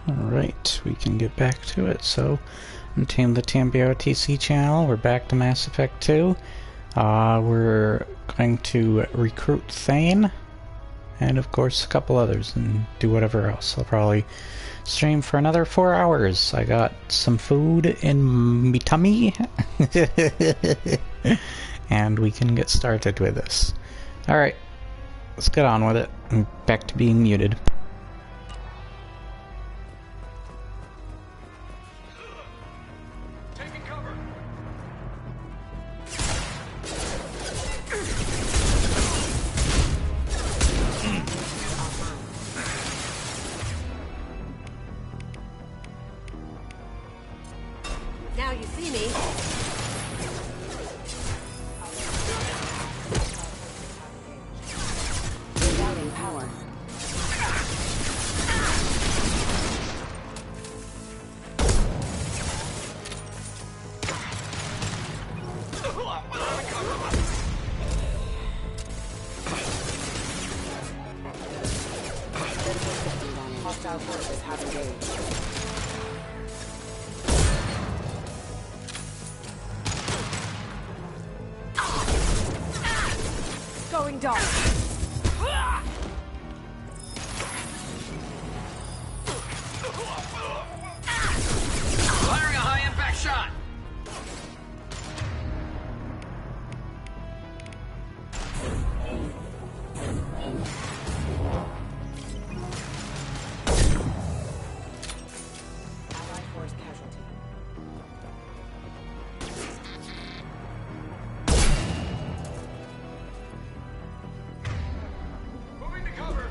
Alright, we can get back to it. So, I'm Tame the Tambio TC channel. We're back to Mass Effect 2. We're going to recruit Thane, and of course a couple others, and do whatever else. I'll probably stream for another 4 hours. I got some food in me tummy, and we can get started with this. Alright, let's get on with it. I'm back to being muted. Now you see me. Rerouting power. Hostile forces have engaged. Going dark. Firing a high-impact shot. Allied force casualty. Moving to cover.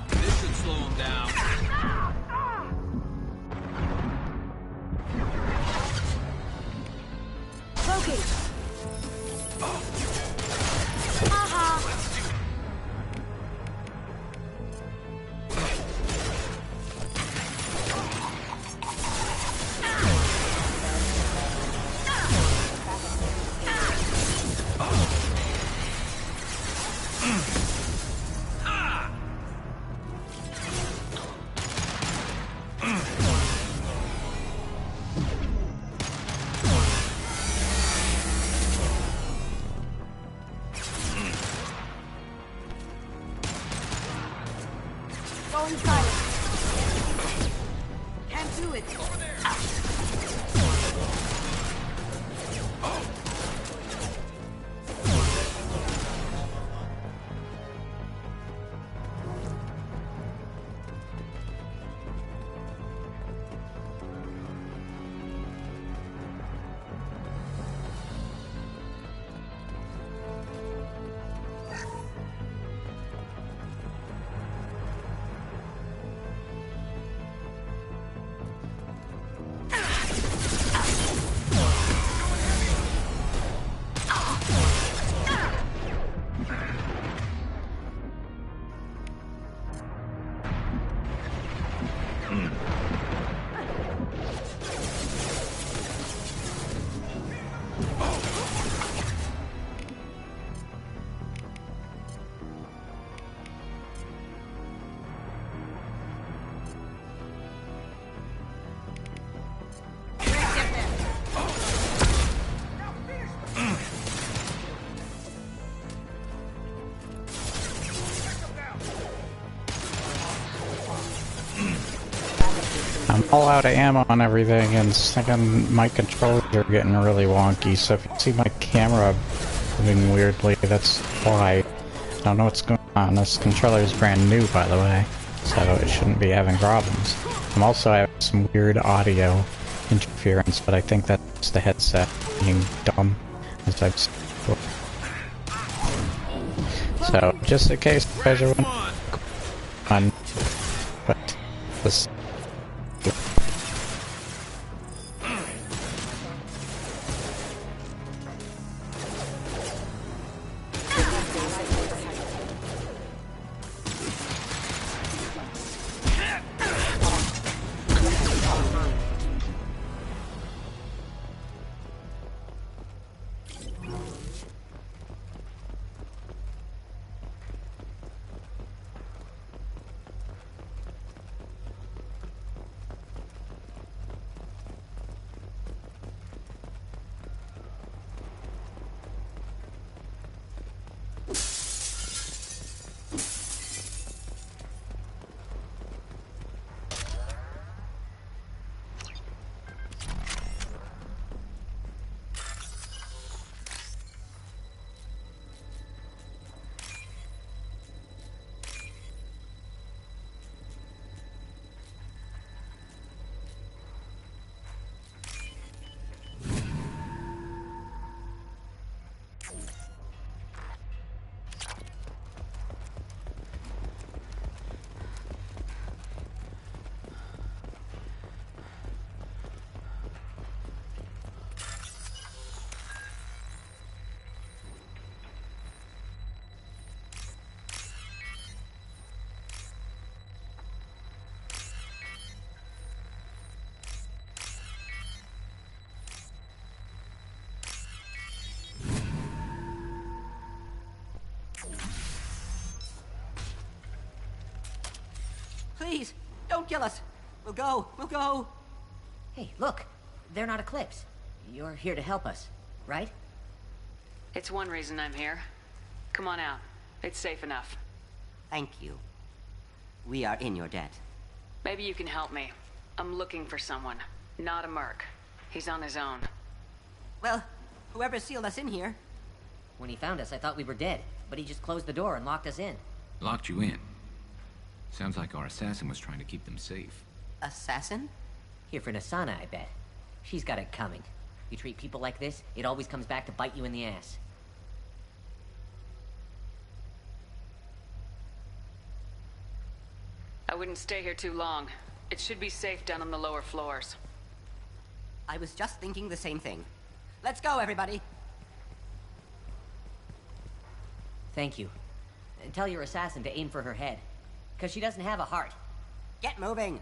This should slow him down. Cloaking. Aha. Going silent. Can't do it. I'm all out of ammo on everything, and second, my controllers are getting really wonky, so if you see my camera moving weirdly, that's why. I don't know what's going on. This controller is brand new, by the way, so it shouldn't be having problems. I'm also having some weird audio interference, but I think that's the headset being dumb, as I've said before. So, just in case you guys are wondering, but this. Don't kill us. We'll go. We'll go. Hey, look. They're not Eclipse. You're here to help us, right? It's one reason I'm here. Come on out. It's safe enough. Thank you. We are in your debt. Maybe you can help me. I'm looking for someone. Not a merc. He's on his own. Well, whoever sealed us in here. When he found us, I thought we were dead, but he just closed the door and locked us in. Locked you in? Sounds like our assassin was trying to keep them safe. Assassin? Here for Nasana, I bet. She's got it coming. You treat people like this, it always comes back to bite you in the ass. I wouldn't stay here too long. It should be safe down on the lower floors. I was just thinking the same thing. Let's go, everybody. Thank you. And tell your assassin to aim for her head. Because she doesn't have a heart. Get moving.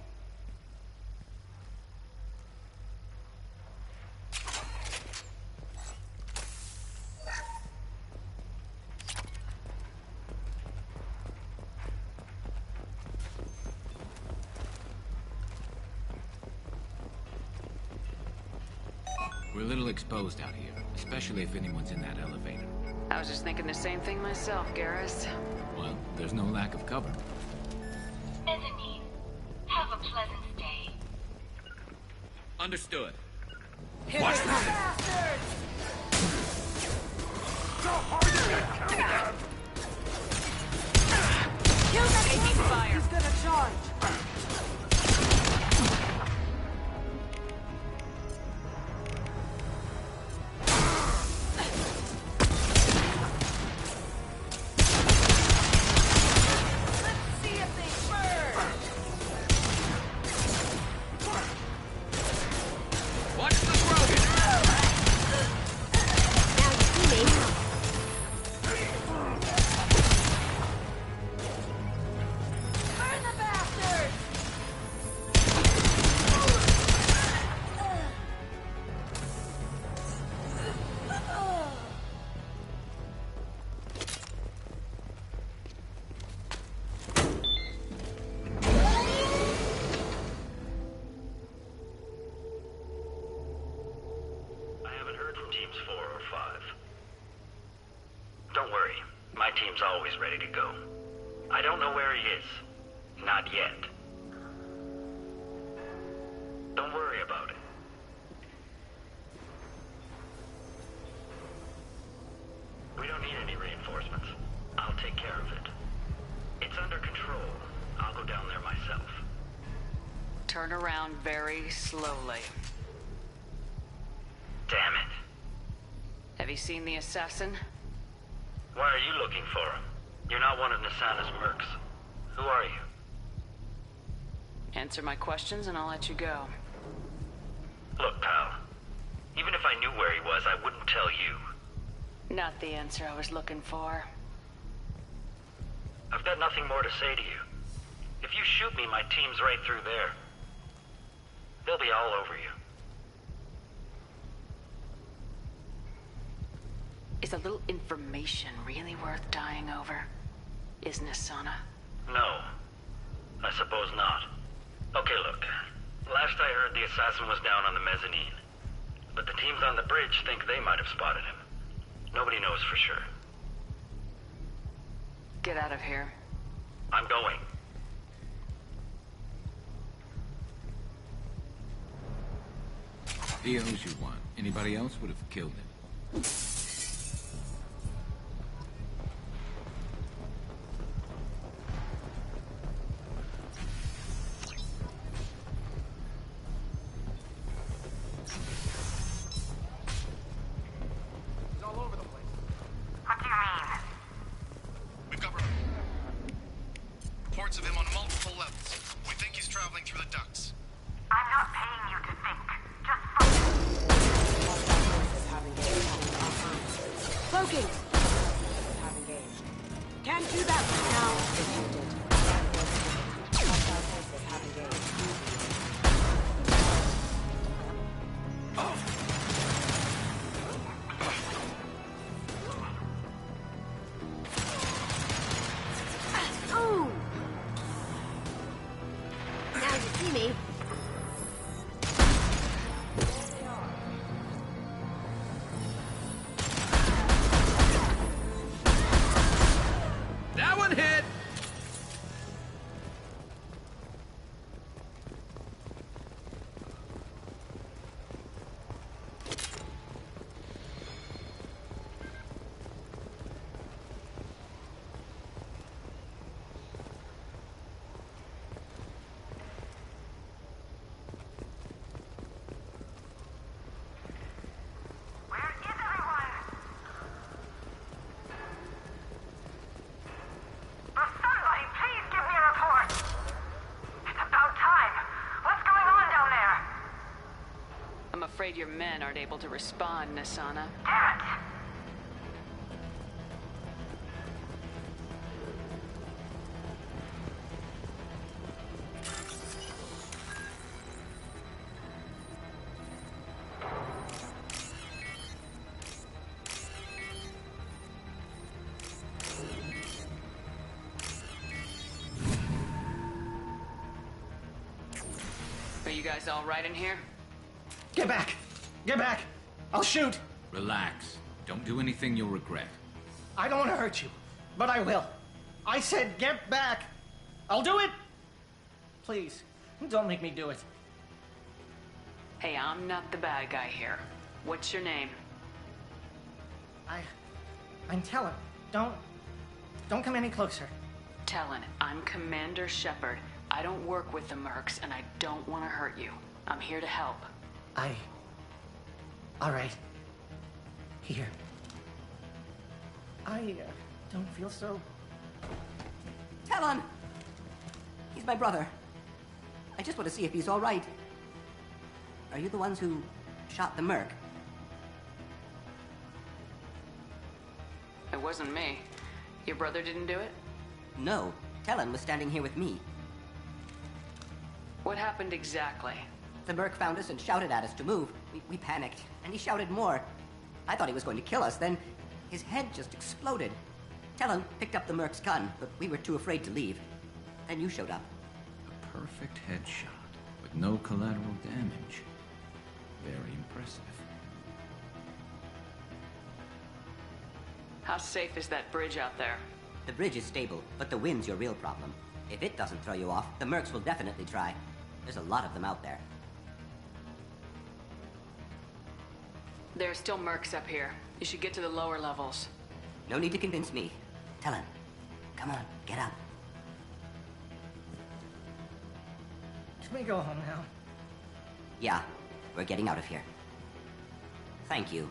We're a little exposed out here, especially if anyone's in that elevator. I was just thinking the same thing myself, Garrus. Well, there's no lack of cover. Mezzanine. Have a pleasant stay. Understood. Watch this! Kill that taking fire! He's gonna charge. Watch the Grogan! Burn the bastards! I haven't heard from teams 4 or 5. Don't worry, my team's always ready to go. I don't know where he is. Not yet. Don't worry about it. We don't need any reinforcements. I'll take care of it. It's under control. I'll go down there myself. Turn around very slowly. Damn it. Have you seen the assassin? Why are you looking for him? You're not one of Nasana's mercs. Who are you? Answer my questions and I'll let you go. Look, pal. Even if I knew where he was, I wouldn't tell you. Not the answer I was looking for. I've got nothing more to say to you. If you shoot me, my team's right through there. They'll be all over you. Is a little information really worth dying over? Is Nasana? No. I suppose not. Okay, look. Last I heard, the assassin was down on the mezzanine. But the teams on the bridge think they might have spotted him. Nobody knows for sure. Get out of here. I'm going. He owes you one. Anybody else would have killed him. He's all over the place. What do you mean? We've got reports of him on multiple levels. We think he's traveling through the ducts. I'm not paying you to think. Just focus. Is having a men aren't able to respond, Nasana. Damn it! Are you guys all right in here? Get back! Get back! I'll shoot! Relax. Don't do anything you'll regret. I don't want to hurt you, but I will. I said get back! I'll do it! Please, don't make me do it. Hey, I'm not the bad guy here. What's your name? I'm Talon. Don't come any closer. Talon, I'm Commander Shepard. I don't work with the Mercs, and I don't want to hurt you. I'm here to help. All right. Here. I don't feel so... Talon! He's my brother. I just want to see if he's all right. Are you the ones who shot the Merc? It wasn't me. Your brother didn't do it? No. Talon was standing here with me. What happened exactly? The Merc found us and shouted at us to move. We panicked, and he shouted more. I thought he was going to kill us, then his head just exploded. Talon picked up the Merc's gun, but we were too afraid to leave. Then you showed up. A perfect headshot, with no collateral damage. Very impressive. How safe is that bridge out there? The bridge is stable, but the wind's your real problem. If it doesn't throw you off, the Mercs will definitely try. There's a lot of them out there. There are still Mercs up here. You should get to the lower levels. No need to convince me. Talon, come on, get up. Can we go home now? Yeah, we're getting out of here. Thank you.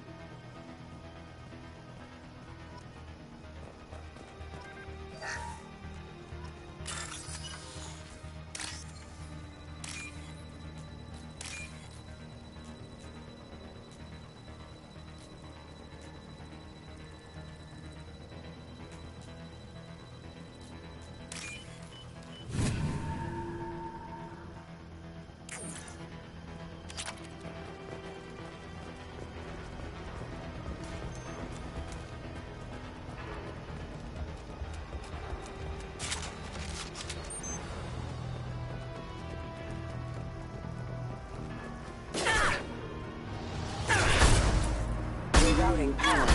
Rerouting power.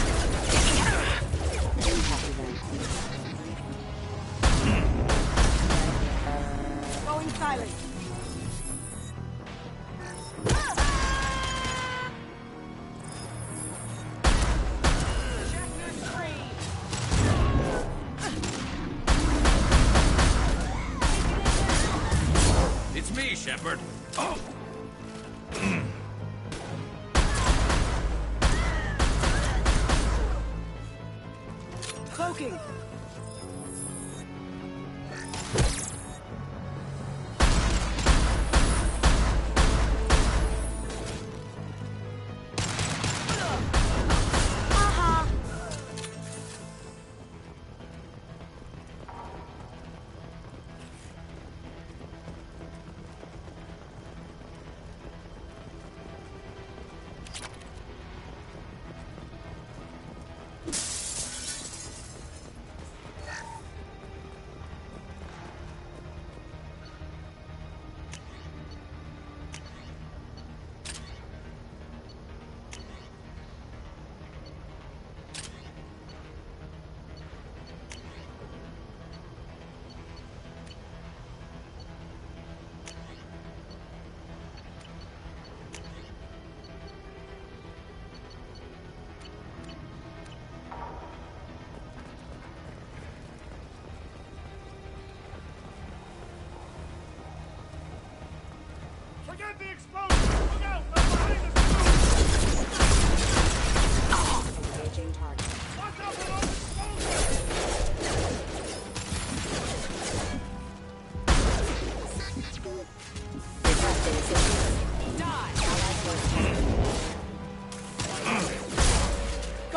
Impact event. Going silent. It's me, Shepard. Oh! Cloaking. Forget the explosion! Look out! They're behind us! Engaging target. Watch out for those explosions! Requesting assistance. Die! Allied force.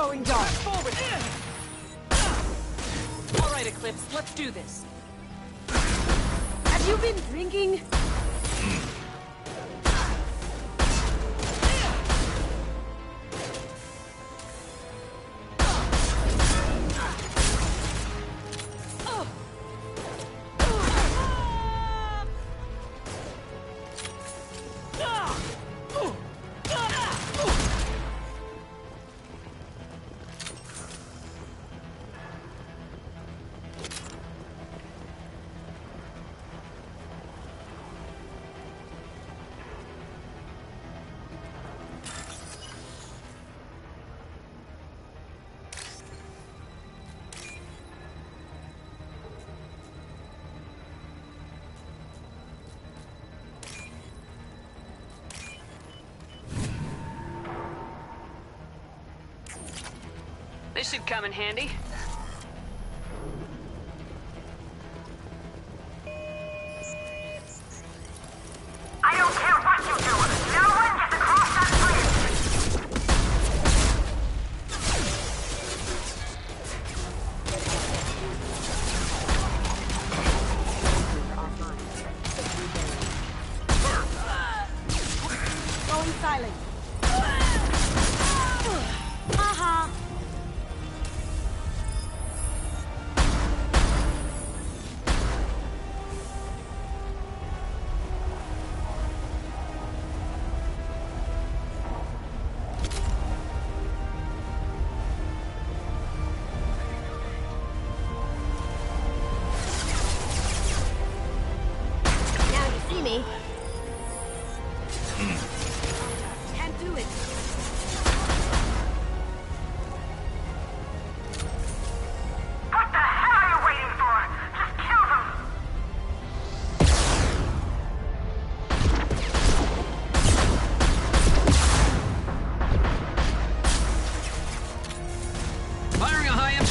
Going dark. Forward! All right, Eclipse, let's do this. Have you been drinking? This should come in handy. I don't care what you do. No one gets across that bridge. Going silent. Haha. Now you see me. Can't do it. What the hell are you waiting for? Just kill them. Firing a high impact.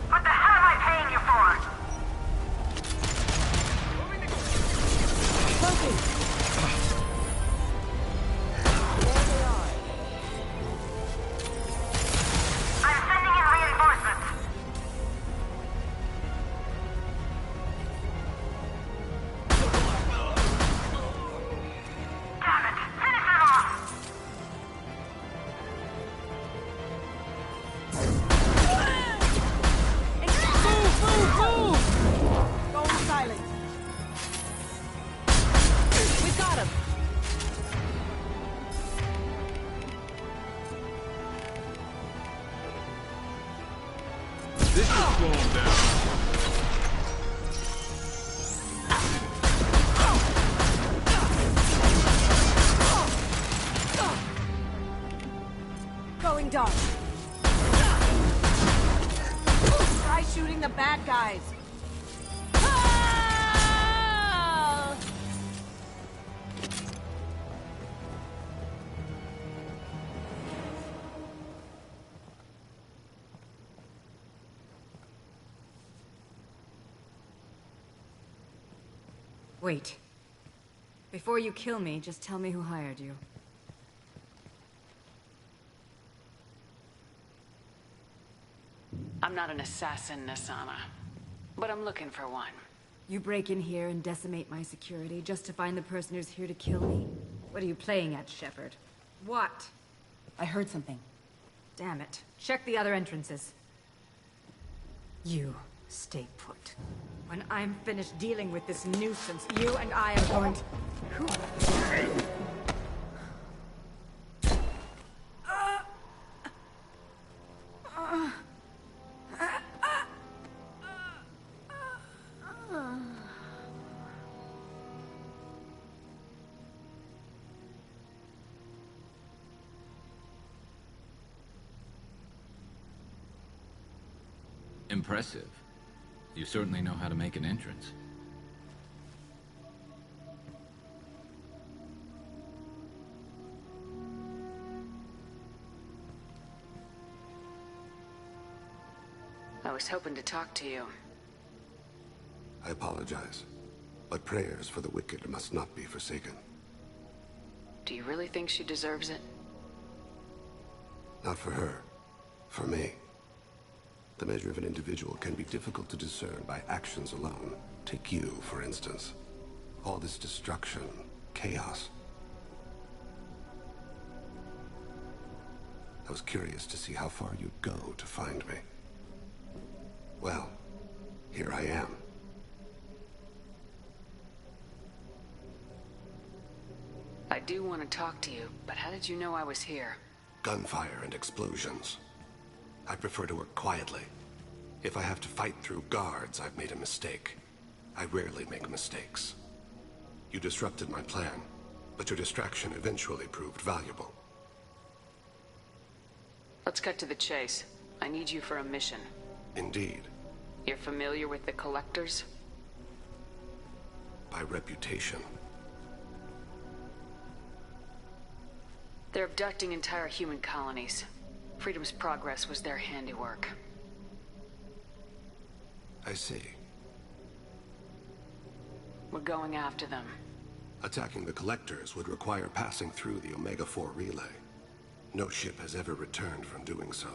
What the hell am I paying you for? I'm sending in reinforcements. Damn it! Finish them off! Going silent. We got him! This should slow him down. Going dark. Try shooting the bad guys. Wait. Before you kill me, just tell me who hired you. I'm not an assassin, Nasana. But I'm looking for one. You break in here and decimate my security just to find the person who's here to kill me? What are you playing at, Shepard? What? I heard something. Damn it. Check the other entrances. You stay put. When I'm finished dealing with this nuisance, you and I are going to... Impressive. You certainly know how to make an entrance. I was hoping to talk to you. I apologize, but prayers for the wicked must not be forsaken. Do you really think she deserves it? Not for her. For me. The measure of an individual can be difficult to discern by actions alone. Take you, for instance. All this destruction, chaos. I was curious to see how far you'd go to find me. Well, here I am. I do want to talk to you, but how did you know I was here? Gunfire and explosions. I prefer to work quietly. If I have to fight through guards, I've made a mistake. I rarely make mistakes. You disrupted my plan, but your distraction eventually proved valuable. Let's cut to the chase. I need you for a mission. Indeed. You're familiar with the Collectors? By reputation. They're abducting entire human colonies. Freedom's Progress was their handiwork. I see. We're going after them. Attacking the Collectors would require passing through the Omega-4 relay. No ship has ever returned from doing so.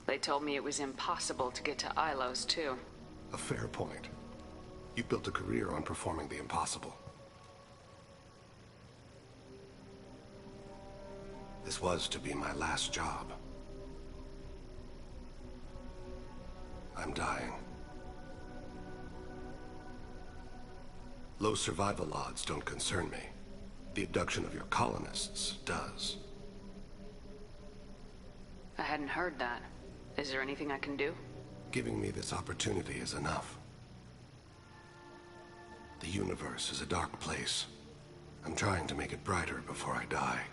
They told me it was impossible to get to Ilos, too. A fair point. You've built a career on performing the impossible. This was to be my last job. I'm dying. Low survival odds don't concern me. The abduction of your colonists does. I hadn't heard that. Is there anything I can do? Giving me this opportunity is enough. The universe is a dark place. I'm trying to make it brighter before I die.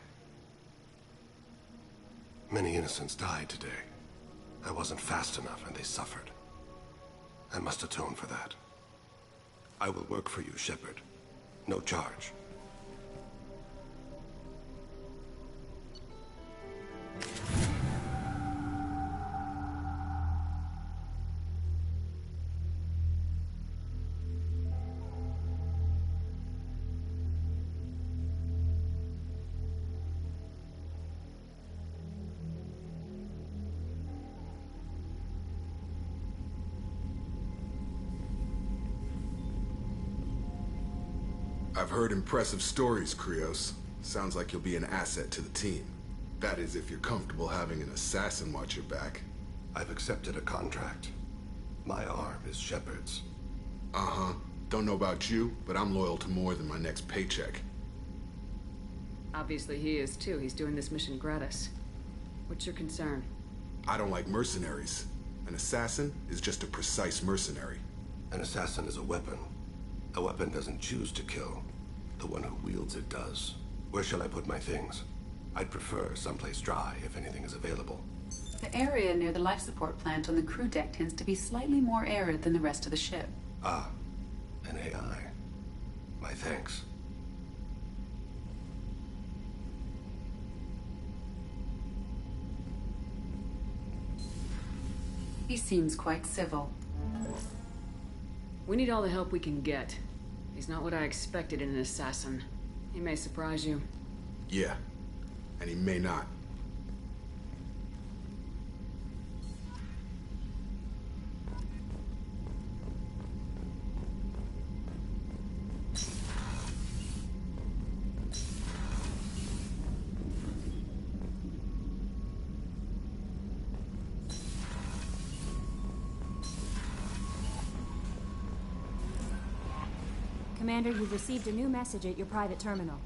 Many innocents died today. I wasn't fast enough and they suffered. I must atone for that. I will work for you, Shepard. No charge. I've heard impressive stories, Krios. Sounds like you'll be an asset to the team. That is, if you're comfortable having an assassin watch your back. I've accepted a contract. My arm is Shepard's. Uh-huh. Don't know about you, but I'm loyal to more than my next paycheck. Obviously he is too. He's doing this mission gratis. What's your concern? I don't like mercenaries. An assassin is just a precise mercenary. An assassin is a weapon. A weapon doesn't choose to kill. The one who wields it does. Where shall I put my things? I'd prefer someplace dry if anything is available. The area near the life support plant on the crew deck tends to be slightly more arid than the rest of the ship. Ah, an AI. My thanks. He seems quite civil. We need all the help we can get. He's not what I expected in an assassin. He may surprise you. Yeah, and he may not. Commander, you've received a new message at your private terminal.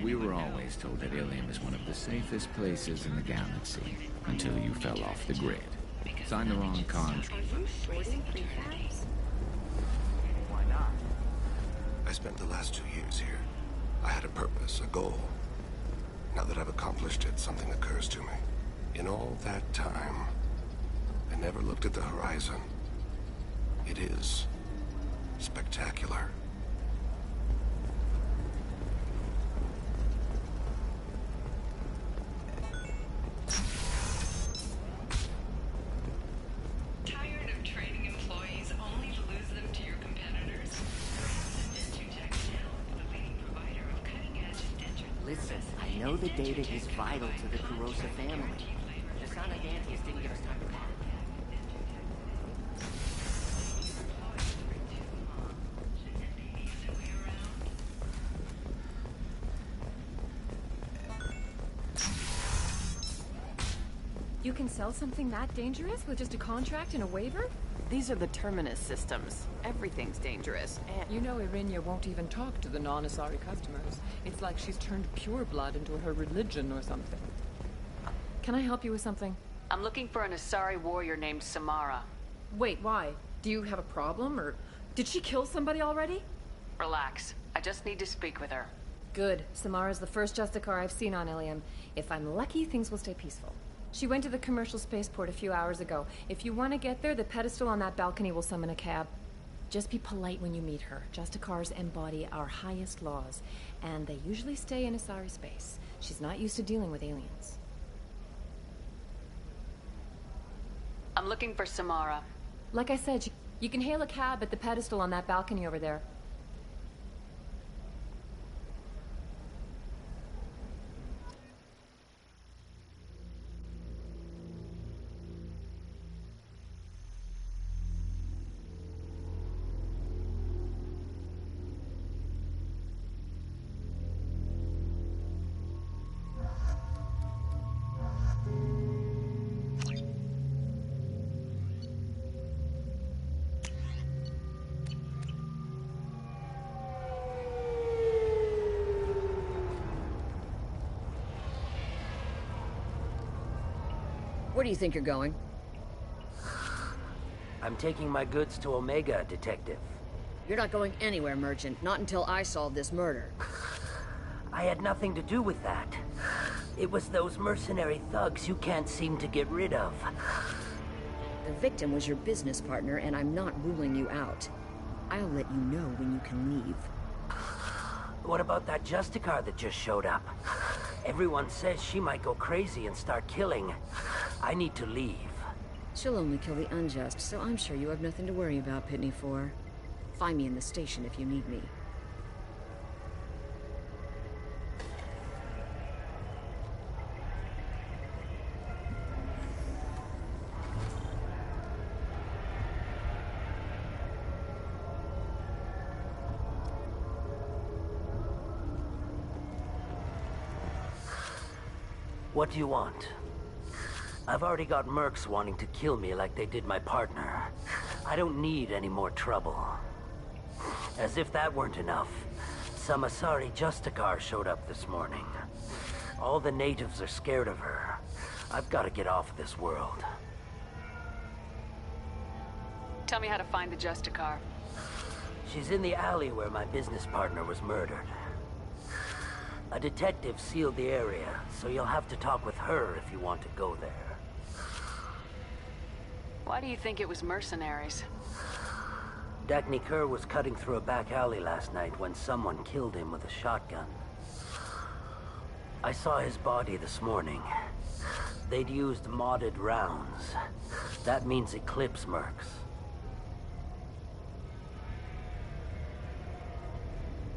We were always told that Ilium is one of the safest places in the galaxy, until you fell off the grid. Signed the wrong contract. Why not? I spent the last 2 years here. I had a purpose, a goal. Now that I've accomplished it, something occurs to me. In all that time, I never looked at the horizon. It is spectacular. Tired of training employees only to lose them to your competitors? Dentutech now, the leading provider of cutting-edge dentures. Listen, I know the data is vital to the Kurosa family. The Sana Dantius didn't give us time to pack. You can sell something that dangerous with just a contract and a waiver? These are the Terminus systems. Everything's dangerous, and... You know Irinia won't even talk to the non-Asari customers. It's like she's turned pureblood into her religion or something. Can I help you with something? I'm looking for an Asari warrior named Samara. Wait, why? Do you have a problem, or did she kill somebody already? Relax. I just need to speak with her. Good. Samara's the first Justicar I've seen on Ilium. If I'm lucky, things will stay peaceful. She went to the commercial spaceport a few hours ago. If you want to get there, the pedestal on that balcony will summon a cab. Just be polite when you meet her. Justicars embody our highest laws, and they usually stay in Asari space. She's not used to dealing with aliens. I'm looking for Samara. Like I said, you can hail a cab at the pedestal on that balcony over there. Where do you think you're going? I'm taking my goods to Omega, Detective. You're not going anywhere, Merchant. Not until I solve this murder. I had nothing to do with that. It was those mercenary thugs you can't seem to get rid of. The victim was your business partner, and I'm not ruling you out. I'll let you know when you can leave. What about that Justicar that just showed up? Everyone says she might go crazy and start killing. I need to leave. She'll only kill the unjust, so I'm sure you have nothing to worry about, Pitney 4. Find me in the station if you need me. What do you want? I've already got mercs wanting to kill me like they did my partner. I don't need any more trouble. As if that weren't enough, some Asari Justicar showed up this morning. All the natives are scared of her. I've got to get off this world. Tell me how to find the Justicar. She's in the alley where my business partner was murdered. A detective sealed the area, so you'll have to talk with her if you want to go there. Why do you think it was mercenaries? Dagny Kerr was cutting through a back alley last night when someone killed him with a shotgun. I saw his body this morning. They'd used modded rounds. That means Eclipse mercs.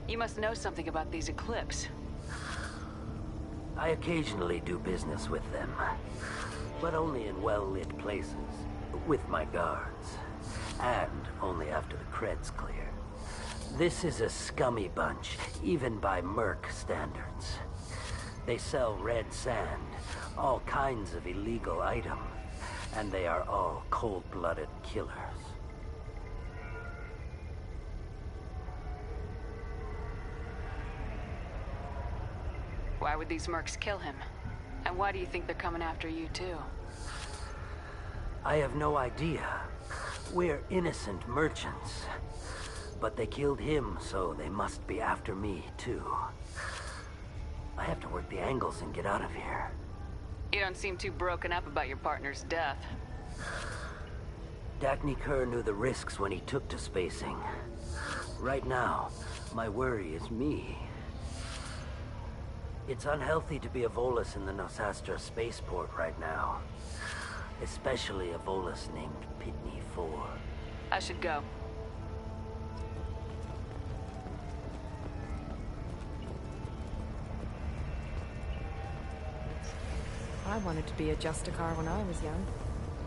You must know something about these Eclipse. I occasionally do business with them, but only in well-lit places, with my guards, and only after the cred's clear. This is a scummy bunch, even by merc standards. They sell red sand, all kinds of illegal items, and they are all cold-blooded killers. Why would these mercs kill him? And why do you think they're coming after you, too? I have no idea. We're innocent merchants. But they killed him, so they must be after me, too. I have to work the angles and get out of here. You don't seem too broken up about your partner's death. Dagny Kerr knew the risks when he took to spacing. Right now, my worry is me. It's unhealthy to be a Volus in the Nosastra spaceport right now. Especially a Volus named Pitney 4. I should go. I wanted to be a Justicar when I was young.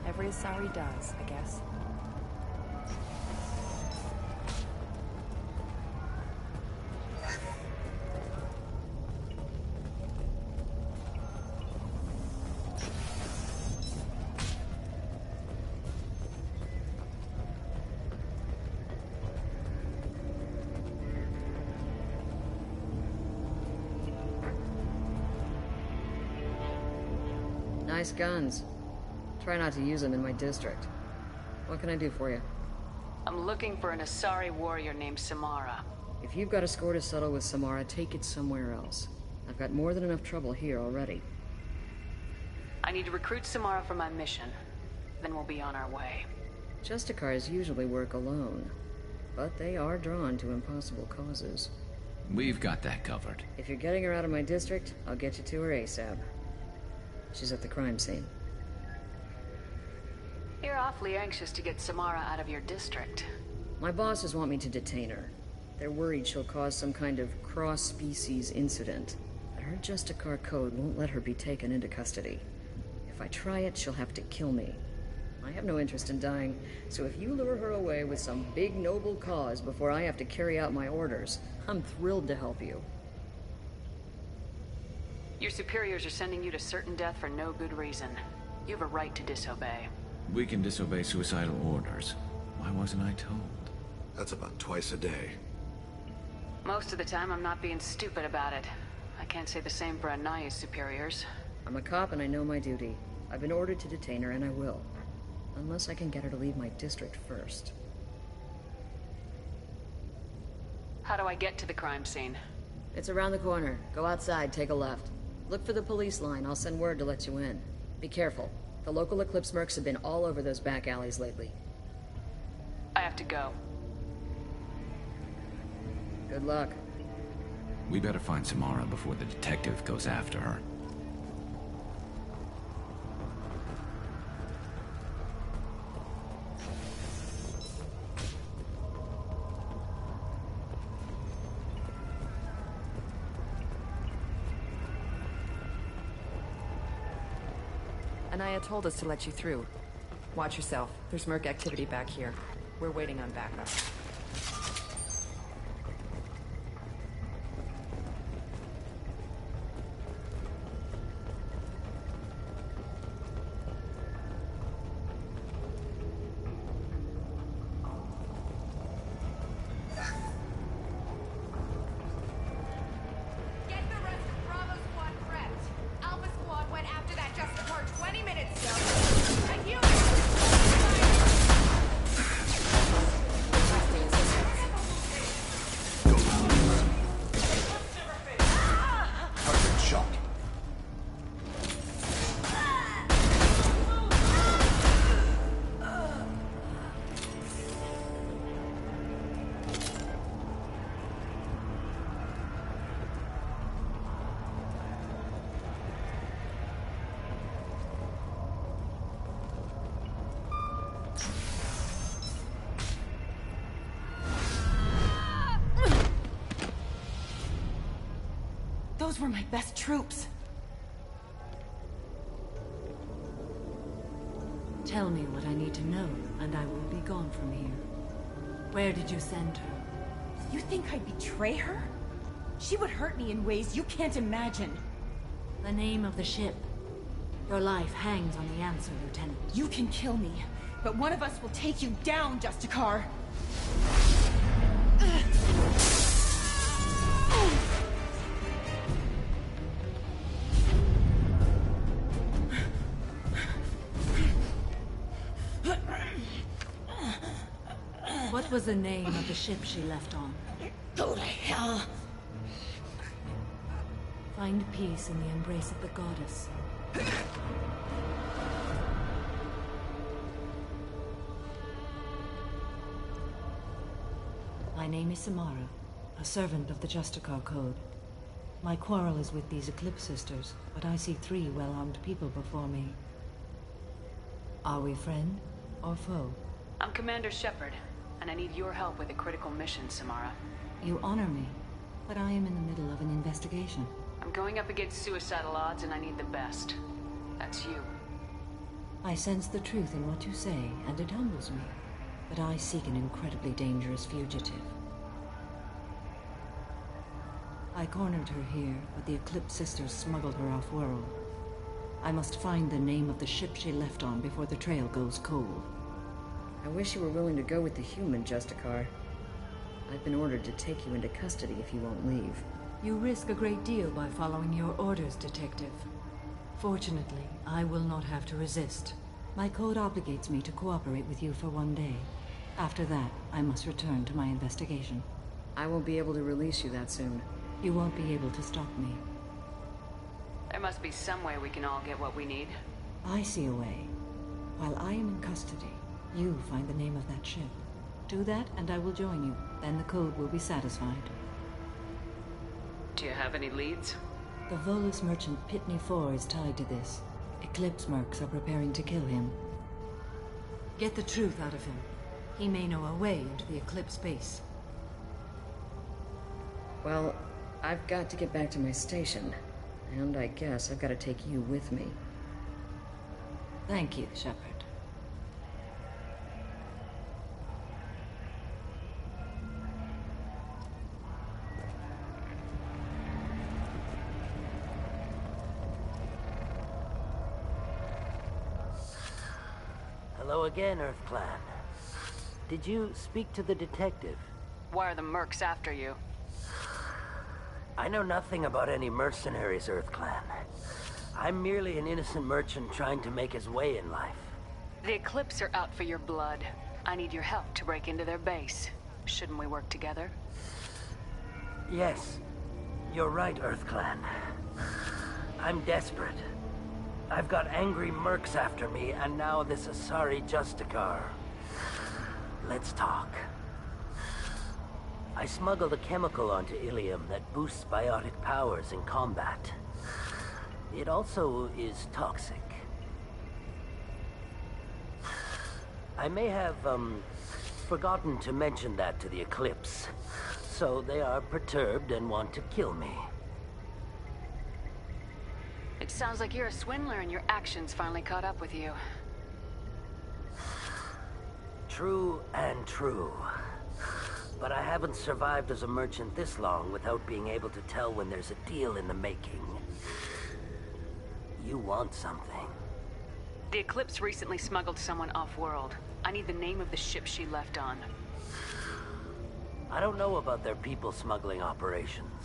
Every Asari does, I guess. Nice guns. Try not to use them in my district. What can I do for you? I'm looking for an Asari warrior named Samara. If you've got a score to settle with Samara, take it somewhere else. I've got more than enough trouble here already. I need to recruit Samara for my mission. Then we'll be on our way. Justicars usually work alone, but they are drawn to impossible causes. We've got that covered. If you're getting her out of my district, I'll get you to her ASAP. She's at the crime scene. You're awfully anxious to get Samara out of your district. My bosses want me to detain her. They're worried she'll cause some kind of cross-species incident. But her Justicar code won't let her be taken into custody. If I try it, she'll have to kill me. I have no interest in dying, so if you lure her away with some big noble cause before I have to carry out my orders, I'm thrilled to help you. Your superiors are sending you to certain death for no good reason. You have a right to disobey. We can disobey suicidal orders. Why wasn't I told? That's about twice a day. Most of the time, I'm not being stupid about it. I can't say the same for Anaya's superiors. I'm a cop and I know my duty. I've been ordered to detain her and I will. Unless I can get her to leave my district first. How do I get to the crime scene? It's around the corner. Go outside, take a left. Look for the police line. I'll send word to let you in. Be careful. The local Eclipse mercs have been all over those back alleys lately. I have to go. Good luck. We better find Samara before the detective goes after her. Anaya told us to let you through. Watch yourself. There's merc activity back here. We're waiting on backup. Those were my best troops. Tell me what I need to know, and I will be gone from here. Where did you send her? You think I'd betray her? She would hurt me in ways you can't imagine. The name of the ship. Your life hangs on the answer, Lieutenant. You can kill me, but one of us will take you down, Justicar. What was the name of the ship she left on? Go to hell. Find peace in the embrace of the goddess. My name is Samara, a servant of the Justicar Code. My quarrel is with these Eclipse Sisters, but I see 3 well-armed people before me. Are we friend or foe? I'm Commander Shepard, and I need your help with a critical mission, Samara. You honor me, but I am in the middle of an investigation. I'm going up against suicidal odds, and I need the best. That's you. I sense the truth in what you say, and it humbles me. But I seek an incredibly dangerous fugitive. I cornered her here, but the Eclipse Sisters smuggled her off-world. I must find the name of the ship she left on before the trail goes cold. I wish you were willing to go with the human, Justicar. I've been ordered to take you into custody if you won't leave. You risk a great deal by following your orders, Detective. Fortunately, I will not have to resist. My code obligates me to cooperate with you for 1 day. After that, I must return to my investigation. I won't be able to release you that soon. You won't be able to stop me. There must be some way we can all get what we need. I see a way. While I am in custody, you find the name of that ship. Do that, and I will join you. Then the code will be satisfied. Do you have any leads? The Volus merchant Pitney 4 is tied to this. Eclipse mercs are preparing to kill him. Get the truth out of him. He may know a way into the Eclipse base. Well, I've got to get back to my station. And I guess I've got to take you with me. Thank you, Shepard. Hello again, Earth Clan. Did you speak to the detective? Why are the mercs after you? I know nothing about any mercenaries, Earth Clan. I'm merely an innocent merchant trying to make his way in life. The Eclipse are out for your blood. I need your help to break into their base. Shouldn't we work together? Yes, you're right, Earth Clan. I'm desperate. I've got angry mercs after me, and now this Asari Justicar. Let's talk. I smuggled a chemical onto Ilium that boosts biotic powers in combat. It also is toxic. I may have, forgotten to mention that to the Eclipse, so they are perturbed and want to kill me. It sounds like you're a swindler and your actions finally caught up with you. True and true. But I haven't survived as a merchant this long without being able to tell when there's a deal in the making. You want something. The Eclipse recently smuggled someone off-world. I need the name of the ship she left on. I don't know about their people smuggling operations.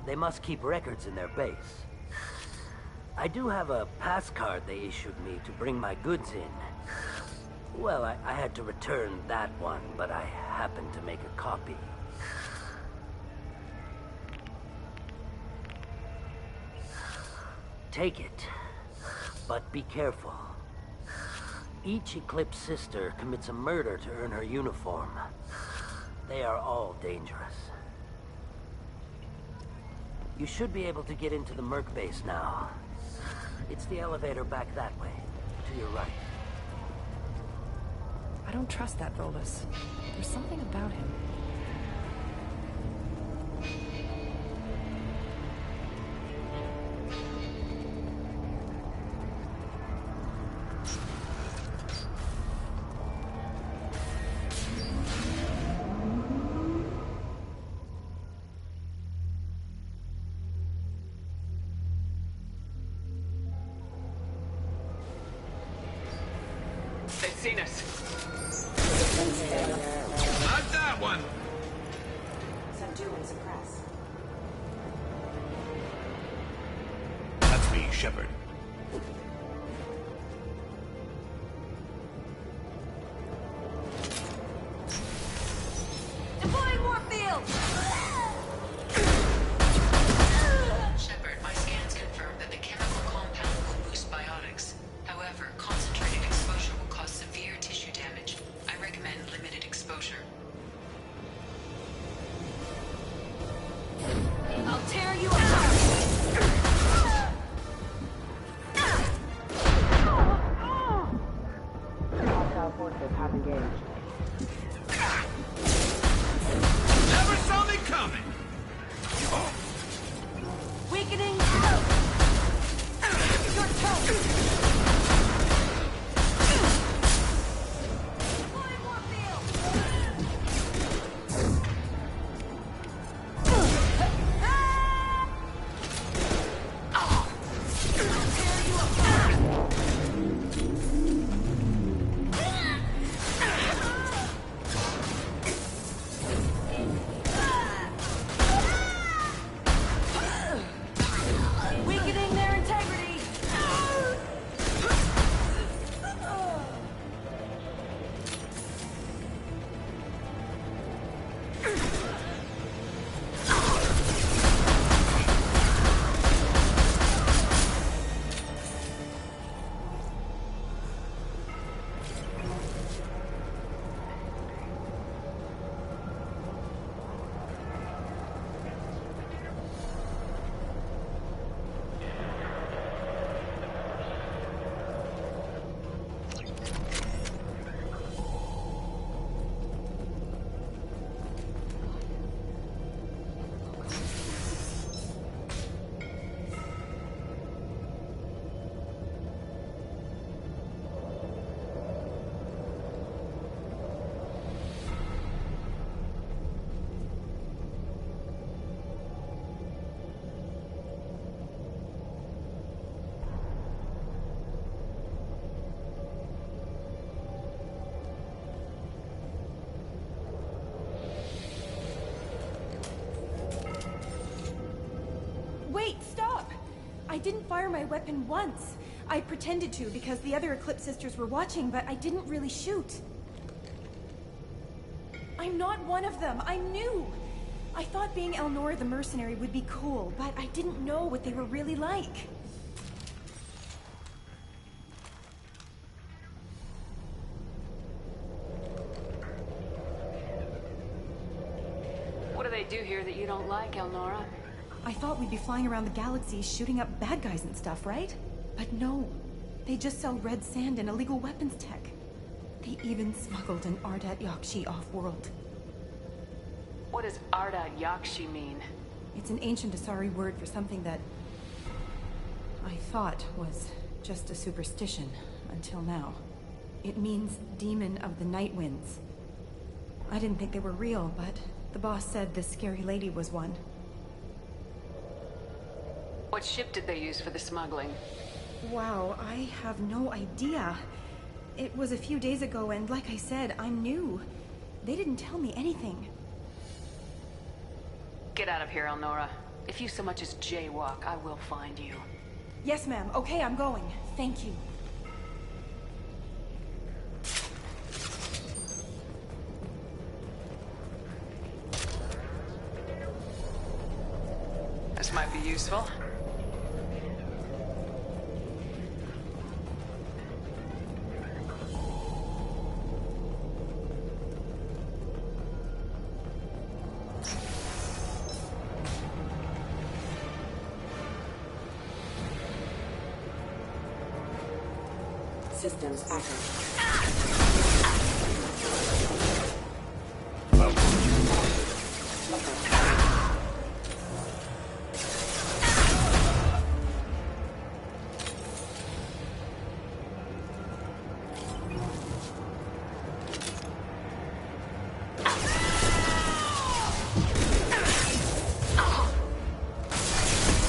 They must keep records in their base. I do have a pass card they issued me to bring my goods in. Well, I had to return that one, but I happened to make a copy. Take it, but be careful. Each Eclipse sister commits a murder to earn her uniform. They are all dangerous. You should be able to get into the Merc base now. It's the elevator back that way, to your right. I don't trust that Volus. There's something about him. They've seen us. Not that one! Subdue and suppress. That's me, Shepard. I didn't fire my weapon once. I pretended to because the other Eclipse sisters were watching, but I didn't really shoot. I'm not one of them. I'm new. I thought being Elnora the mercenary would be cool, but I didn't know what they were really like. What do they do here that you don't like, Elnora? I thought we'd be flying around the galaxy shooting up bad guys and stuff, right? But no. They just sell red sand and illegal weapons tech. They even smuggled an Ardat Yakshi off-world. What does Ardat Yakshi mean? It's an ancient Asari word for something that I thought was just a superstition until now. It means demon of the night winds. I didn't think they were real, but the boss said this scary lady was one. What ship did they use for the smuggling? Wow, I have no idea. It was a few days ago, and like I said, I'm new. They didn't tell me anything. Get out of here, Elnora. If you so much as jaywalk, I will find you. Yes, ma'am. Okay, I'm going. Thank you. This might be useful. Systems active.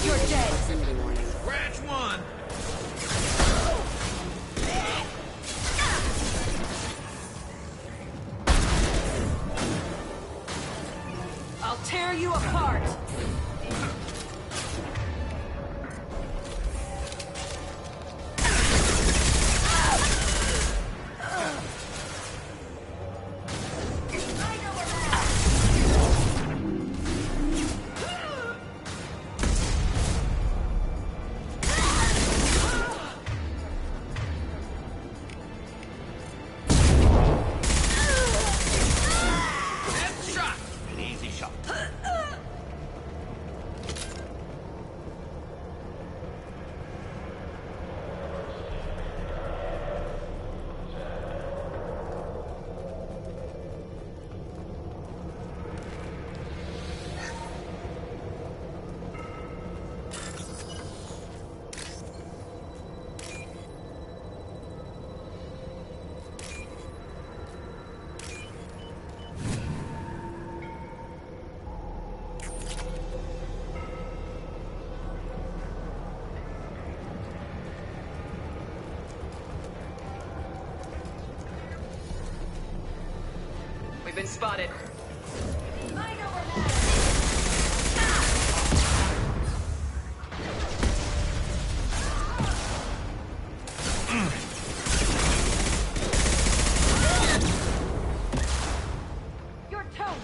You're dead. Scratch one! I'll tear you apart. Headshot! An easy shot. We've been spotted. You're toast.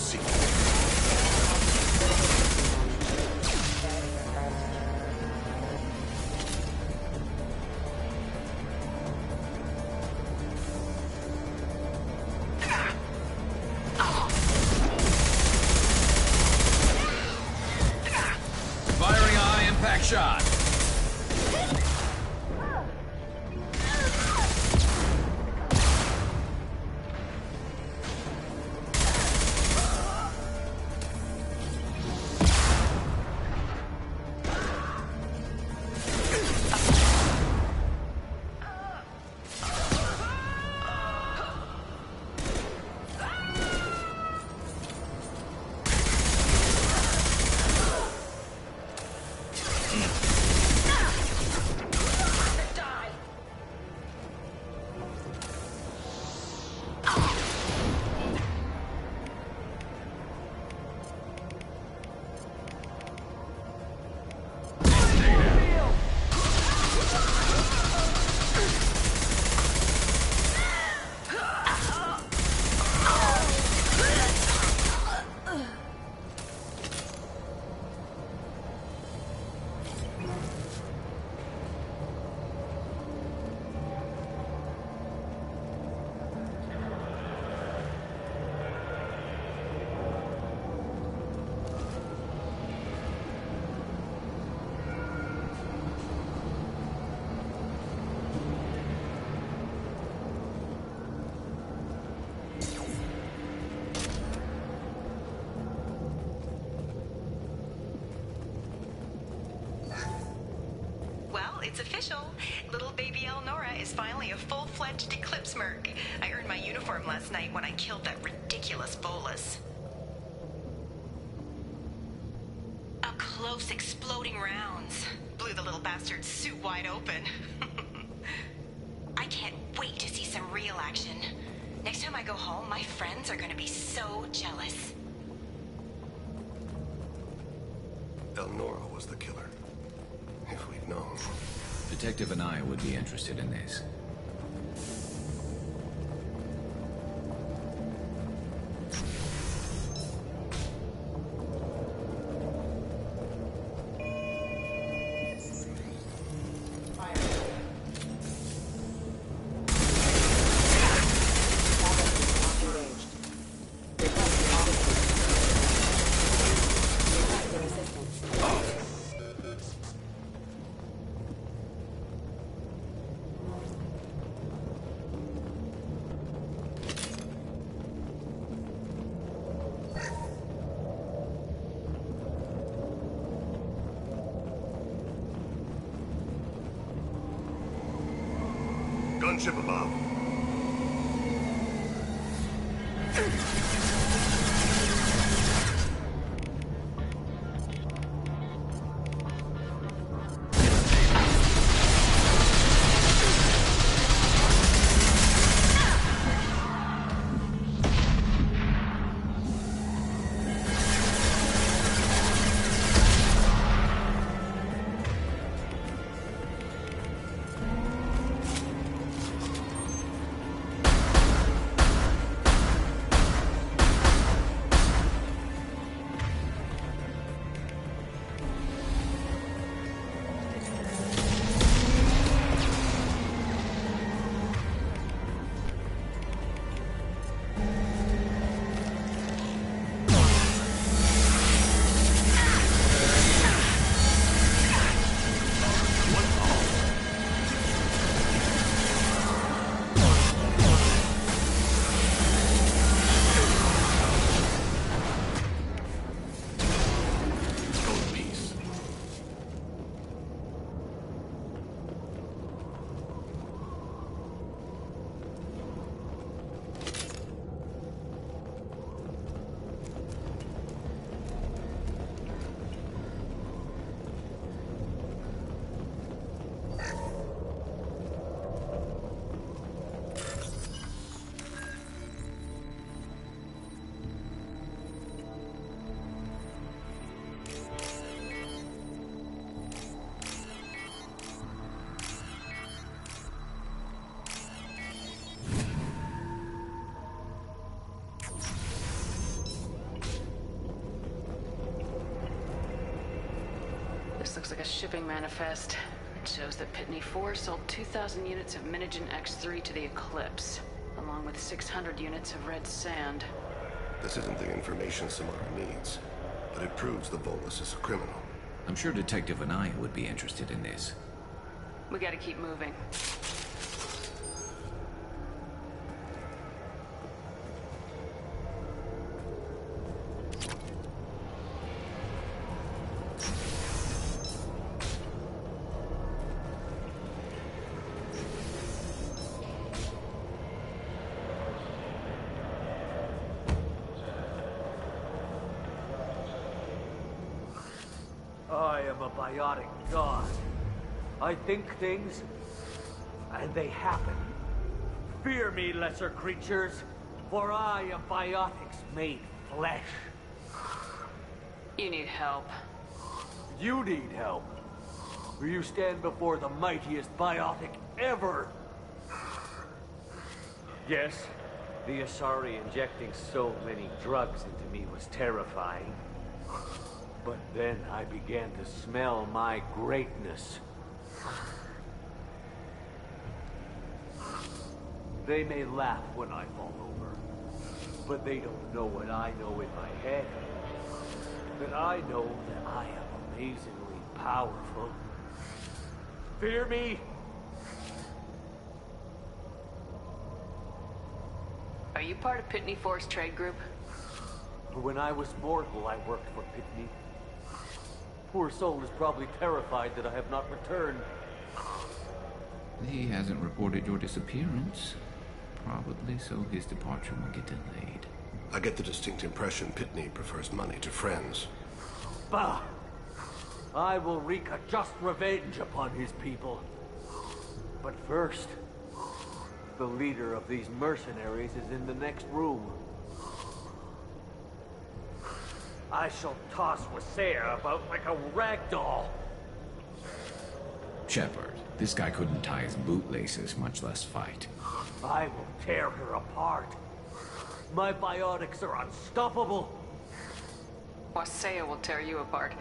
seeking. Firing a high-impact shot. It's official. Little baby Elnora is finally a full-fledged Eclipse Merc. I earned my uniform last night when I killed that ridiculous bolus. Up close, exploding rounds. Blew the little bastard's suit wide open. I can't wait to see some real action. Next time I go home, my friends are gonna be so jealous. Elnora was the killer. If we'd known. Detective and I would be interested in this. Gunship above. like a shipping manifest. It shows that Pitney 4 sold 2,000 units of Minigen X3 to the Eclipse, along with 600 units of red sand. This isn't the information Samara needs, but it proves the Volus is a criminal. I'm sure Detective Anaya would be interested in this. We gotta keep moving. I am a biotic god. I think things, and they happen. Fear me, lesser creatures, for I am biotics made flesh. You need help. You need help. For you stand before the mightiest biotic ever. Yes, the Asari injecting so many drugs into me was terrifying. But then I began to smell my greatness. They may laugh when I fall over, but they don't know what I know in my head. That I know that I am amazingly powerful. Fear me? Are you part of Pitney 4's trade group? When I was mortal, I worked for Pitney. Poor soul is probably terrified that I have not returned. He hasn't reported your disappearance. Probably so his departure will get delayed. I get the distinct impression Pitney prefers money to friends. Bah! I will wreak a just revenge upon his people. But first, the leader of these mercenaries is in the next room. I shall toss Wasea about like a rag doll. Shepard, this guy couldn't tie his bootlaces, much less fight. I will tear her apart. My biotics are unstoppable. Wasea will tear you apart.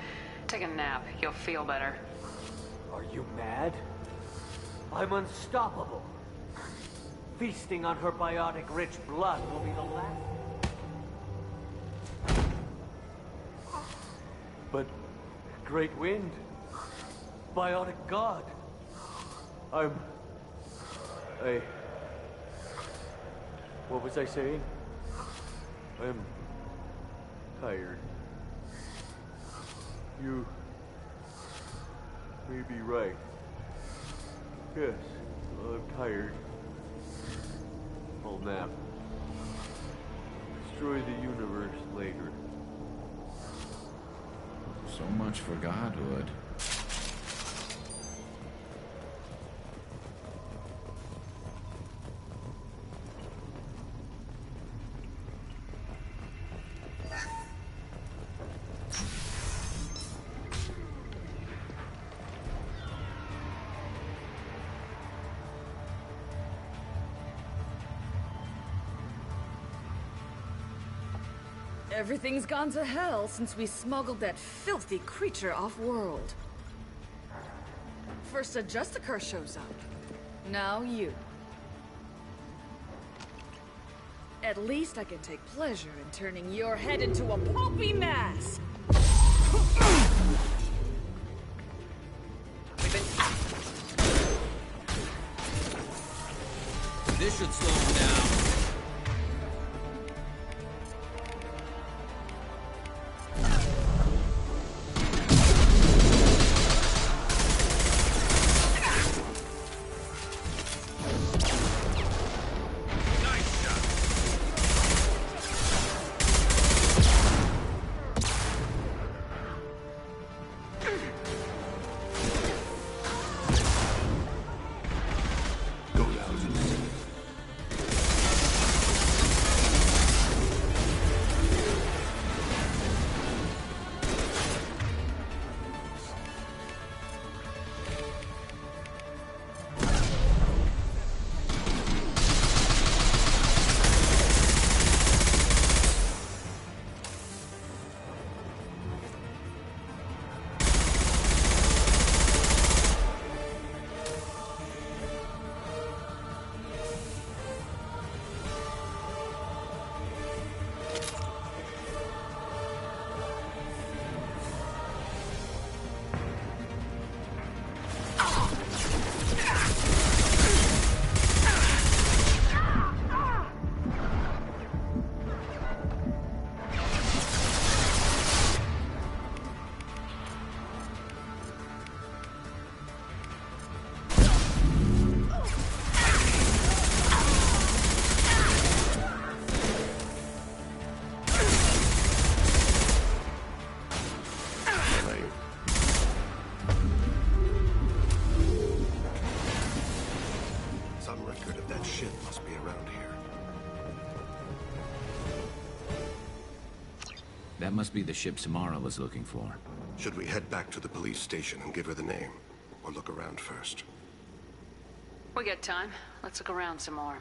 Take a nap. You'll feel better. Are you mad? I'm unstoppable. Feasting on her biotic-rich blood will be the last. But Great Wind, biotic god. What was I saying? I'm tired. You may be right. Yes, I'm tired. I'll nap. Destroy the universe later. So much for godhood. Everything's gone to hell since we smuggled that filthy creature off-world. First a Justicar shows up. Now you. At least I can take pleasure in turning your head into a pulpy mass! This should slow him down. Some record of that ship must be around here. That must be the ship Samara was looking for. Should we head back to the police station and give her the name? Or look around first? We got time. Let's look around some more.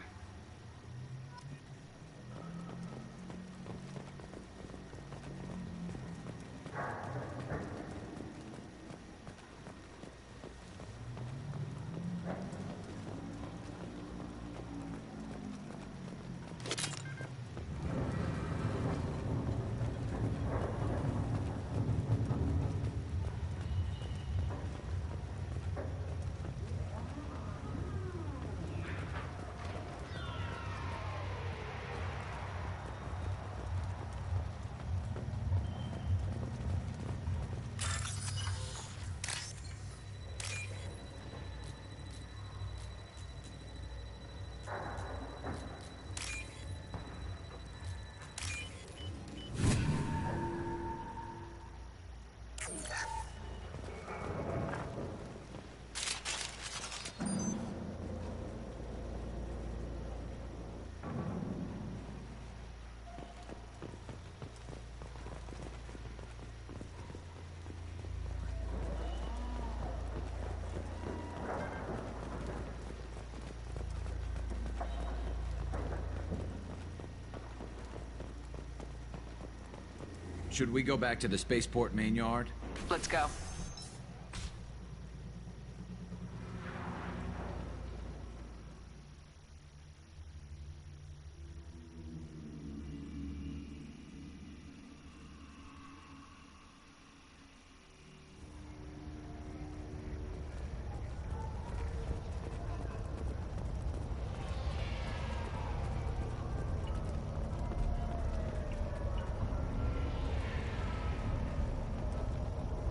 Should we go back to the spaceport main yard? Let's go.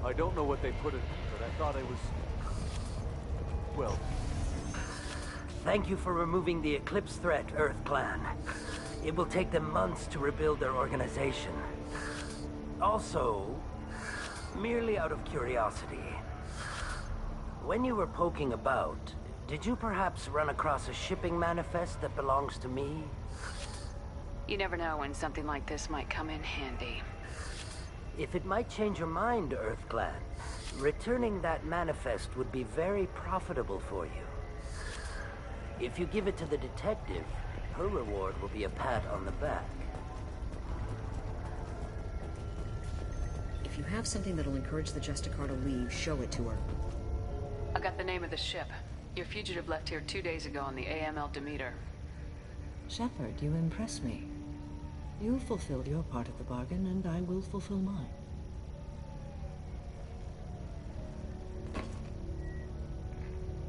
I don't know what they put in, but I thought I was... well... Thank you for removing the Eclipse threat, Earth Clan. It will take them months to rebuild their organization. Also, merely out of curiosity, when you were poking about, did you perhaps run across a shipping manifest that belongs to me? You never know when something like this might come in handy. If it might change your mind, Earth Clan, returning that manifest would be very profitable for you. If you give it to the detective, her reward will be a pat on the back. If you have something that'll encourage the Justicar to leave, show it to her. I got the name of the ship. Your fugitive left here 2 days ago on the AML Demeter. Shepard, you impress me. You fulfilled your part of the bargain, and I will fulfill mine.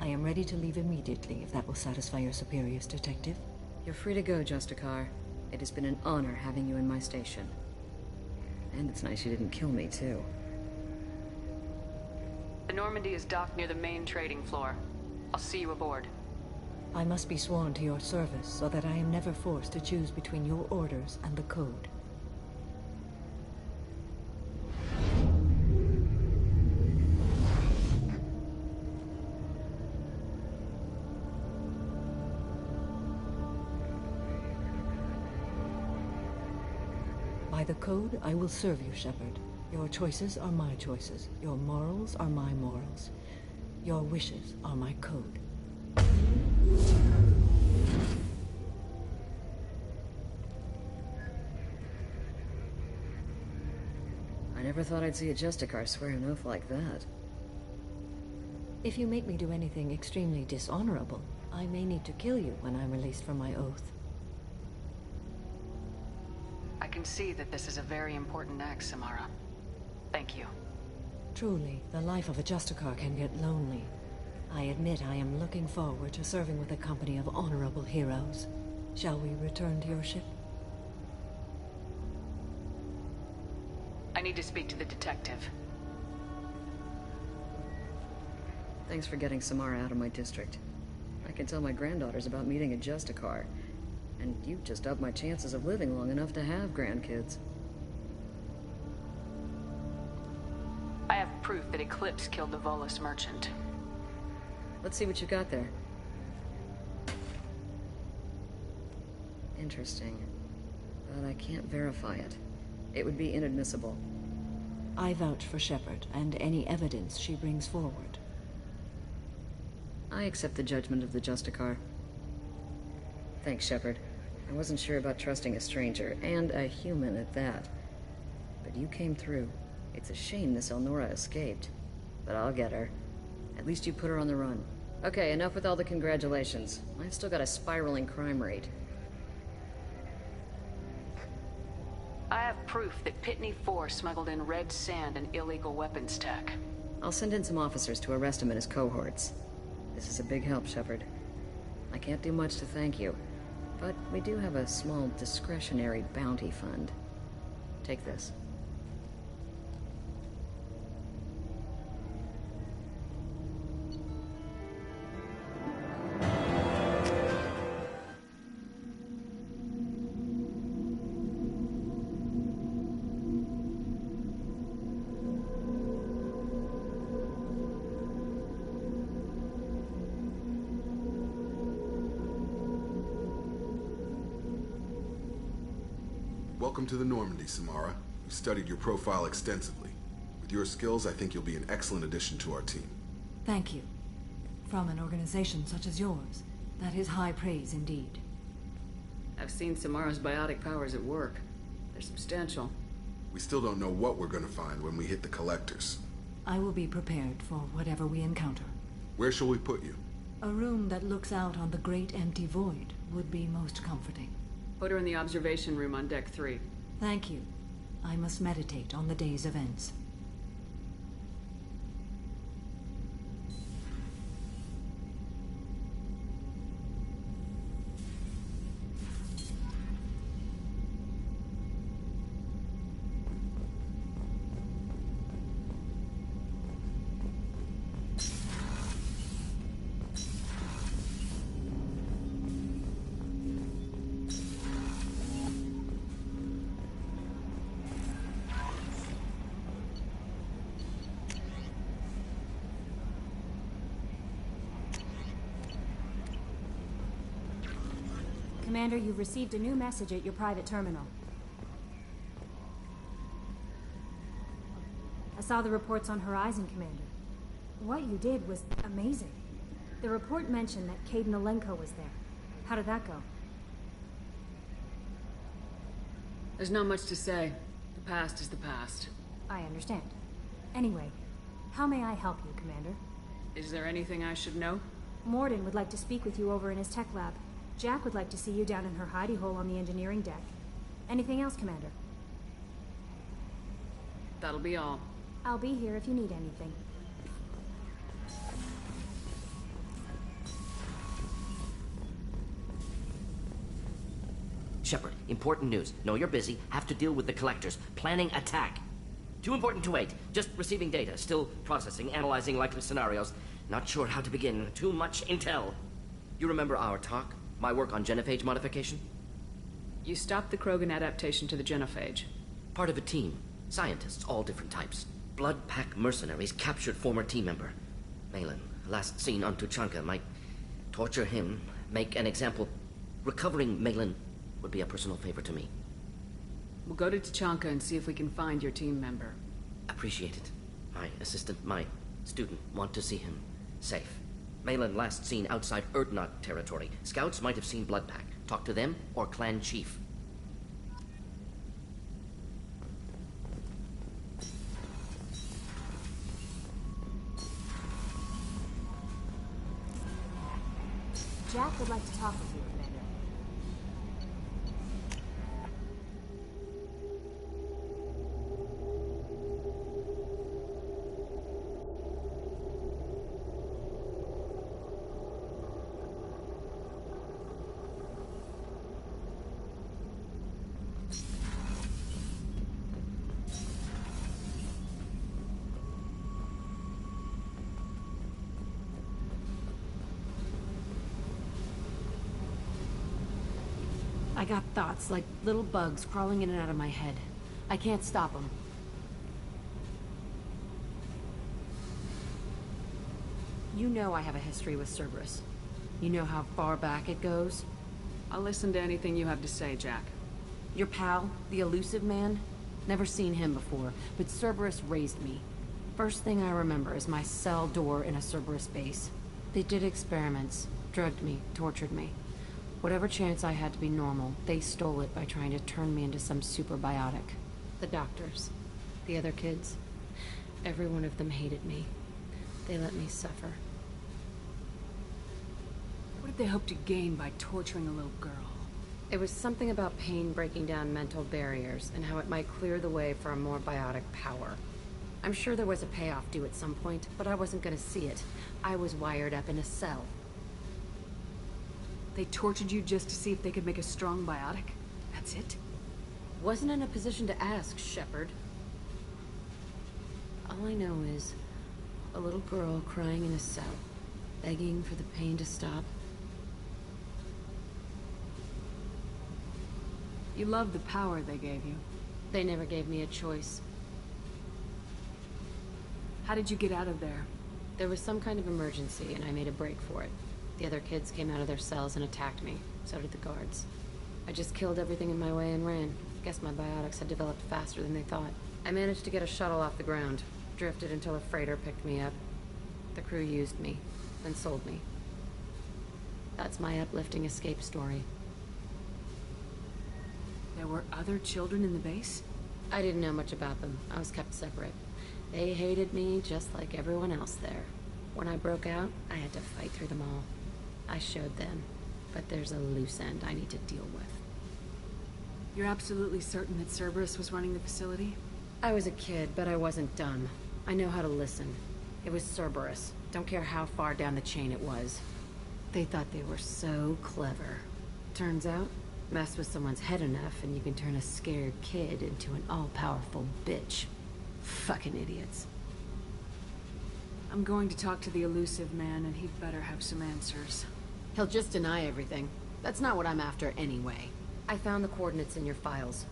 I am ready to leave immediately, if that will satisfy your superiors, Detective. You're free to go, Justicar. It has been an honor having you in my station. And it's nice you didn't kill me, too. The Normandy is docked near the main trading floor. I'll see you aboard. I must be sworn to your service, so that I am never forced to choose between your orders and the Code. By the Code, I will serve you, Shepard. Your choices are my choices. Your morals are my morals. Your wishes are my code. I never thought I'd see a Justicar swear an oath like that. If you make me do anything extremely dishonorable, I may need to kill you when I'm released from my oath. I can see that this is a very important act, Samara. Thank you. Truly, the life of a Justicar can get lonely. I admit I am looking forward to serving with a company of honorable heroes. Shall we return to your ship? I need to speak to the detective. Thanks for getting Samara out of my district. I can tell my granddaughters about meeting a Justicar. And you've just upped my chances of living long enough to have grandkids. I have proof that Eclipse killed the Volus merchant. Let's see what you got there. Interesting. But I can't verify it. It would be inadmissible. I vouch for Shepard and any evidence she brings forward. I accept the judgment of the Justicar. Thanks, Shepard. I wasn't sure about trusting a stranger, and a human at that. But you came through. It's a shame this Elnora escaped. But I'll get her. At least you put her on the run. Okay, enough with all the congratulations. I've still got a spiraling crime rate. I have proof that Pitney 4 smuggled in red sand and illegal weapons tech. I'll send in some officers to arrest him and his cohorts. This is a big help, Shepard. I can't do much to thank you, but we do have a small discretionary bounty fund. Take this. Welcome to the Normandy, Samara. We studied your profile extensively. With your skills, I think you'll be an excellent addition to our team. Thank you. From an organization such as yours, that is high praise indeed. I've seen Samara's biotic powers at work. They're substantial. We still don't know what we're gonna find when we hit the collectors. I will be prepared for whatever we encounter. Where shall we put you? A room that looks out on the great empty void would be most comforting. Put her in the observation room on Deck 3. Thank you. I must meditate on the day's events. Commander, you've received a new message at your private terminal. I saw the reports on Horizon, Commander. What you did was amazing. The report mentioned that Kaidan Alenko was there. How did that go? There's not much to say. The past is the past. I understand. Anyway, how may I help you, Commander? Is there anything I should know? Mordin would like to speak with you over in his tech lab. Jack would like to see you down in her hidey hole on the engineering deck. Anything else, Commander? That'll be all. I'll be here if you need anything. Shepard, important news. Know you're busy. Have to deal with the collectors. Planning attack. Too important to wait. Just receiving data. Still processing, analyzing likely scenarios. Not sure how to begin. Too much intel. You remember our talk? My work on genophage modification? You stopped the Krogan adaptation to the genophage. Part of a team. Scientists, all different types. Blood Pack mercenaries captured former team member. Malin, last seen on Tuchanka, might torture him, make an example. Recovering Malin would be a personal favor to me. We'll go to Tuchanka and see if we can find your team member. Appreciate it. My assistant, my student, want to see him safe. Malin last seen outside Urdnot territory. Scouts might have seen Bloodpack. Talk to them or clan chief. Jack would like to talk with you, Commander. I got thoughts like little bugs crawling in and out of my head. I can't stop them. You know I have a history with Cerberus. You know how far back it goes? I'll listen to anything you have to say, Jack. Your pal, the elusive man? Never seen him before, but Cerberus raised me. First thing I remember is my cell door in a Cerberus base. They did experiments, drugged me, tortured me. Whatever chance I had to be normal, they stole it by trying to turn me into some super biotic. The doctors, the other kids, every one of them hated me. They let me suffer. What did they hope to gain by torturing a little girl? It was something about pain breaking down mental barriers and how it might clear the way for a more biotic power. I'm sure there was a payoff due at some point, but I wasn't gonna see it. I was wired up in a cell. They tortured you just to see if they could make a strong biotic? That's it? Wasn't in a position to ask, Shepard. All I know is a little girl crying in a cell, begging for the pain to stop. You love the power they gave you. They never gave me a choice. How did you get out of there? There was some kind of emergency, and I made a break for it. The other kids came out of their cells and attacked me. So did the guards. I just killed everything in my way and ran. Guess my biotics had developed faster than they thought. I managed to get a shuttle off the ground. Drifted until a freighter picked me up. The crew used me, then sold me. That's my uplifting escape story. There were other children in the base? I didn't know much about them. I was kept separate. They hated me just like everyone else there. When I broke out, I had to fight through them all. I showed them, but there's a loose end I need to deal with. You're absolutely certain that Cerberus was running the facility? I was a kid, but I wasn't dumb. I know how to listen. It was Cerberus. Don't care how far down the chain it was. They thought they were so clever. Turns out, mess with someone's head enough and you can turn a scared kid into an all-powerful bitch. Fucking idiots. I'm going to talk to the elusive man, and he'd better have some answers. He'll just deny everything. That's not what I'm after anyway. I found the coordinates in your files.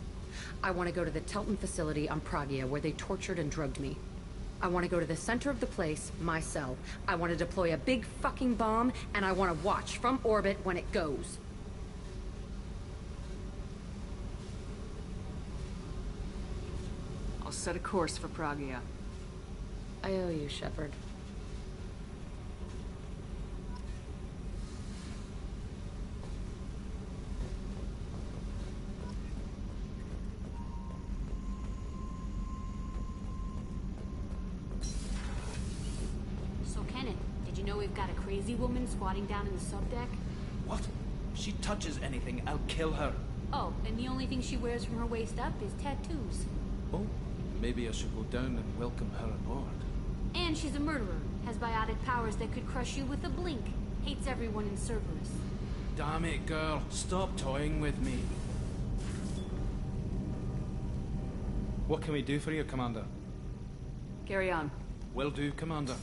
I want to go to the Telton facility on Pragia where they tortured and drugged me. I want to go to the center of the place, my cell. I want to deploy a big fucking bomb, and I want to watch from orbit when it goes. I'll set a course for Pragia. I owe you, Shepard. So, Kenneth, did you know we've got a crazy woman squatting down in the subdeck? What? If she touches anything, I'll kill her. Oh, and the only thing she wears from her waist up is tattoos. Oh, maybe I should go down and welcome her aboard. And she's a murderer. Has biotic powers that could crush you with a blink. Hates everyone in Cerberus. Damn it, girl. Stop toying with me. What can we do for you, Commander? Carry on. Will do, Commander.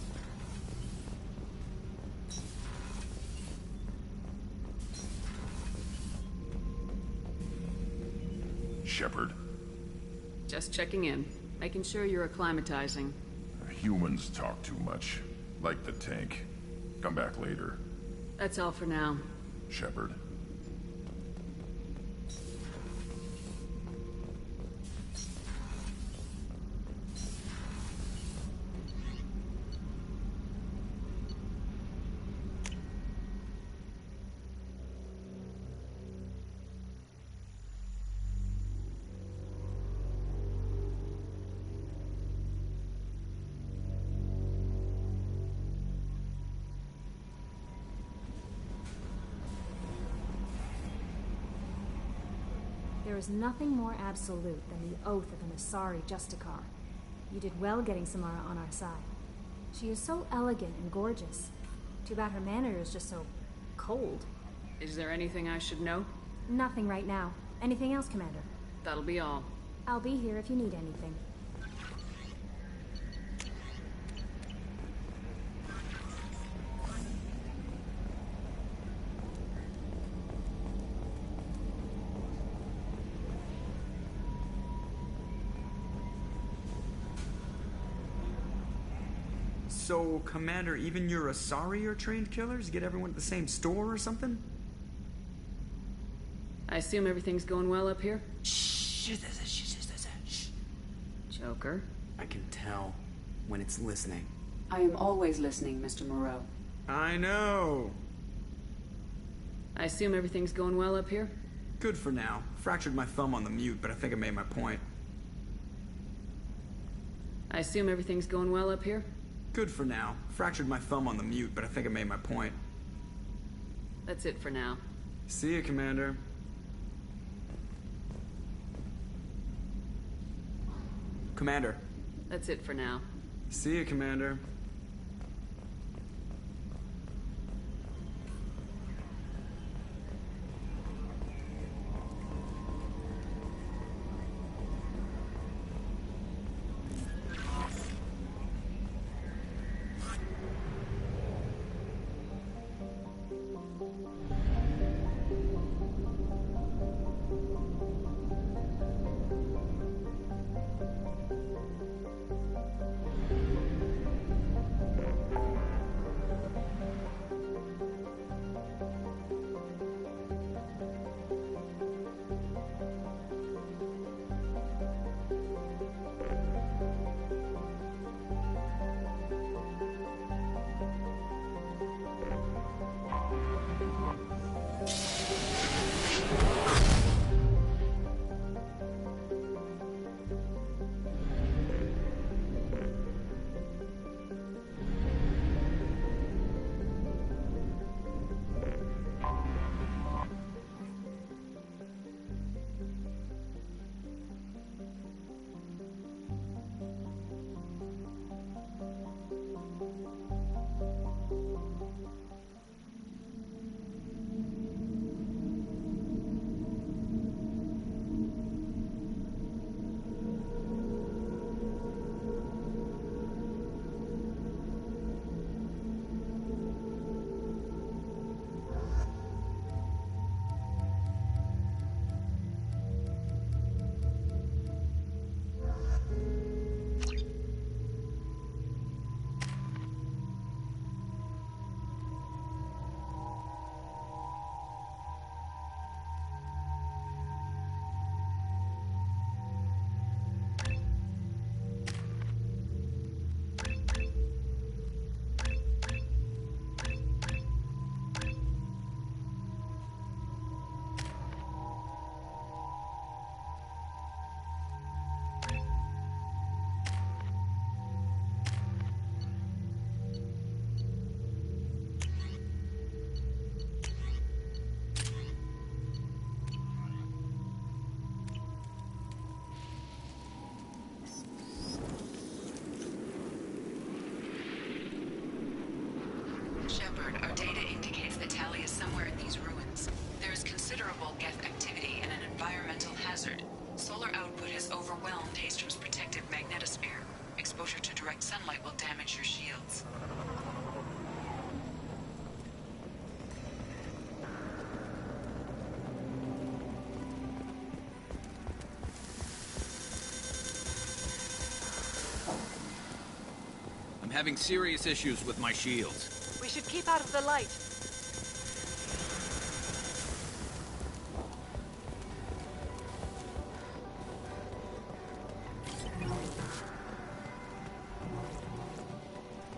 Shepard. Just checking in. Making sure you're acclimatizing. Humans talk too much. Like the tank. Come back later. That's all for now. Shepard. There is nothing more absolute than the oath of an Asari Justicar. You did well getting Samara on our side. She is so elegant and gorgeous. Too bad her manner is just so cold. Is there anything I should know? Nothing right now. Anything else, Commander? That'll be all. I'll be here if you need anything. So, Commander, even your Asari are trained killers? Get everyone at the same store or something? I assume everything's going well up here? Shh. Joker? I can tell when it's listening. I am always listening, Mr. Moreau. I know. I assume everything's going well up here? Good for now. Fractured my thumb on the mute, but I think I made my point. I assume everything's going well up here? Good for now. Fractured my thumb on the mute, but I think I made my point. That's it for now. See you, Commander. Commander. That's it for now. See you, Commander. Shepard, our data indicates that Tali is somewhere in these ruins. There is considerable Geth activity and an environmental hazard. Solar output has overwhelmed Haystrom's protective magnetosphere. Exposure to direct sunlight will damage your shields. I'm having serious issues with my shields. We should keep out of the light.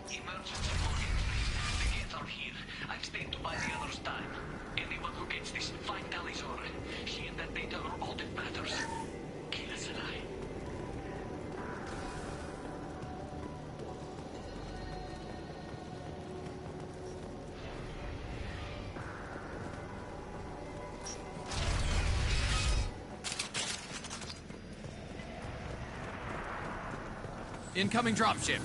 Emergency warning. The Geth are here. I've stayed to buy the others time. Anyone who gets this, find Talizor. She and that data are all that matters. Kill us alive. Incoming dropship.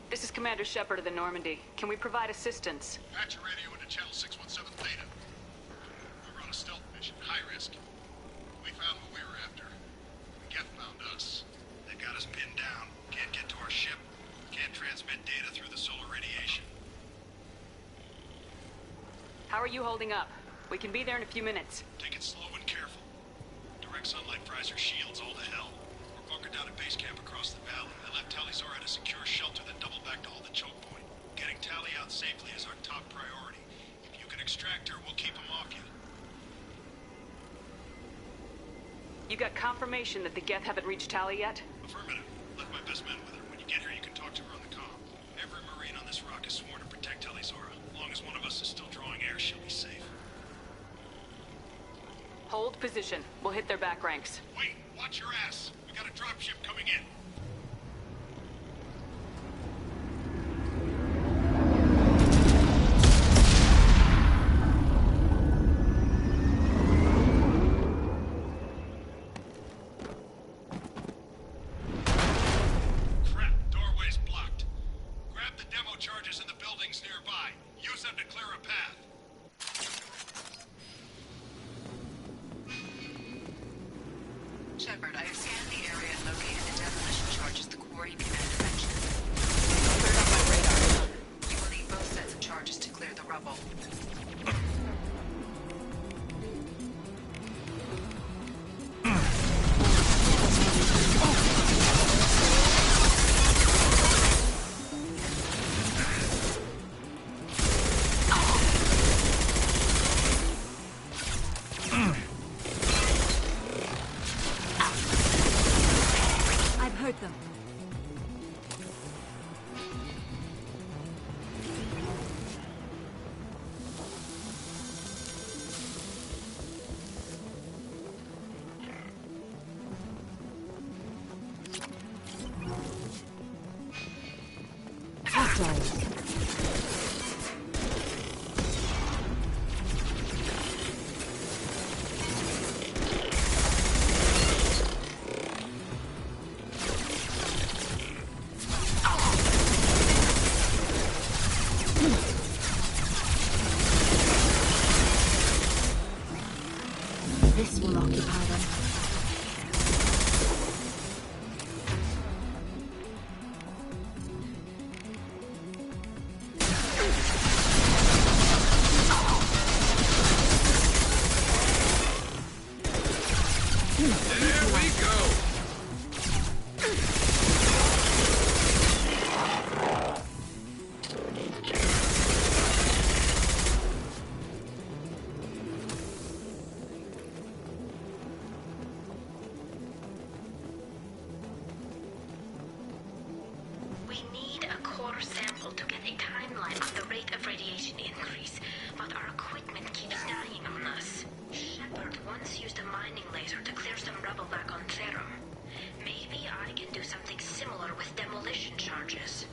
This is Commander Shepard of the Normandy. Can we provide assistance? Patch your radio into channel 617 Theta. We're on a stealth mission, high risk. We found what we were after. Geth found us. They got us pinned down. Can't get to our ship. Can't transmit data through the solar radiation. How are you holding up? We can be there in a few minutes. Take it slow and careful. Direct sunlight fries our shields all to hell. We're bunkered down at base camp across the valley. I left Tali'Zorah at a secure shelter, then doubled back to hold the choke point. Getting Tali out safely is our top priority. If you can extract her, we'll keep him off you. You got confirmation that the Geth haven't reached Tali yet? Affirmative. Left my best men with her. When you get here, you can talk to her on the comm. Every Marine on this rock is sworn to protect Tali'Zorah. As long as one of us is still drawing air, she'll be safe. Hold position. We'll hit their back ranks. Wait! Watch your ass! We got a dropship coming in. Crap, doorway's blocked. Grab the demo charges in the buildings nearby. Use them to clear a path. Shepard, I have scanned the area and located the demolition charges the quarry commander mentioned. Cleared on my radar. You will need both sets of charges to clear the rubble. Them. We need a core sample to get a timeline of the rate of radiation increase, but our equipment keeps dying on us. Shepard once used a mining laser to clear some rubble back on Therum. Maybe I can do something similar with demolition charges.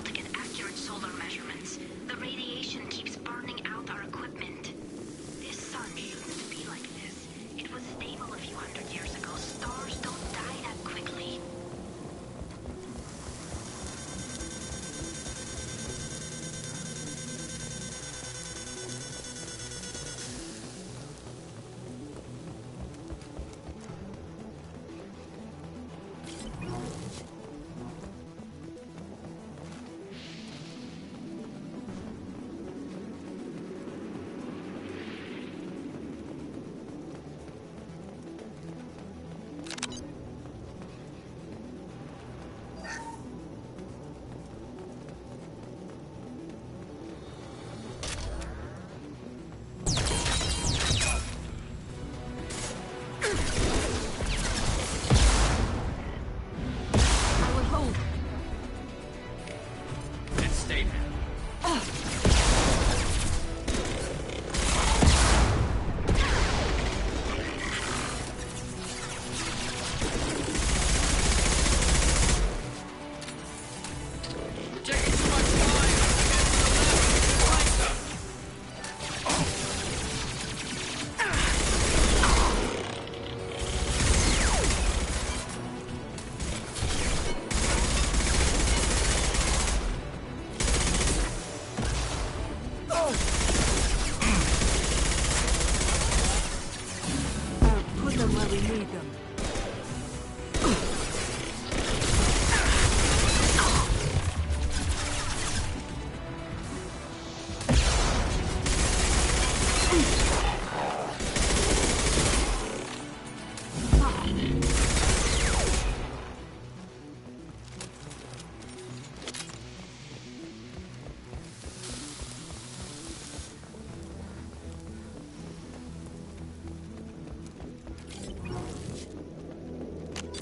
To get accurate solar measurements. The radiation keeps burning out our equipment. This sun shouldn't be like this. It was stable a few hundred years ago. Stars don't die that quickly.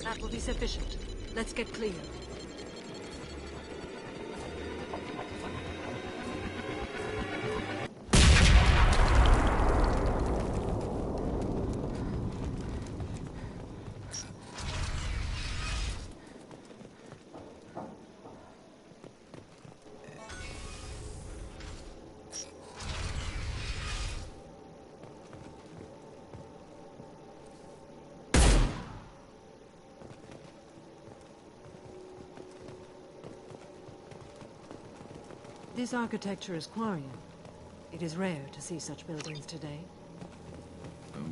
That will be sufficient. Let's get clear. This architecture is Quarian. It is rare to see such buildings today.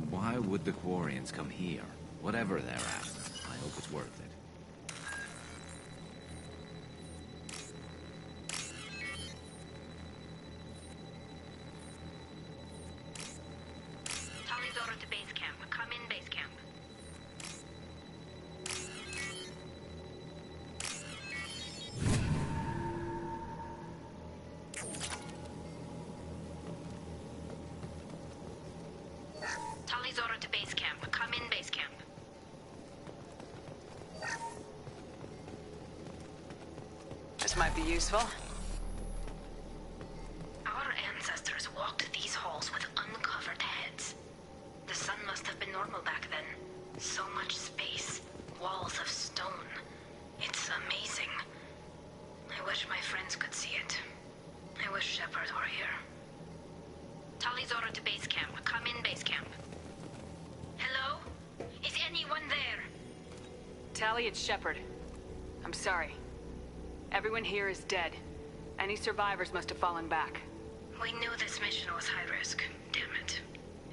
Why would the Quarians come here? Whatever they're after, I hope it's worth it. Talizora to base camp. Come in, base camp. Talizora to base camp. Come in, base camp. This might be useful. Our ancestors walked these halls with uncovered heads. The sun must have been normal back then. So much space, walls of stone. It's amazing. I wish my friends could see it. I wish Shepard were here. Talizora to base camp. Come in, base camp. Hello? Is anyone there? Tali, it's Shepard. I'm sorry. Everyone here is dead. Any survivors must have fallen back. We knew this mission was high risk. Damn it.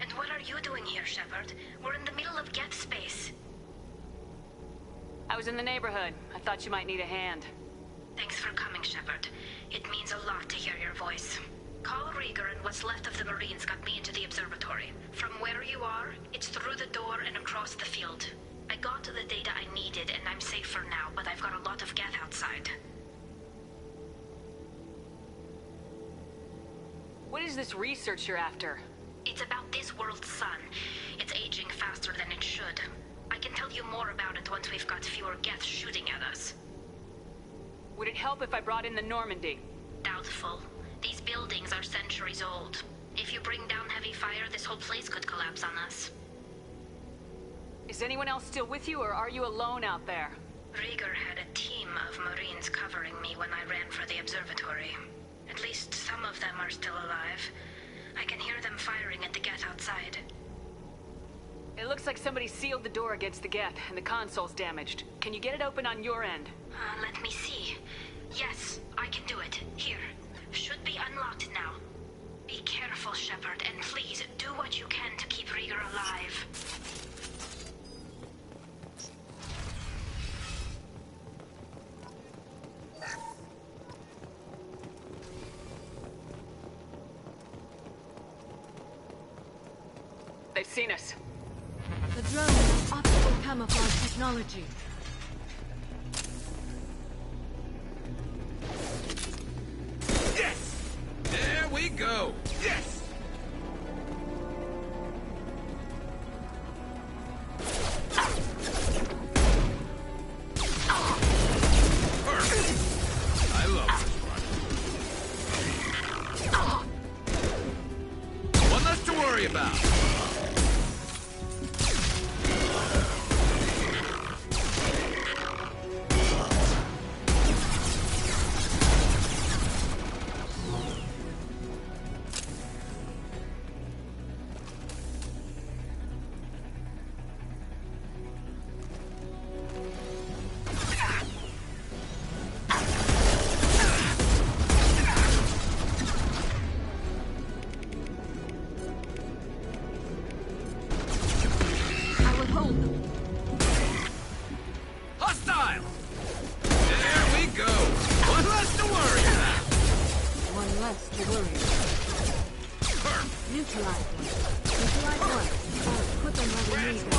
And what are you doing here, Shepard? We're in the middle of Geth space. I was in the neighborhood. I thought you might need a hand. Thanks for coming, Shepard. It means a lot to hear your voice. Call Rieger and what's left of the Marines got me into the observatory. From where you are, it's through the door and across the field. I got to the data I needed and I'm safe for now, but I've got a lot of Geth outside. What is this research you're after? It's about this world's sun. It's aging faster than it should. I can tell you more about it once we've got fewer Geth shooting at us. Would it help if I brought in the Normandy? Doubtful. These buildings are centuries old. If you bring down heavy fire, this whole place could collapse on us. Is anyone else still with you, or are you alone out there? Rieger had a team of Marines covering me when I ran for the observatory. At least some of them are still alive. I can hear them firing at the Geth outside. It looks like somebody sealed the door against the Geth, and the console's damaged. Can you get it open on your end? Let me see. Yes, I can do it. Here. Should be unlocked now. Be careful, Shepard, and please do what you can to keep Rieger alive. They've seen us. The drone has optical camouflage technology. Yes! There we go! Yes! Perfect! I love this one. One less to worry about. Hostile! There we go! One less to worry about! One less to worry about. Perfect! Neutralize one. Neutralize one. Or put them where we need them.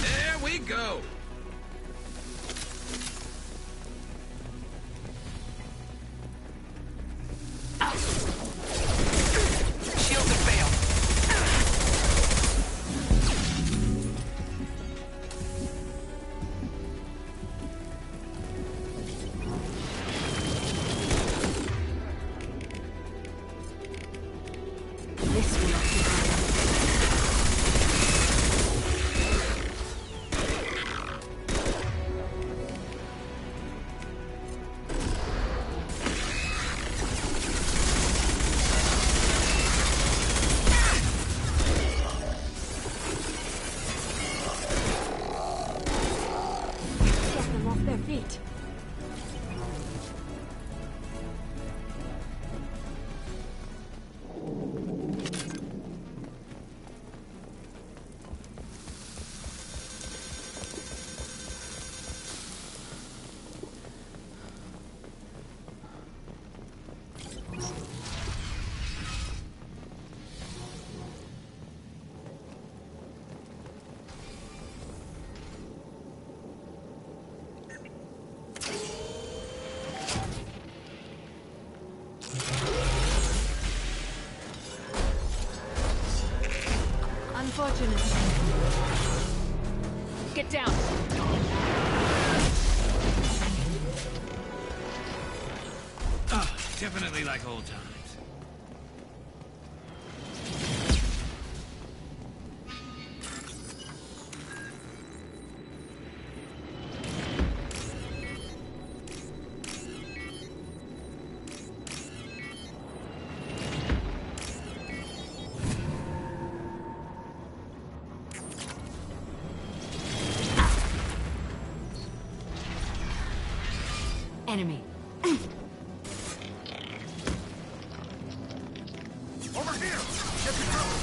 There we go! Shields have failed. This will occupy. Unfortunate. Get down! Definitely like old times. Enemy. Over here! Get the cover!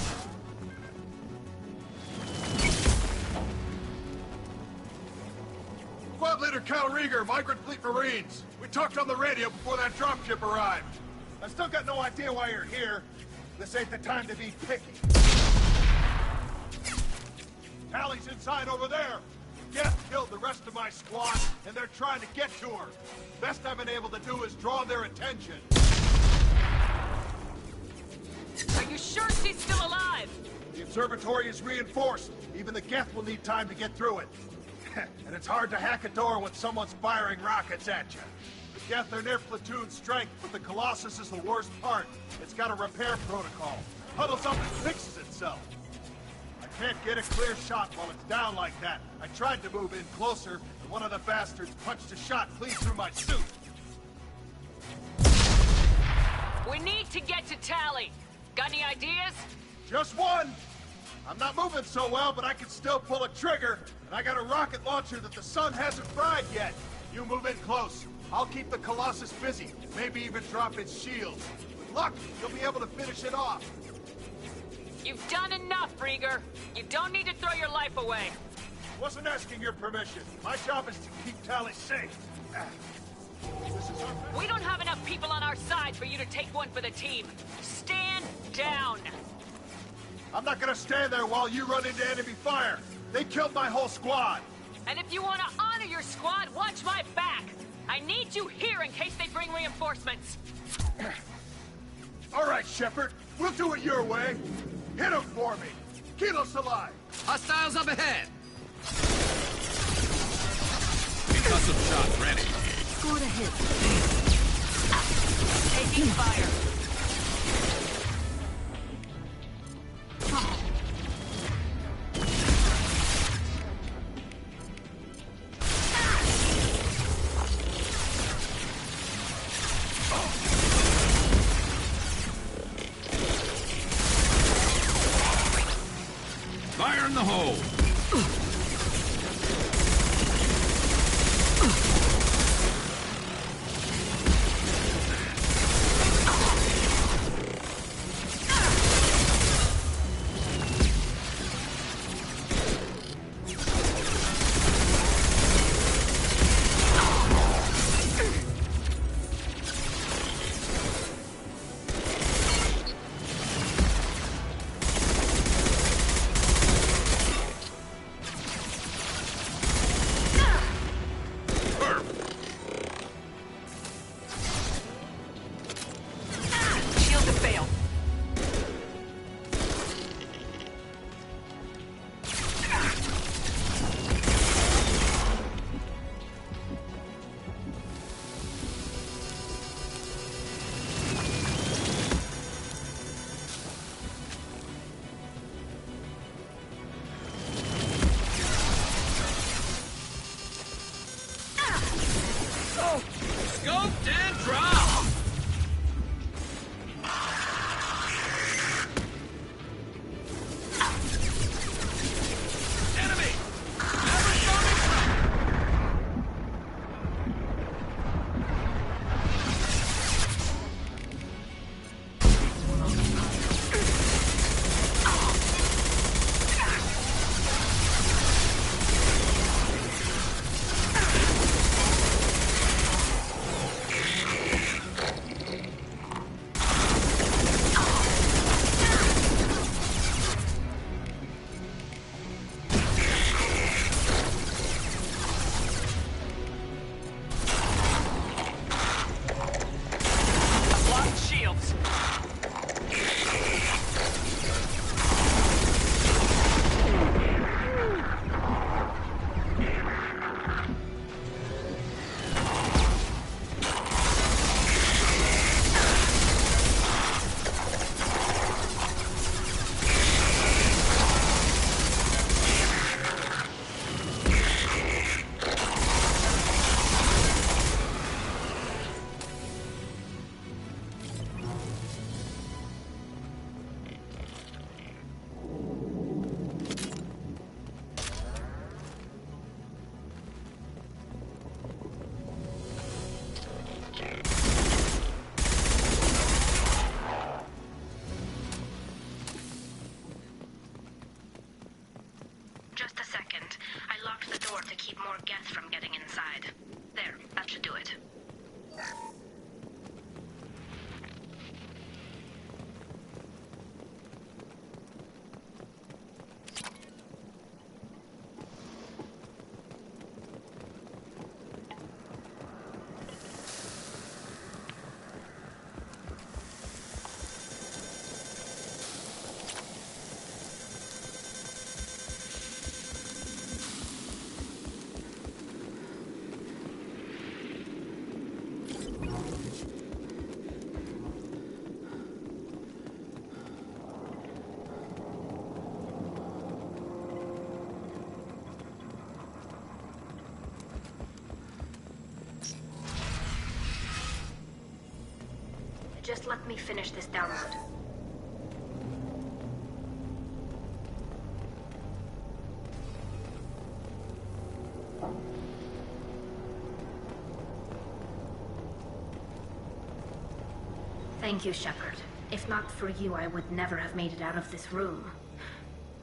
Squad leader Cal Rieger, Migrant Fleet Marines. We talked on the radio before that dropship arrived. I still got no idea why you're here. This ain't the time to be picky. Tally's inside over there. Geth killed the rest of my squad, and they're trying to get to her. Best I've been able to do is draw their attention. Are you sure she's still alive? The observatory is reinforced. Even the Geth will need time to get through it. And it's hard to hack a door when someone's firing rockets at you. The Geth are near platoon strength, but the Colossus is the worst part. It's got a repair protocol. Huddles up and fixes itself. I can't get a clear shot while it's down like that. I tried to move in closer, and one of the bastards punched a shot clean through my suit. We need to get to Tally. Got any ideas? Just one! I'm not moving so well, but I can still pull a trigger, and I got a rocket launcher that the sun hasn't fried yet. You move in close. I'll keep the Colossus busy, maybe even drop its shield. With luck, you'll be able to finish it off. You've done enough, Rieger. You don't need to throw your life away. Wasn't asking your permission. My job is to keep Tally safe. We don't have enough people on our side for you to take one for the team. Stand down. I'm not gonna stand there while you run into enemy fire. They killed my whole squad. And if you want to honor your squad, watch my back. I need you here in case they bring reinforcements. All right, Shepard. We'll do it your way. Hit him for me. Kilos alive. Hostiles up ahead. Concussive shot ready. Scored a hit. Taking fire. Fire in the hole. to keep more Geth from getting inside. There, that should do it. Just let me finish this download. Thank you, Shepard. If not for you, I would never have made it out of this room.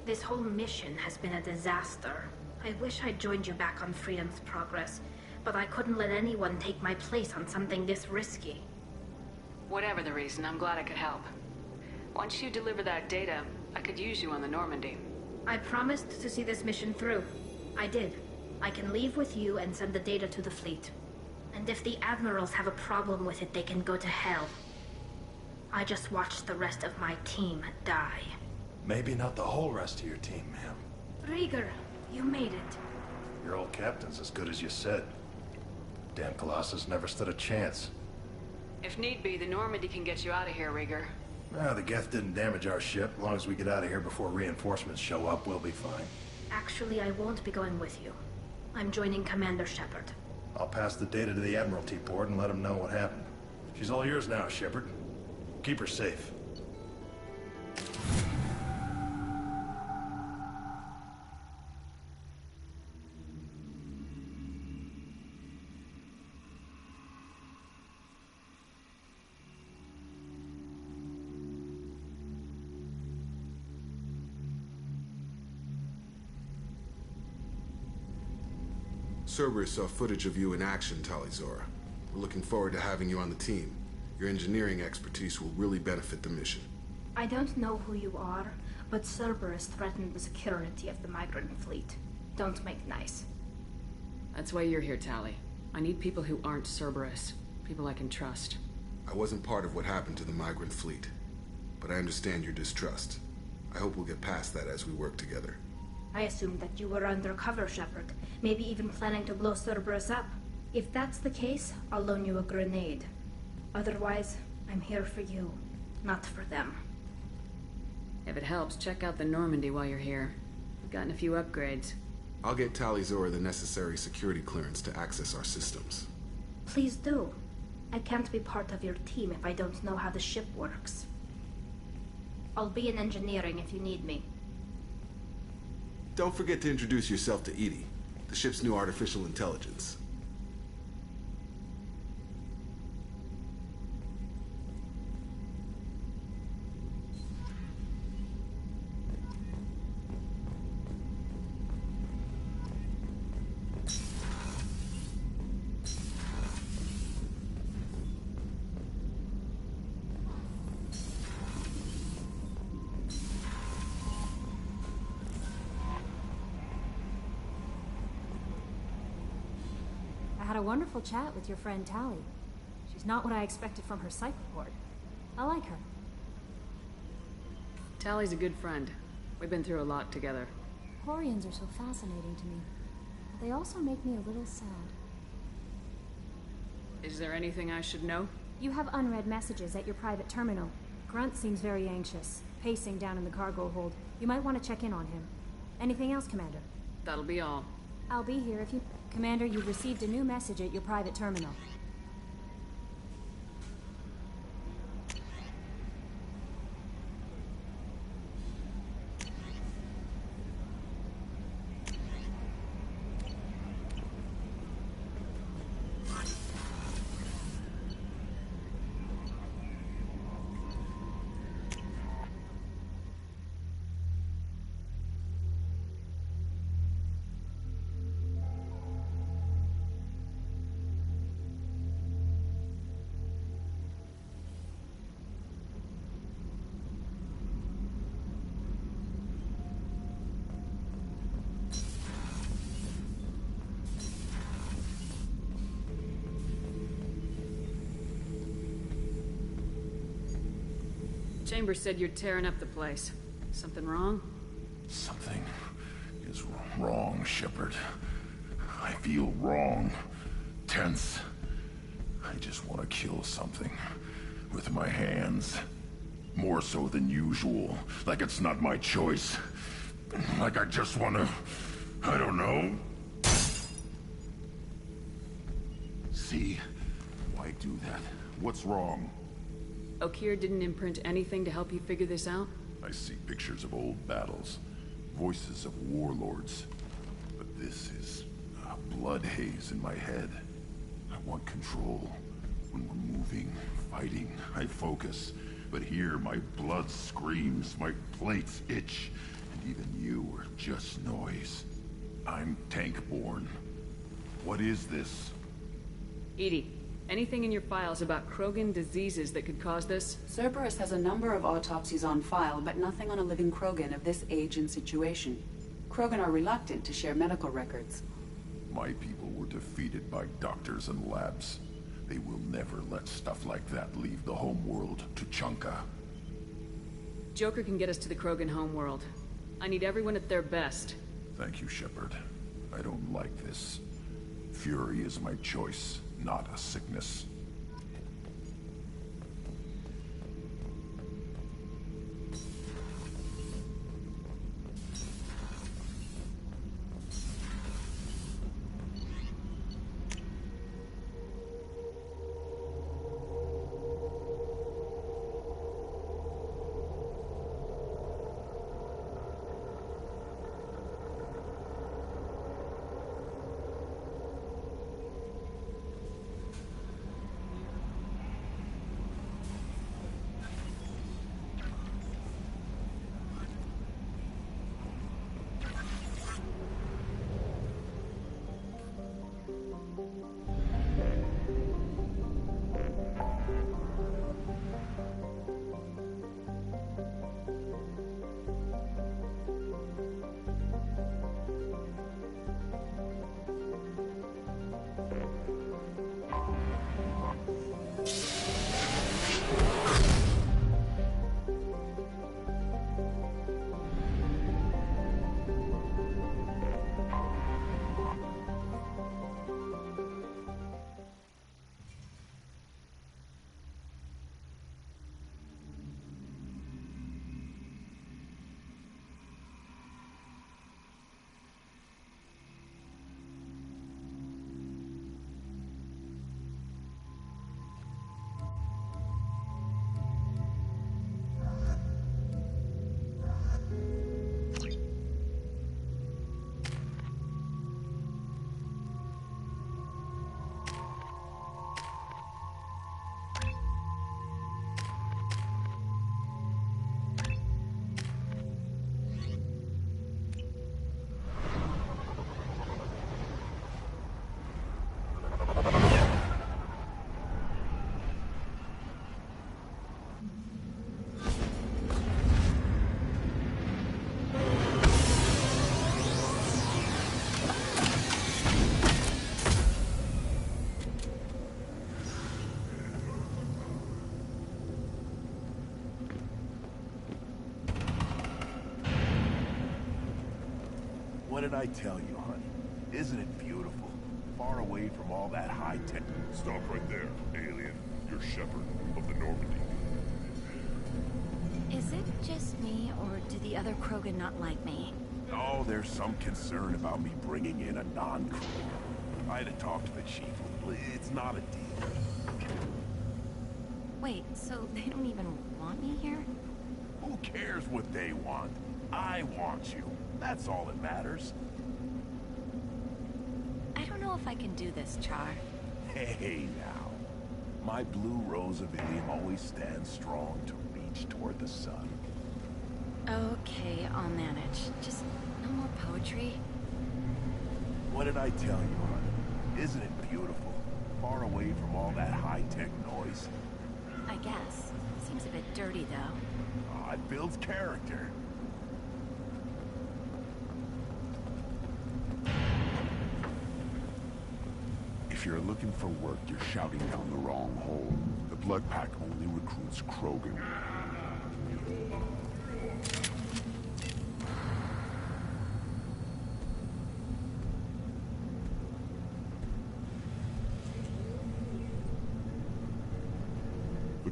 This whole mission has been a disaster. I wish I'd joined you back on Freedom's Progress, but I couldn't let anyone take my place on something this risky. Whatever the reason, I'm glad I could help. Once you deliver that data, I could use you on the Normandy. I promised to see this mission through. I did. I can leave with you and send the data to the fleet. And if the Admirals have a problem with it, they can go to hell. I just watched the rest of my team die. Maybe not the whole rest of your team, ma'am. Rieger, you made it. Your old captain's as good as you said. Damn Colossus never stood a chance. If need be, the Normandy can get you out of here, Rieger. Well, the Geth didn't damage our ship. As long as we get out of here before reinforcements show up, we'll be fine. Actually, I won't be going with you. I'm joining Commander Shepard. I'll pass the data to the Admiralty board and let them know what happened. She's all yours now, Shepard. Keep her safe. Cerberus saw footage of you in action, Tali'Zorah. We're looking forward to having you on the team. Your engineering expertise will really benefit the mission. I don't know who you are, but Cerberus threatened the security of the migrant fleet. Don't make nice. That's why you're here, Tali. I need people who aren't Cerberus. People I can trust. I wasn't part of what happened to the migrant fleet, but I understand your distrust. I hope we'll get past that as we work together. I assumed that you were undercover, Shepard. Maybe even planning to blow Cerberus up. If that's the case, I'll loan you a grenade. Otherwise, I'm here for you, not for them. If it helps, check out the Normandy while you're here. We've gotten a few upgrades. I'll get Tali'Zorah the necessary security clearance to access our systems. Please do. I can't be part of your team if I don't know how the ship works. I'll be in engineering if you need me. Don't forget to introduce yourself to EDI, the ship's new artificial intelligence. I had a wonderful chat with your friend Tali. She's not what I expected from her psych report. I like her. Tali's a good friend. We've been through a lot together. Quarians are so fascinating to me, but they also make me a little sad. Is there anything I should know? You have unread messages at your private terminal. Grunt seems very anxious, pacing down in the cargo hold. You might want to check in on him. Anything else, Commander? That'll be all. I'll be here if you... Commander, you've received a new message at your private terminal. Chambers said you're tearing up the place. Something wrong? Something is wrong, Shepard. I feel wrong. Tense. I just want to kill something. With my hands. More so than usual. Like it's not my choice. Like I just want to... I don't know. See? Why do that? What's wrong? Okeer didn't imprint anything to help you figure this out? I see pictures of old battles. Voices of warlords. But this is a blood haze in my head. I want control. When we're moving, fighting, I focus. But here, my blood screams, my plates itch, and even you are just noise. I'm tank-born. What is this? EDI, anything in your files about Krogan diseases that could cause this? Cerberus has a number of autopsies on file, but nothing on a living Krogan of this age and situation. Krogan are reluctant to share medical records. My people were defeated by doctors and labs. They will never let stuff like that leave the homeworld to Chunka. Joker can get us to the Krogan homeworld. I need everyone at their best. Thank you, Shepard. I don't like this. Fury is my choice, not a sickness. What did I tell you, honey? Isn't it beautiful? Far away from all that high-tech... Stop right there, alien. You're Shepard of the Normandy. Is it just me, or do the other Krogan not like me? Oh, there's some concern about me bringing in a non-Krogan. I had to talk to the chief. It's not a deal. Wait, so they don't even want me here? Who cares what they want? I want you. That's all that matters. I don't know if I can do this, Char. Hey, now. My blue rose of Ilium always stands strong to reach toward the sun. Okay, I'll manage. Just no more poetry. What did I tell you, honey? Isn't it beautiful? Far away from all that high-tech noise. I guess. Seems a bit dirty, though. Oh, it builds character. If you're looking for work, you're shouting down the wrong hole. The Blood Pack only recruits Krogan.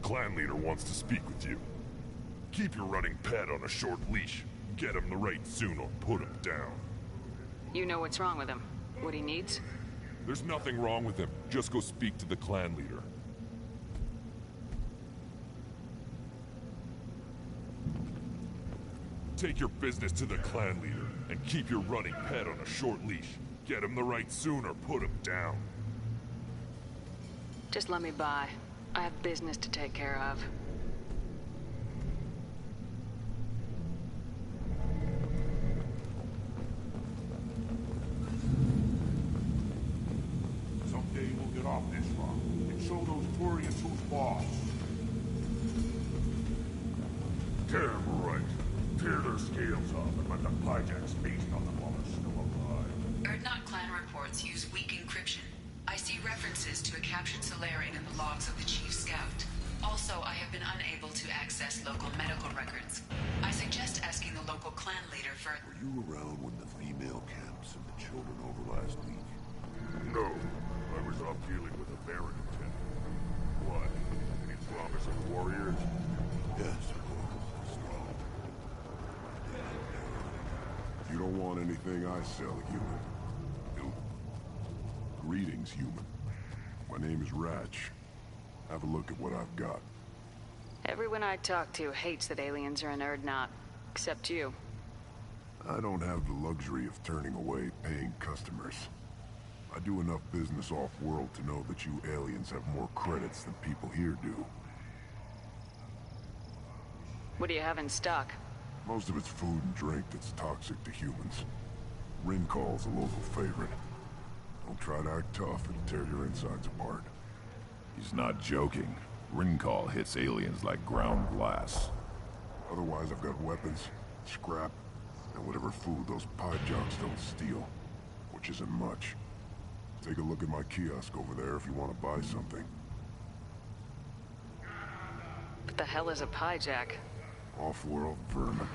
clan leader wants to speak with you. Keep your running pet on a short leash. Get him the right soon or put him down. You know what's wrong with him? What he needs? There's nothing wrong with him. Just go speak to the clan leader. Take your business to the clan leader, and keep your running pet on a short leash. Get him the right soon or put him down. Just let me by. I have business to take care of. Someday we'll get off this rock and show those Turians who's boss. Damn right. Tear their scales off and let the Pyjaks feast on them while they're still alive. Erdnot clan reports use weak encryption. I see references to a captured Solarian in the logs of the Chief Scout. Also, I have been unable to access local medical records. I suggest asking the local clan leader for... Were you around when the female camps and the children over last week? No. I was off dealing with a Baron lieutenant. What? Any promise of warriors? Yes, of course. Strong. You don't want anything I sell, human. No. Greetings, human. My name is Ratch. Have a look at what I've got. Everyone I talk to hates that aliens are in Erdnot. Except you. I don't have the luxury of turning away paying customers. I do enough business off-world to know that you aliens have more credits than people here do. What do you have in stock? Most of it's food and drink that's toxic to humans. Ringcall's a local favorite. Don't try to act tough, it'll tear your insides apart. He's not joking. Ringcall hits aliens like ground glass. Otherwise, I've got weapons, scrap, and whatever food those Pyjaks don't steal. Which isn't much. Take a look at my kiosk over there if you want to buy something. What the hell is a Pyjak? Off-world vermin.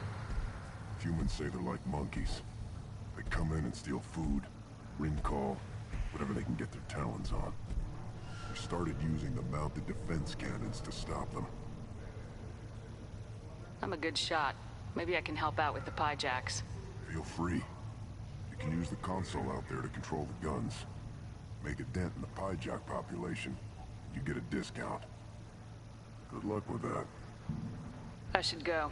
Humans say they're like monkeys. They come in and steal food, Ringcall, whatever they can get their talons on. We started using the mounted defense cannons to stop them. I'm a good shot. Maybe I can help out with the Pyjaks. Feel free. You can use the console out there to control the guns. Make a dent in the Pyjak population. You get a discount. Good luck with that. I should go.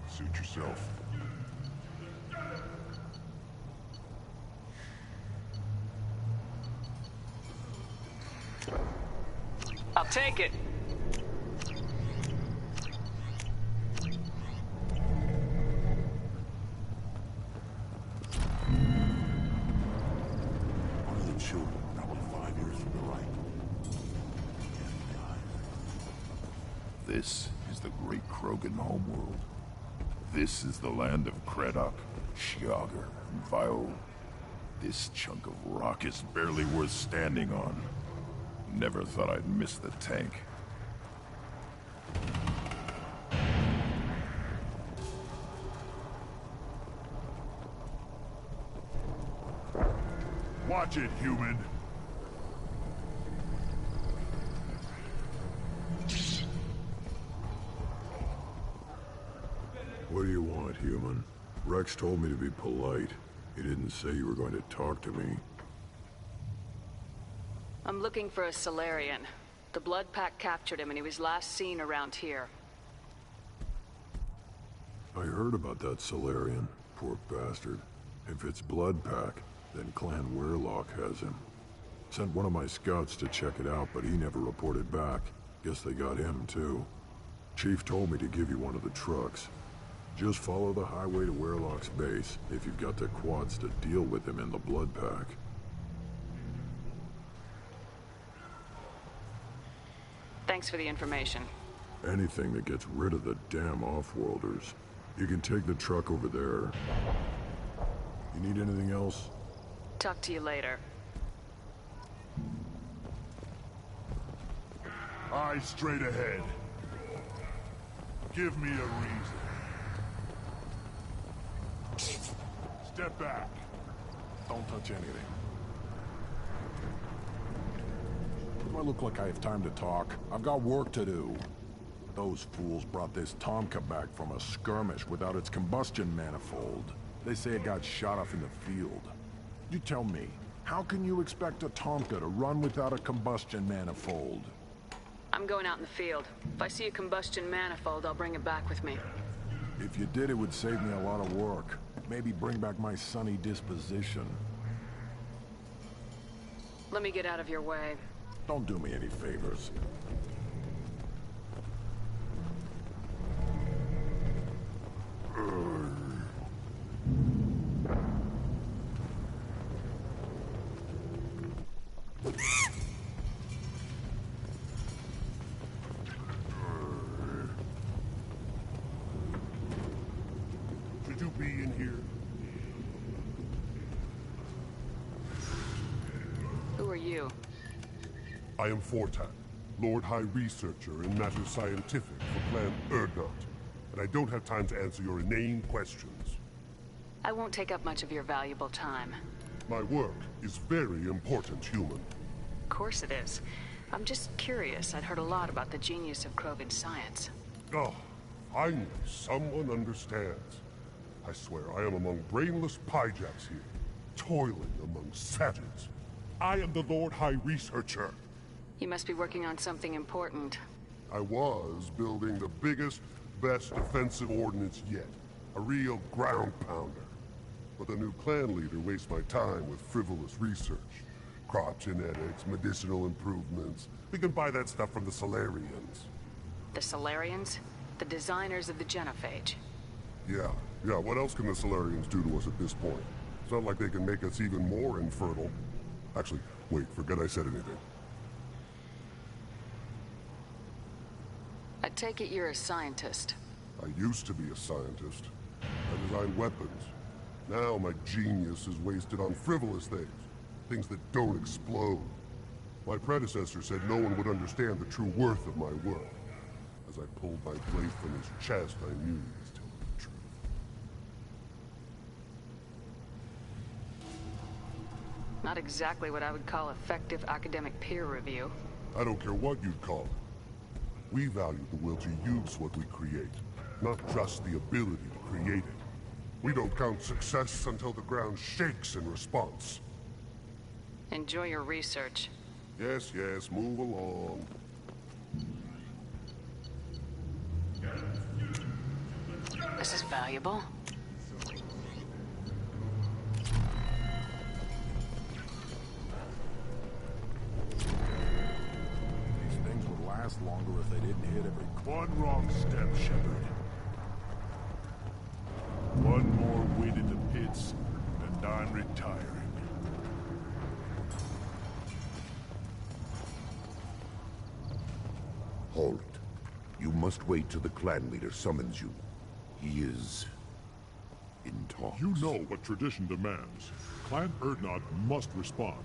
Suit yourself. I'll take it. One of the children, probably 5 years from the right. This is the great Krogan homeworld. This is the land of Kredok, Shiagar, and Viol. This chunk of rock is barely worth standing on. Never thought I'd miss the tank. Watch it, human! What do you want, human? Rex told me to be polite. He didn't say you were going to talk to me. I'm looking for a Solarian. The Blood Pack captured him and he was last seen around here. I heard about that Solarian. Poor bastard. If it's Blood Pack, then Clan Weirlock has him. Sent one of my scouts to check it out, but he never reported back. Guess they got him, too. Chief told me to give you one of the trucks. Just follow the highway to Weirlock's base, if you've got the quads to deal with him in the Blood Pack. Thanks for the information. Anything that gets rid of the damn Offworlders. You can take the truck over there. You need anything else? Talk to you later. Eyes straight ahead. Give me a reason. Step back. Don't touch anything. Do I look like I have time to talk? I've got work to do. Those fools brought this Tomka back from a skirmish without its combustion manifold. They say it got shot off in the field. You tell me, how can you expect a Tomka to run without a combustion manifold? I'm going out in the field. If I see a combustion manifold, I'll bring it back with me. If you did, it would save me a lot of work. Maybe bring back my sunny disposition. Let me get out of your way. Don't do me any favors. Should you be in here? Who are you? I am Fortak, Lord High Researcher in matters scientific for Clan Urdnot, and I don't have time to answer your inane questions. I won't take up much of your valuable time. My work is very important, human. Of course it is. I'm just curious. I'd heard a lot about the genius of Krogan science. Oh, finally, someone understands. I swear I am among brainless pyjaks here, toiling among savages. I am the Lord High Researcher. You must be working on something important. I was building the biggest, best defensive ordnance yet. A real ground pounder. But the new clan leader wastes my time with frivolous research. Crop genetics, medicinal improvements. We can buy that stuff from the Solarians. The Solarians? The designers of the Genophage. Yeah, what else can the Solarians do to us at this point? It's not like they can make us even more infertile. Actually, wait, forget I said anything. I take it you're a scientist. I used to be a scientist. I designed weapons. Now my genius is wasted on frivolous things. Things that don't explode. My predecessor said no one would understand the true worth of my work. As I pulled my blade from his chest, I knew he was telling the truth. Not exactly what I would call effective academic peer review. I don't care what you'd call it. We value the will to use what we create, not just the ability to create it. We don't count success until the ground shakes in response. Enjoy your research. Yes, move along. This is valuable. These things would last longer if they didn't hit every... One wrong step, Shepard. One more wind in the pits, and I'm retiring. Halt. You must wait till the clan leader summons you. He is... in talks. You know what tradition demands. Clan Urdnot must respond.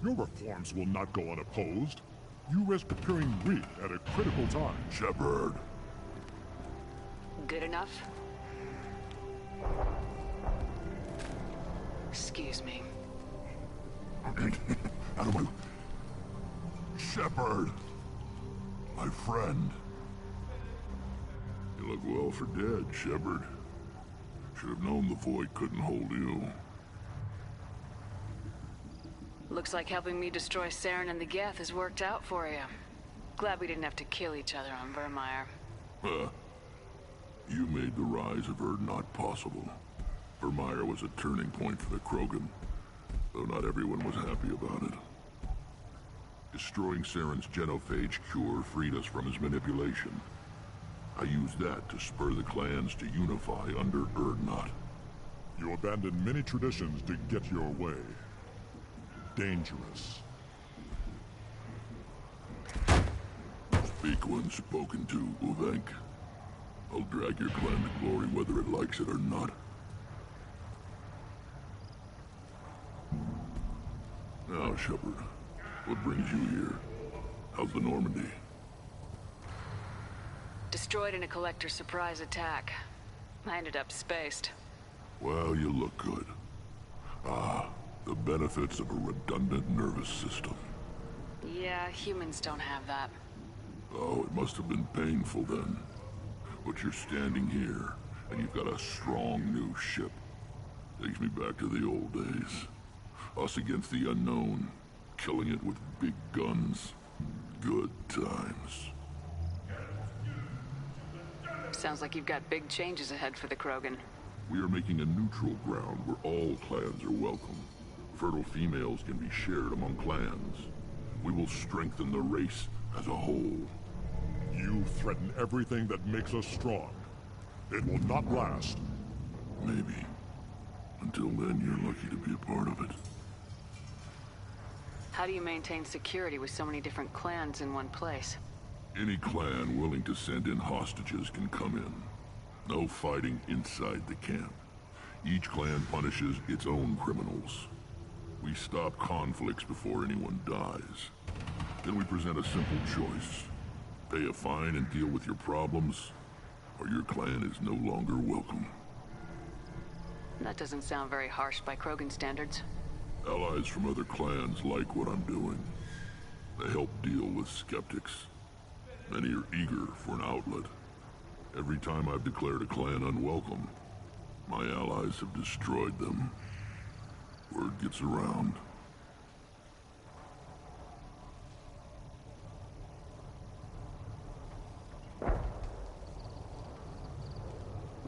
Your reforms will not go unopposed. You risk appearing weak at a critical time. Shepard. Good enough? Excuse me. Out of my... Shepard! My friend. You look well for dead, Shepard. Should have known the Void couldn't hold you. Looks like helping me destroy Saren and the Geth has worked out for you. Glad we didn't have to kill each other on Virmire. You made the rise of Urdnot possible. Virmire was a turning point for the Krogan, though not everyone was happy about it. Destroying Saren's genophage cure freed us from his manipulation. I used that to spur the clans to unify under Urdnot. You abandoned many traditions to get your way. Dangerous. Speak when spoken to, Uvenk. I'll drag your clan to glory whether it likes it or not. Now, Shepard, what brings you here? How's the Normandy? Destroyed in a Collector surprise attack. I ended up spaced. Well, you look good. The benefits of a redundant nervous system. Yeah, humans don't have that. Oh, it must have been painful then. But you're standing here, and you've got a strong new ship. Takes me back to the old days. Us against the unknown, killing it with big guns. Good times. Sounds like you've got big changes ahead for the Krogan. We are making a neutral ground where all clans are welcome. Fertile females can be shared among clans. We will strengthen the race as a whole. You threaten everything that makes us strong. It will not last. Maybe. Until then, you're lucky to be a part of it. How do you maintain security with so many different clans in one place? Any clan willing to send in hostages can come in. No fighting inside the camp. Each clan punishes its own criminals. We stop conflicts before anyone dies. Then we present a simple choice. Pay a fine and deal with your problems, or your clan is no longer welcome. That doesn't sound very harsh by Krogan standards. Allies from other clans like what I'm doing. They help deal with skeptics. Many are eager for an outlet. Every time I've declared a clan unwelcome, my allies have destroyed them. Word gets around.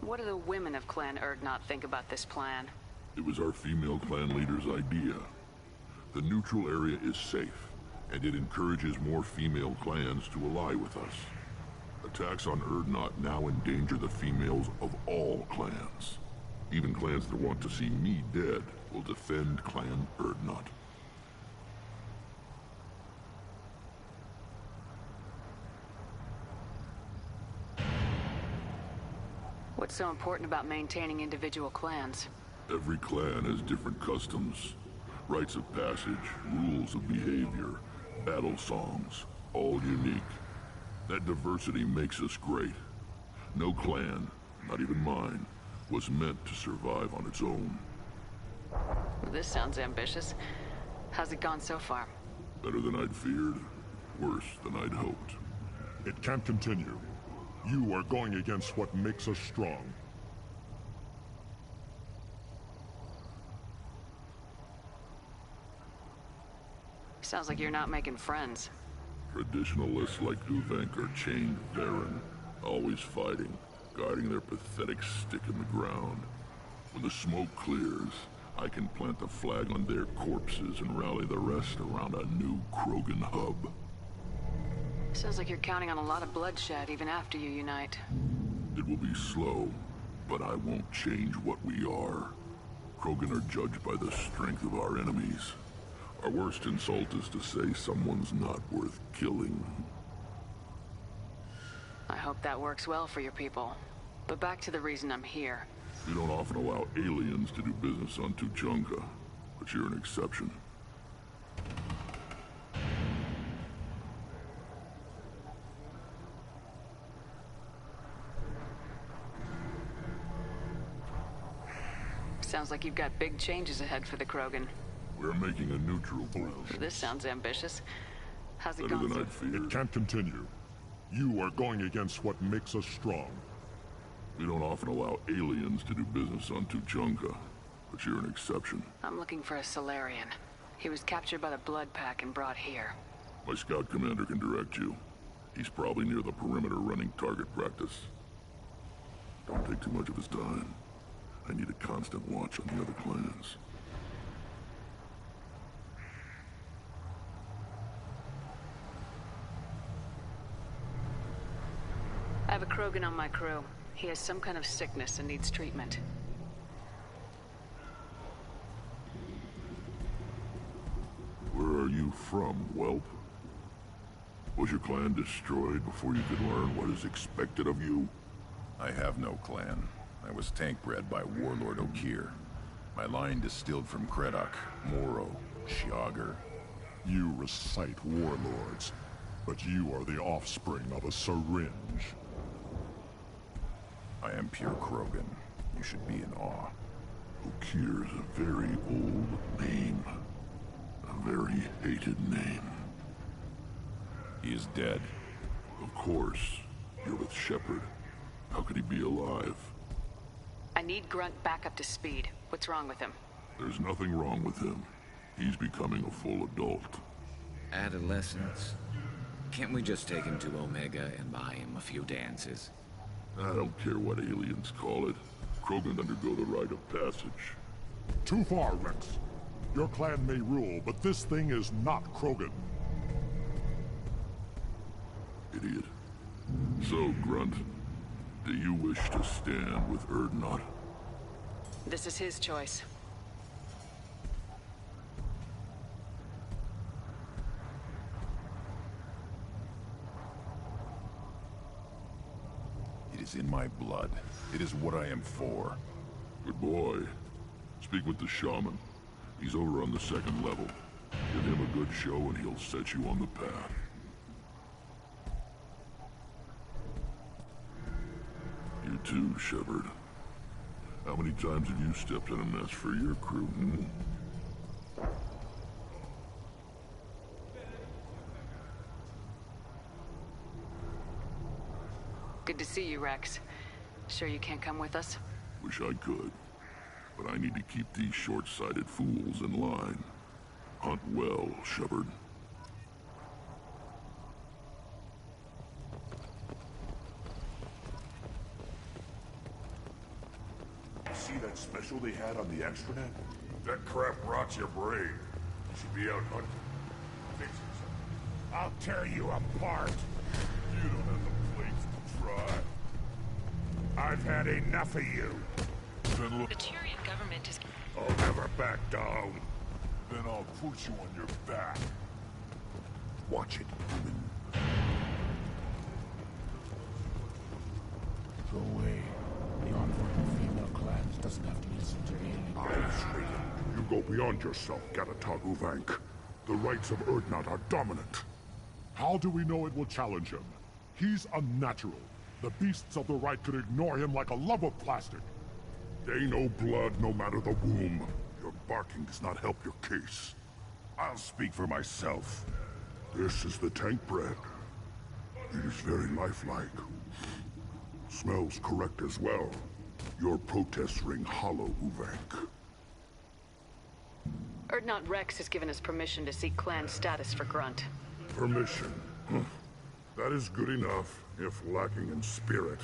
What do the women of Clan Urdnot think about this plan? It was our female clan leader's idea. The neutral area is safe, and it encourages more female clans to ally with us. Attacks on Urdnot now endanger the females of all clans. Even clans that want to see me dead will defend Clan Urdnot. What's so important about maintaining individual clans? Every clan has different customs, rites of passage, rules of behavior, battle songs, all unique. That diversity makes us great. No clan, not even mine, was meant to survive on its own. This sounds ambitious. How's it gone so far? Better than I'd feared, worse than I'd hoped. It can't continue. You are going against what makes us strong. Sounds like you're not making friends. Traditionalists like Uvenk are chained therein, always fighting, guarding their pathetic stick in the ground. When the smoke clears, I can plant the flag on their corpses and rally the rest around a new Krogan hub. Sounds like you're counting on a lot of bloodshed even after you unite. It will be slow, but I won't change what we are. Krogan are judged by the strength of our enemies. Our worst insult is to say someone's not worth killing. I hope that works well for your people. But back to the reason I'm here. We don't often allow aliens to do business on Tuchanka, but you're an exception. Sounds like you've got big changes ahead for the Krogan. We're making a neutral ground. This sounds ambitious. How's it Better gone? than I'd feared. It can't continue. You are going against what makes us strong. We don't often allow aliens to do business on Tuchanka, but you're an exception. I'm looking for a Solarian. He was captured by the Blood Pack and brought here. My scout commander can direct you. He's probably near the perimeter running target practice. Don't take too much of his time. I need a constant watch on the other clans. I have a Krogan on my crew. He has some kind of sickness and needs treatment. Where are you from, whelp? Was your clan destroyed before you could learn what is expected of you? I have no clan. I was tank bred by Warlord Okeer. My line distilled from Kredok, Moro, Shiagar. You recite warlords, but you are the offspring of a syringe. I am pure Krogan. You should be in awe. Okeer is a very old name. A very hated name. He is dead. Of course. You're with Shepard. How could he be alive? I need Grunt back up to speed. What's wrong with him? There's nothing wrong with him. He's becoming a full adult. Adolescence? Can't we just take him to Omega and buy him a few dances? I don't care what aliens call it. Krogan undergo the rite of passage. Too far, Rex. Your clan may rule, but this thing is not Krogan. Idiot. So, Grunt, do you wish to stand with Urdnot? This is his choice. It is in my blood. It is what I am for. Good boy. Speak with the shaman. He's over on the second level. Give him a good show and he'll set you on the path. You too, Shepard. How many times have you stepped in a mess for your crew, hmm? Good to see you, Rex. Sure you can't come with us? Wish I could. But I need to keep these short-sighted fools in line. Hunt well, Shepard. See that special they had on the extranet? That crap rots your brain. You should be out hunting. Fixing something. I'll tear you apart. You don't have the plates to try. I've had enough of you. Then look. The Turian government is... I'll never back down. Then I'll put you on your back. Watch it, human. Go away. The envoy of female clans doesn't have to listen to alien. You go beyond yourself, Gatatog Uvank. The rights of Urdnot are dominant. How do we know it will challenge him? He's unnatural. The beasts of the right could ignore him like a lump of plastic. They know blood no matter the womb. Your barking does not help your case. I'll speak for myself. This is the tank bread. It is very lifelike. Smells correct as well. Your protests ring hollow, Uvank. Urdnot Rex has given us permission to seek clan status for Grunt. Permission? That is good enough, if lacking in spirit.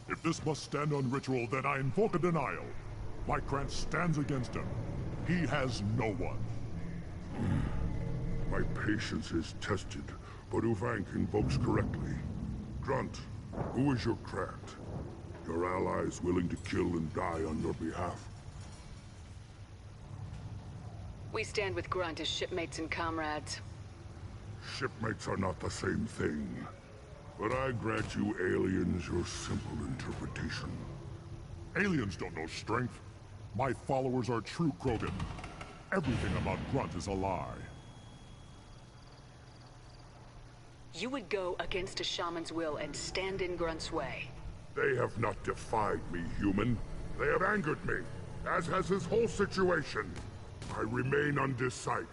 If this must stand on ritual, then I invoke a denial. Lycrant stands against him. He has no one. My patience is tested, but Uvank invokes correctly. Grunt, who is your Krant? Your allies willing to kill and die on your behalf? We stand with Grunt as shipmates and comrades. Shipmates are not the same thing. But I grant you aliens your simple interpretation. Aliens don't know strength. My followers are true Krogan. Everything about Grunt is a lie. You would go against a shaman's will and stand in Grunt's way. They have not defied me, human. They have angered me, as has his whole situation. I remain undecided.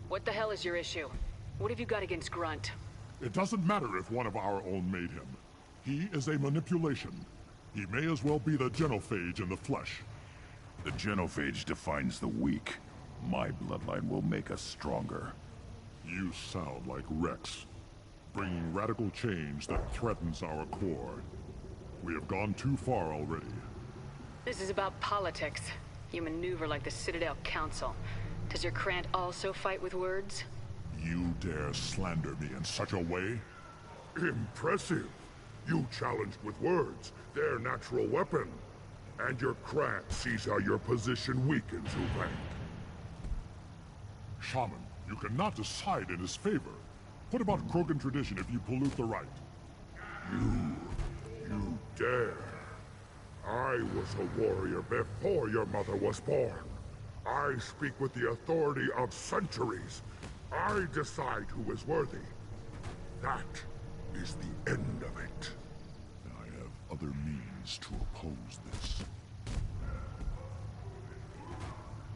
What the hell is your issue? What have you got against Grunt? It doesn't matter if one of our own made him. He is a manipulation. He may as well be the genophage in the flesh. The genophage defines the weak. My bloodline will make us stronger. You sound like Rex, bringing radical change that threatens our core. We have gone too far already. This is about politics. You maneuver like the Citadel Council. Does your Krant also fight with words? You dare slander me in such a way? Impressive. You challenged with words, their natural weapon. And your Krant sees how your position weakens, Uvank. Shaman, you cannot decide in his favor. What about Krogan tradition if you pollute the rite? You dare. I was a warrior before your mother was born. I speak with the authority of centuries. I decide who is worthy. That is the end of it. I have other means to oppose this.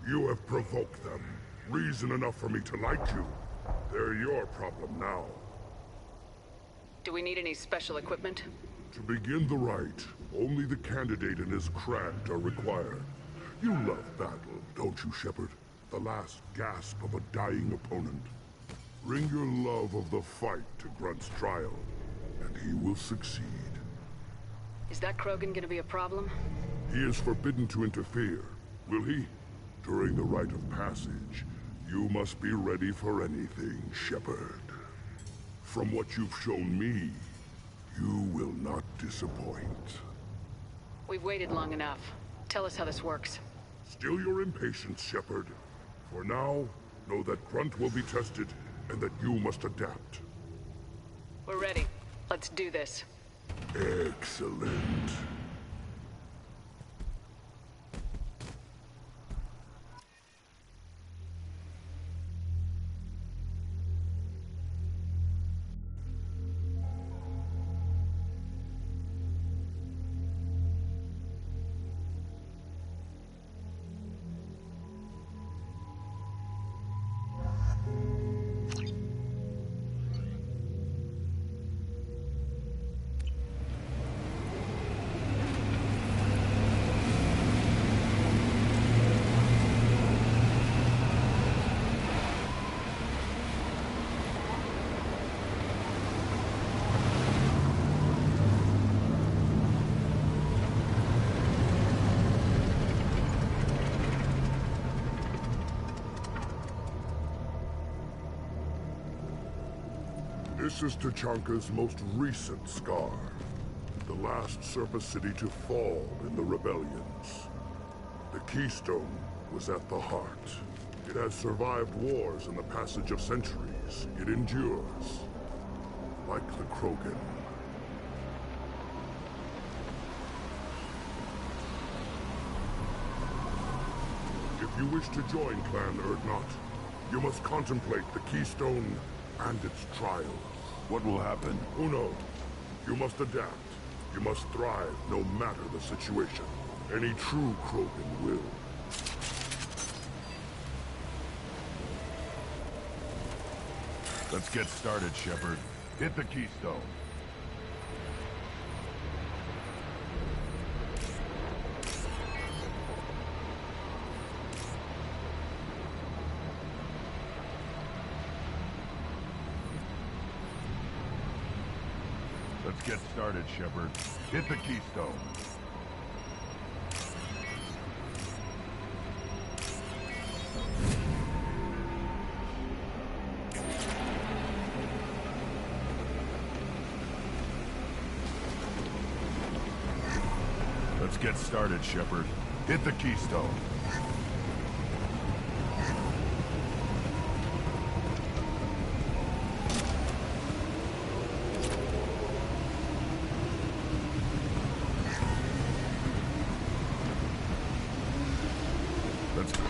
You have provoked them. Reason enough for me to like you. They're your problem now. Do we need any special equipment? To begin the rite, only the candidate and his craft are required. You love battle, don't you, Shepard? The last gasp of a dying opponent. Bring your love of the fight to Grunt's trial, and he will succeed. Is that Krogan gonna be a problem? He is forbidden to interfere, will he? During the rite of passage, you must be ready for anything, Shepard. From what you've shown me, you will not disappoint. We've waited long enough. Tell us how this works. Still your impatience, Shepard. For now, know that Grunt will be tested, and that you must adapt. We're ready. Let's do this. Excellent. This is Tuchanka's most recent scar. The last Surface City to fall in the rebellions. The Keystone was at the heart. It has survived wars and the passage of centuries. It endures. Like the Krogan. If you wish to join Clan Urdnot, you must contemplate the Keystone and its trial. What will happen? Who knows? You must adapt. You must thrive no matter the situation. Any true Krogan will. Let's get started, Shepard. Hit the Keystone. Let's get started, Shepard. Hit the Keystone. Let's get started, Shepard. Hit the Keystone.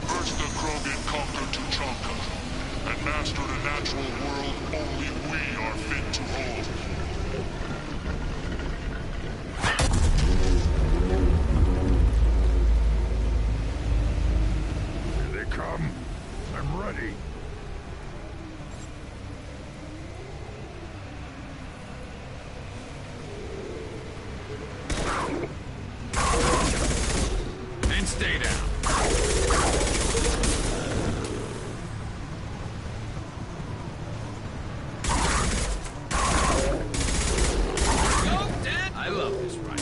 First the Krogan conquered Tuchanka, and mastered a natural world only we are fit to hold. Here they come. I'm ready. And stay down. I love this ride.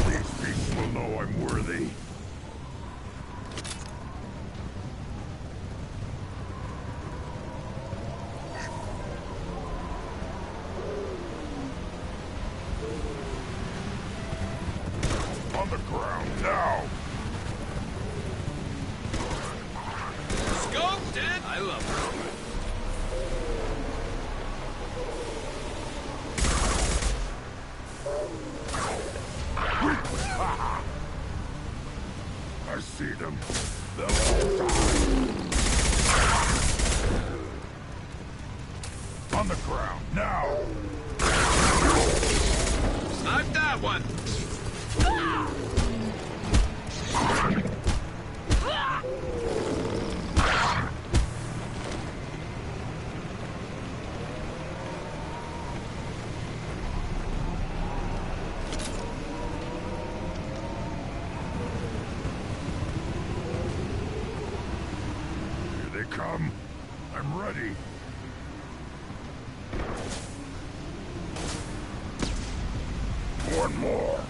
These beasts will know I'm worthy. On the ground now! Scoped it! I love it. I see them. They'll all die. On the ground now! I've got one! Here they come. I'm ready. One more.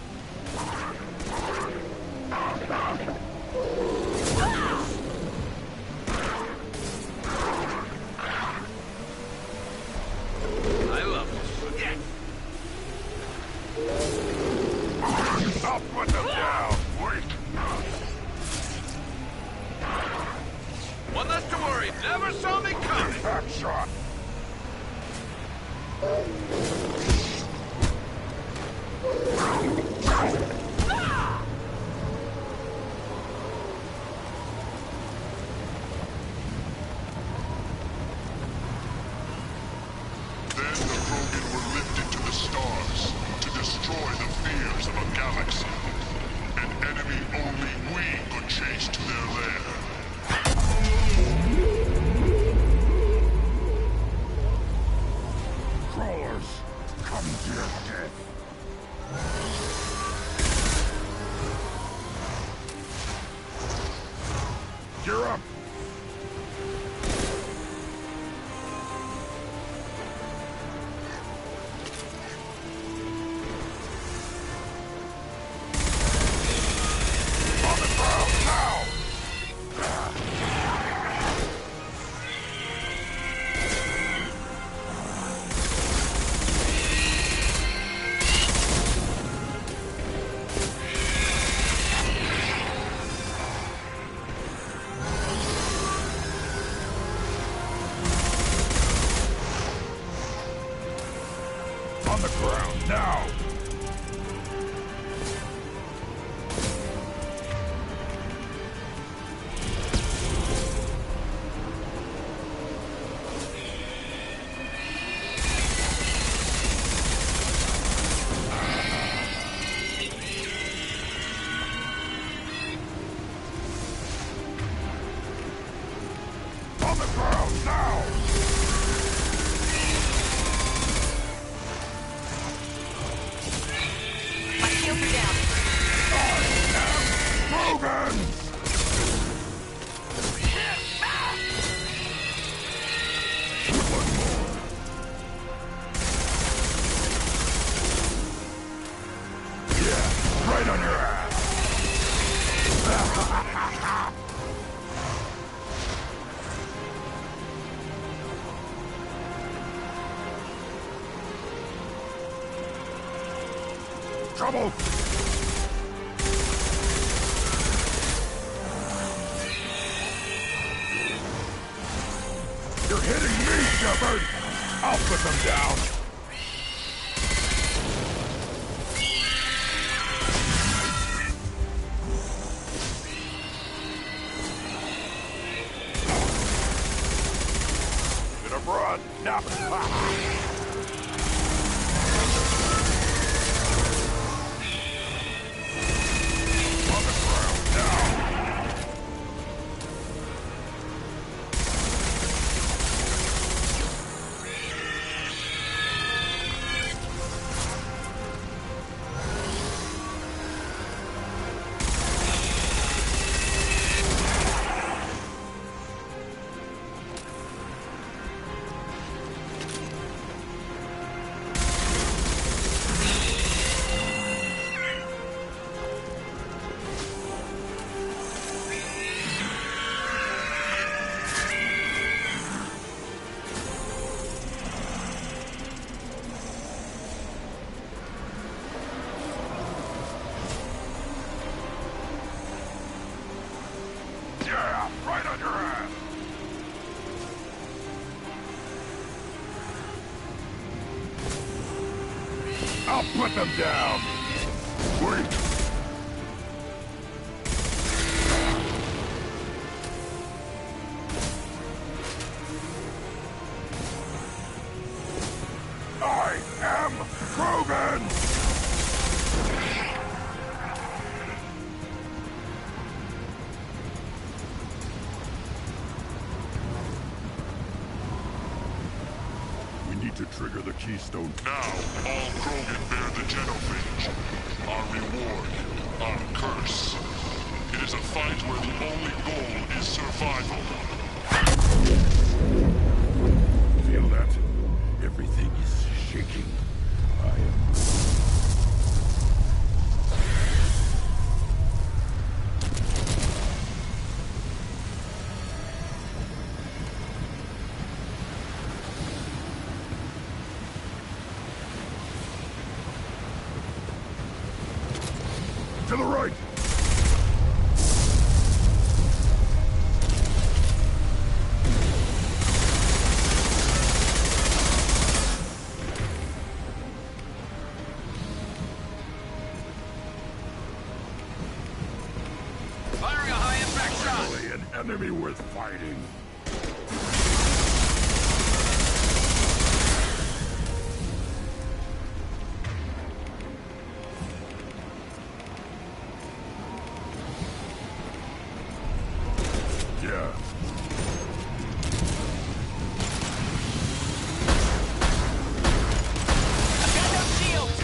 I love this. Yeah. I'll put them down. Wait. One less to worry. Never saw me coming. Back shot. Then the Krogan were lifted to the stars to destroy the fears of a galaxy. An enemy only we could chase to their lair. Crawlers, come to your death. Gear up. On the ground now. On the ground now. On the ground now. My shields are down. Krogan! Yeah, right on your ass. Trouble! You're hitting me, Shepard! I'll put them down! Should have run! Now! On the ground now! Yeah, right on your ass! I'll put them down! Wait! I am Krogan! to trigger the Keystone. Now, all Krogan bear the genophage. Our reward, our curse. It is a fight where the only goal is survival. Feel that? Everything is shaking. I am... To the right! Firing a high-impact shot! Finally, an enemy worth fighting. Yeah. I've got no shields!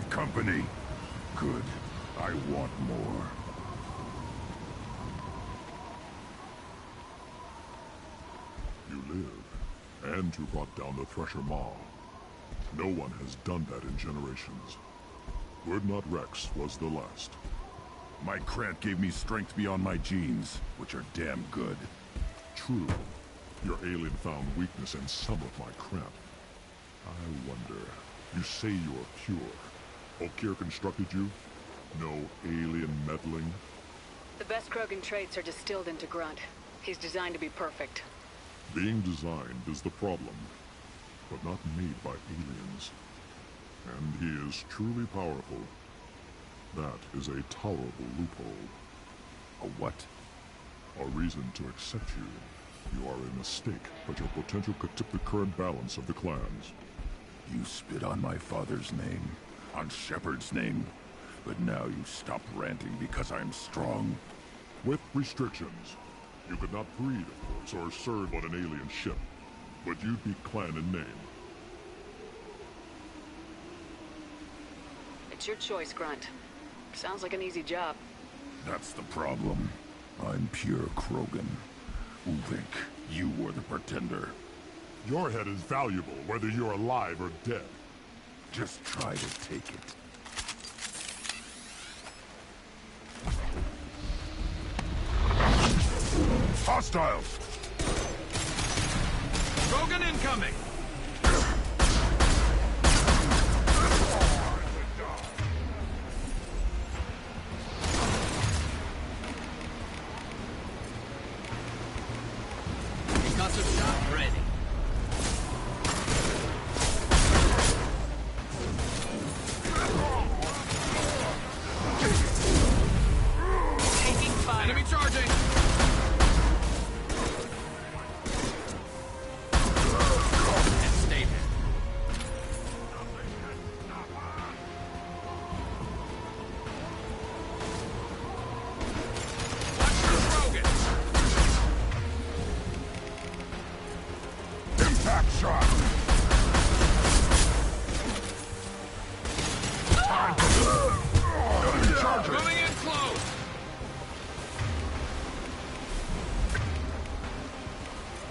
Company. Good. I want more. You live, and you brought down the Thresher Maw. No one has done that in generations. Urdnot Rex was the last. My Krant gave me strength beyond my genes, which are damn good. True. Your alien found weakness in some of my Krant. I wonder, you say you're pure. Okeer constructed you? No alien meddling? The best Krogan traits are distilled into Grunt. He's designed to be perfect. Being designed is the problem, but not made by aliens. And he is truly powerful. That is a tolerable loophole. A what? A reason to accept you. You are a mistake, but your potential could tip the current balance of the clans. You spit on my father's name, on Shepard's name, but now you stop ranting because I'm strong. With restrictions. You could not breed, of course, or serve on an alien ship, but you'd be clan in name. It's your choice, Grunt. Sounds like an easy job. That's the problem. I'm pure Krogan. Uvik, you were the pretender. Your head is valuable, whether you're alive or dead. Just try to take it. Hostiles! Krogan incoming! Concussive shot ready. Taking fire. Enemy charging!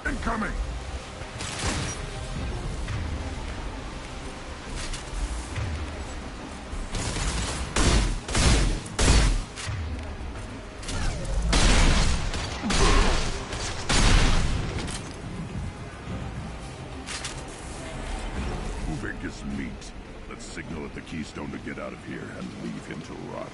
Incoming! Uvik is meat. Let's signal at the Keystone to get out of here and leave him to rot.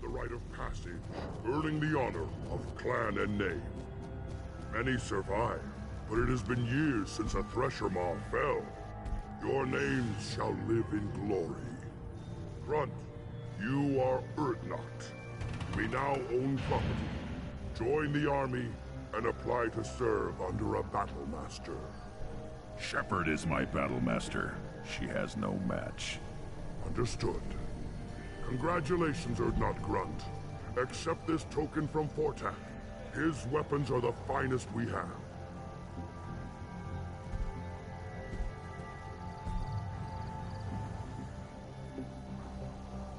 The rite of passage, earning the honor of clan and name. Many survive, but it has been years since a Thresher Maw fell. Your names shall live in glory. Grunt, you are Urdnot. We now own property. Join the army and apply to serve under a battle master. Shepard is my battle master. She has no match. Understood. Congratulations, Urdnot Grunt. Accept this token from Fortak. His weapons are the finest we have.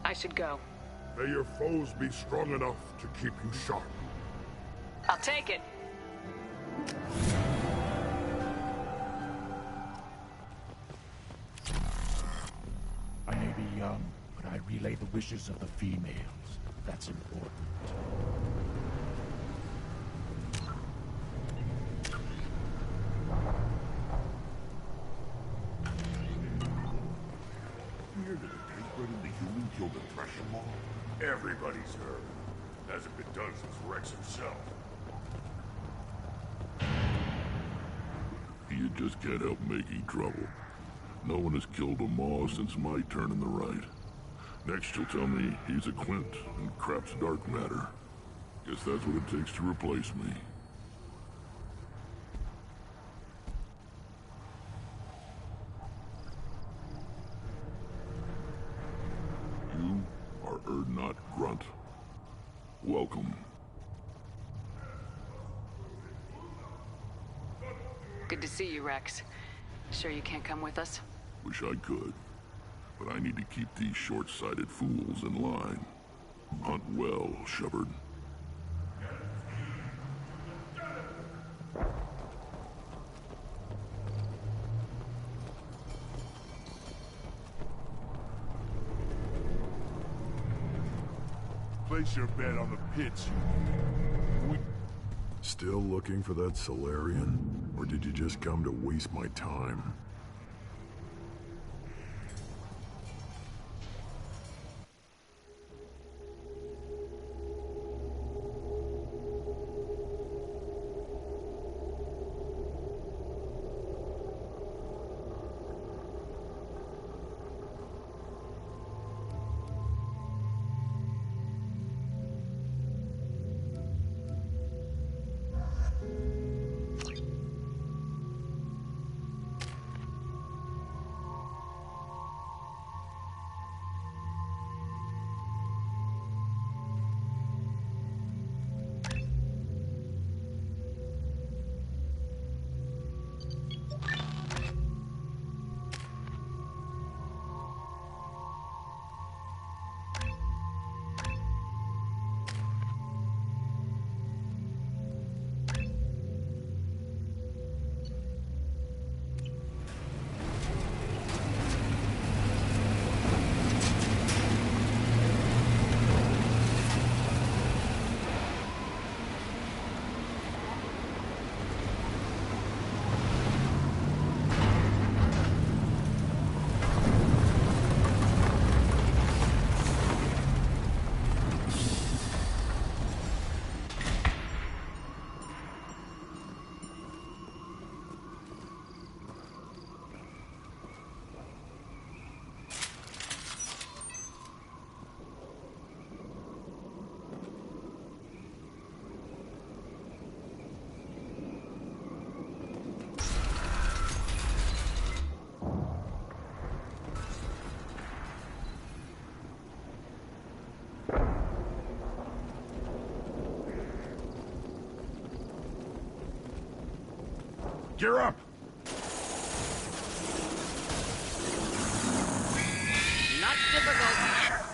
I should go. May your foes be strong enough to keep you sharp. I'll take it. I may be young, but I relay the wishes of the females. That's important. Hear that the Tankred and the human killed the Thresher Maw? Everybody's heard. Hasn't been done since Rex himself. You just can't help making trouble. No one has killed a Maw since my turn in the right. Next you'll tell me he's a Quint and crap's dark matter. Guess that's what it takes to replace me. You are Urdnot Grunt. Welcome. Good to see you, Rex. Sure you can't come with us? Wish I could. But I need to keep these short-sighted fools in line. Hunt well, Shepard. Place your bet on the pits. Still looking for that Solarian? Or did you just come to waste my time? Gear up! Not difficult.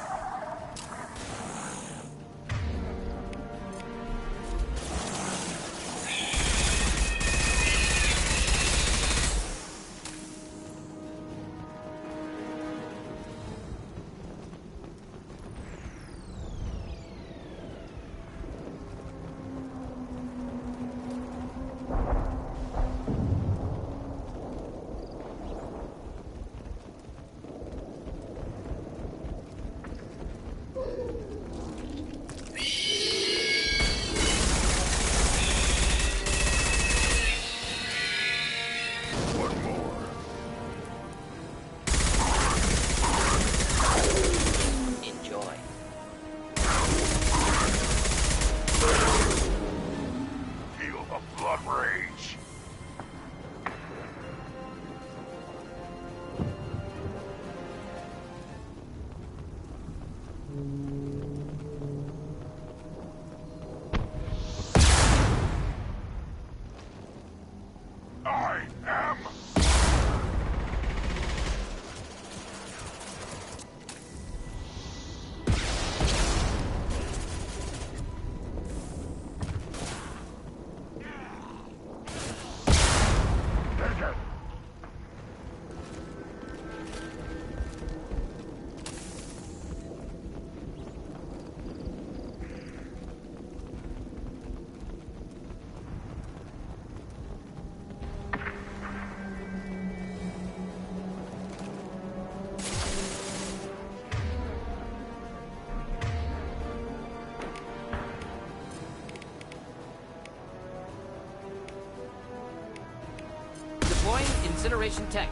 Deploying incineration tech.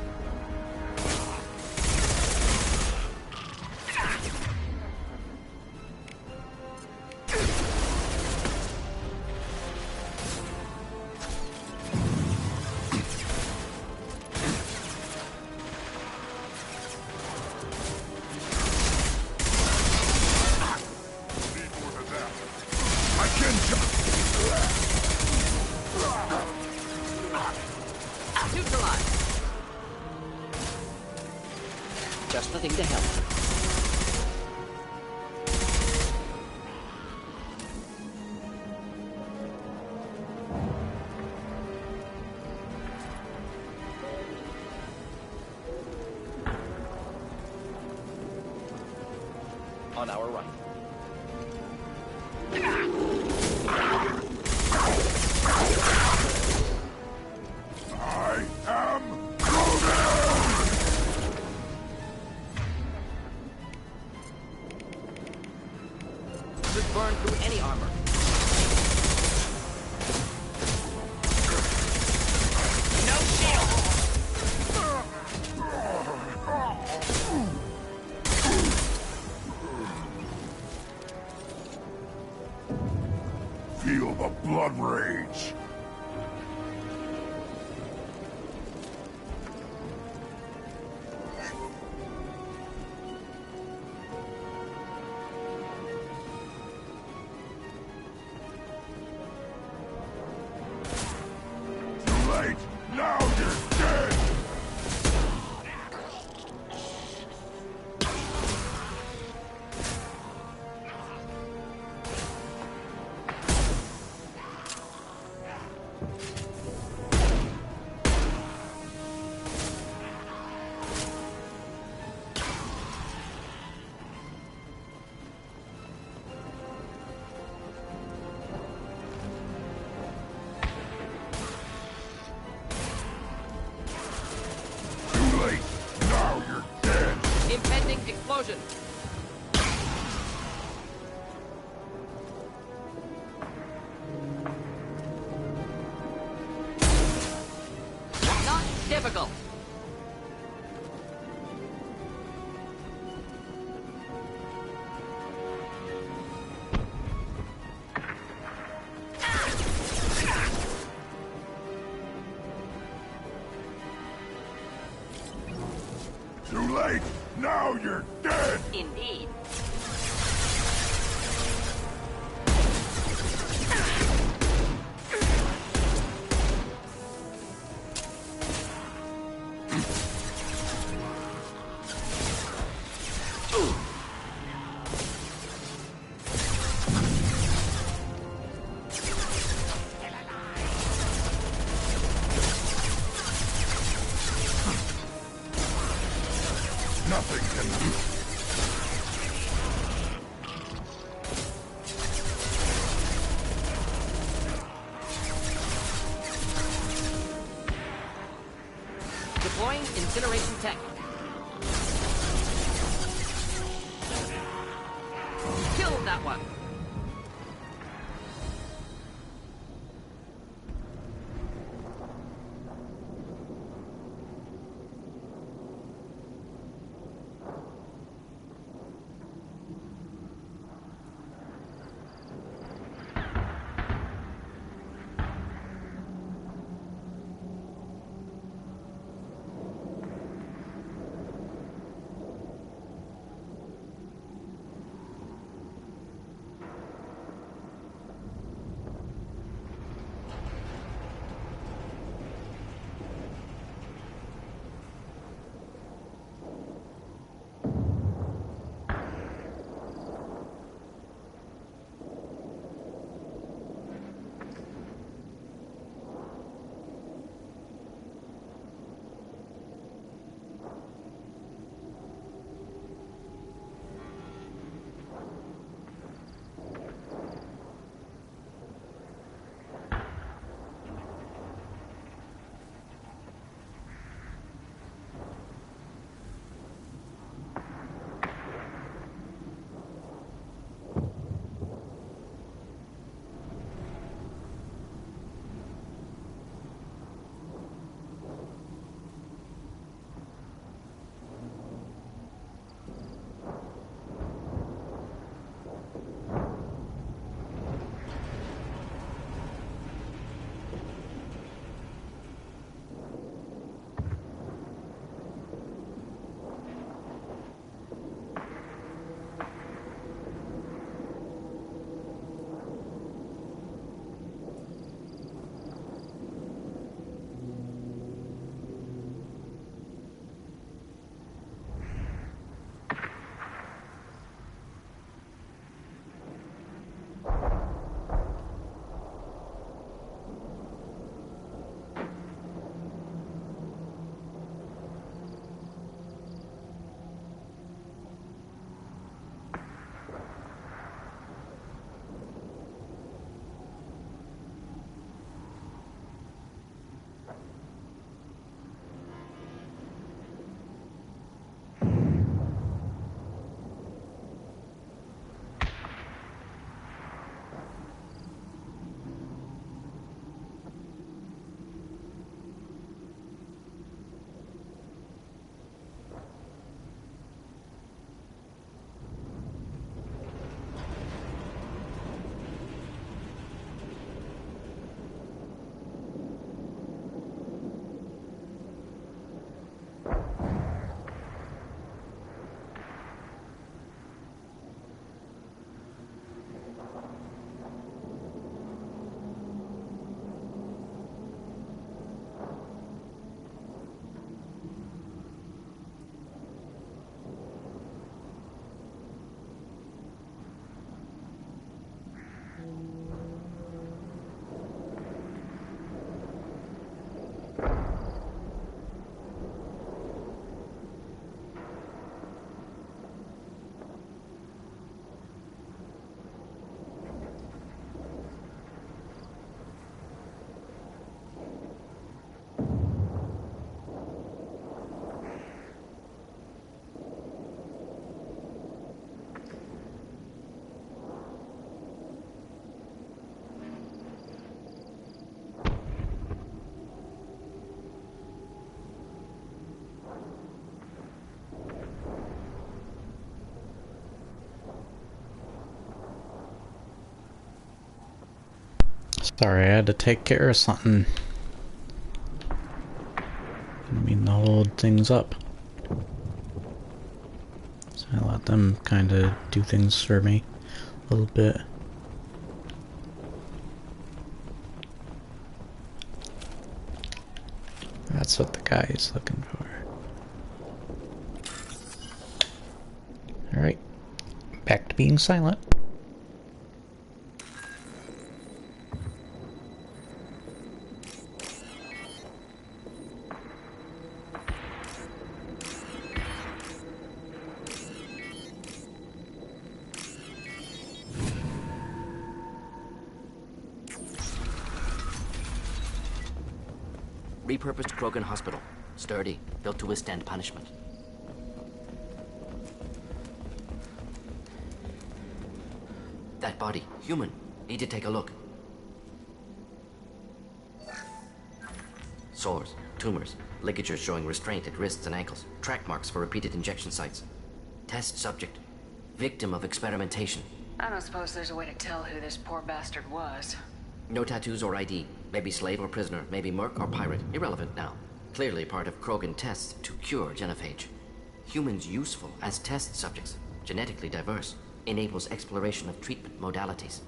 Just the thing to help. On our right. late! Now you're dead! Impending explosion. Not difficult. Too late! Now you're dead! Indeed. Nothing can... Deploying incineration tech. Kill that one. Sorry, I had to take care of something. Didn't mean to hold things up. So I let them kind of do things for me a little bit. That's what the guy is looking for. Alright. Back to being silent. Repurposed Krogan Hospital. Sturdy, built to withstand punishment. That body, human. Need to take a look. Sores, tumors, ligatures showing restraint at wrists and ankles, track marks for repeated injection sites. Test subject, victim of experimentation. I don't suppose there's a way to tell who this poor bastard was. No tattoos or ID. Maybe slave or prisoner, maybe merc or pirate. Irrelevant now. Clearly part of Krogan tests to cure genophage. Humans useful as test subjects. Genetically diverse. Enables exploration of treatment modalities.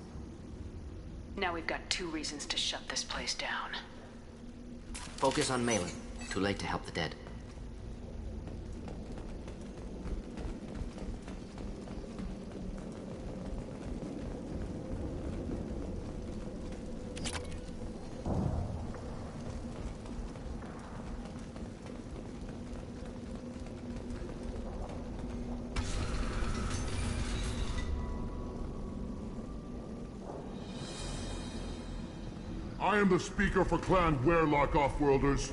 Now we've got 2 reasons to shut this place down. Focus on Malin. Too late to help the dead. I am the speaker for Clan Werlock, Offworlders.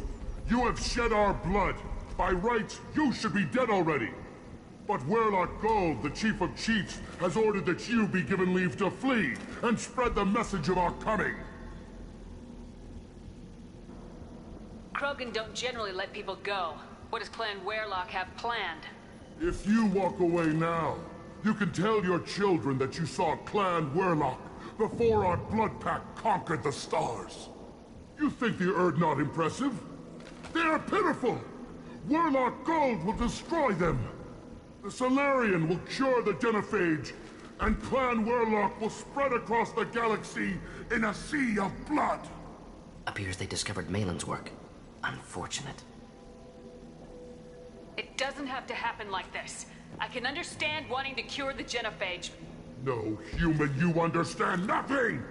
You have shed our blood. By rights, you should be dead already. But Werlock Gold, the Chief of Chiefs, has ordered that you be given leave to flee and spread the message of our coming. Krogan don't generally let people go. What does Clan Werlock have planned? If you walk away now, you can tell your children that you saw Clan Werlock before our blood pact conquered the stars. You think the Erd not impressive? They are pitiful! Werlock Gold will destroy them! The Solarian will cure the genophage, and Clan Werlock will spread across the galaxy in a sea of blood! Appears they discovered Malin's work. Unfortunate. It doesn't have to happen like this. I can understand wanting to cure the genophage. No, human, you understand nothing!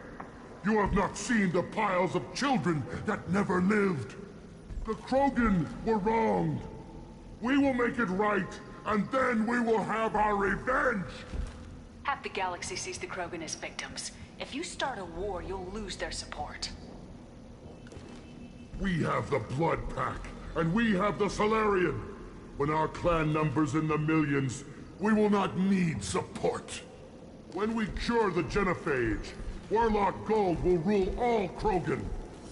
You have not seen the piles of children that never lived. The Krogan were wronged. We will make it right, and then we will have our revenge! Half the galaxy sees the Krogan as victims. If you start a war, you'll lose their support. We have the Blood Pack, and we have the Solarian. When our clan numbers in the millions, we will not need support. When we cure the genophage, Werlock Gold will rule all Krogan.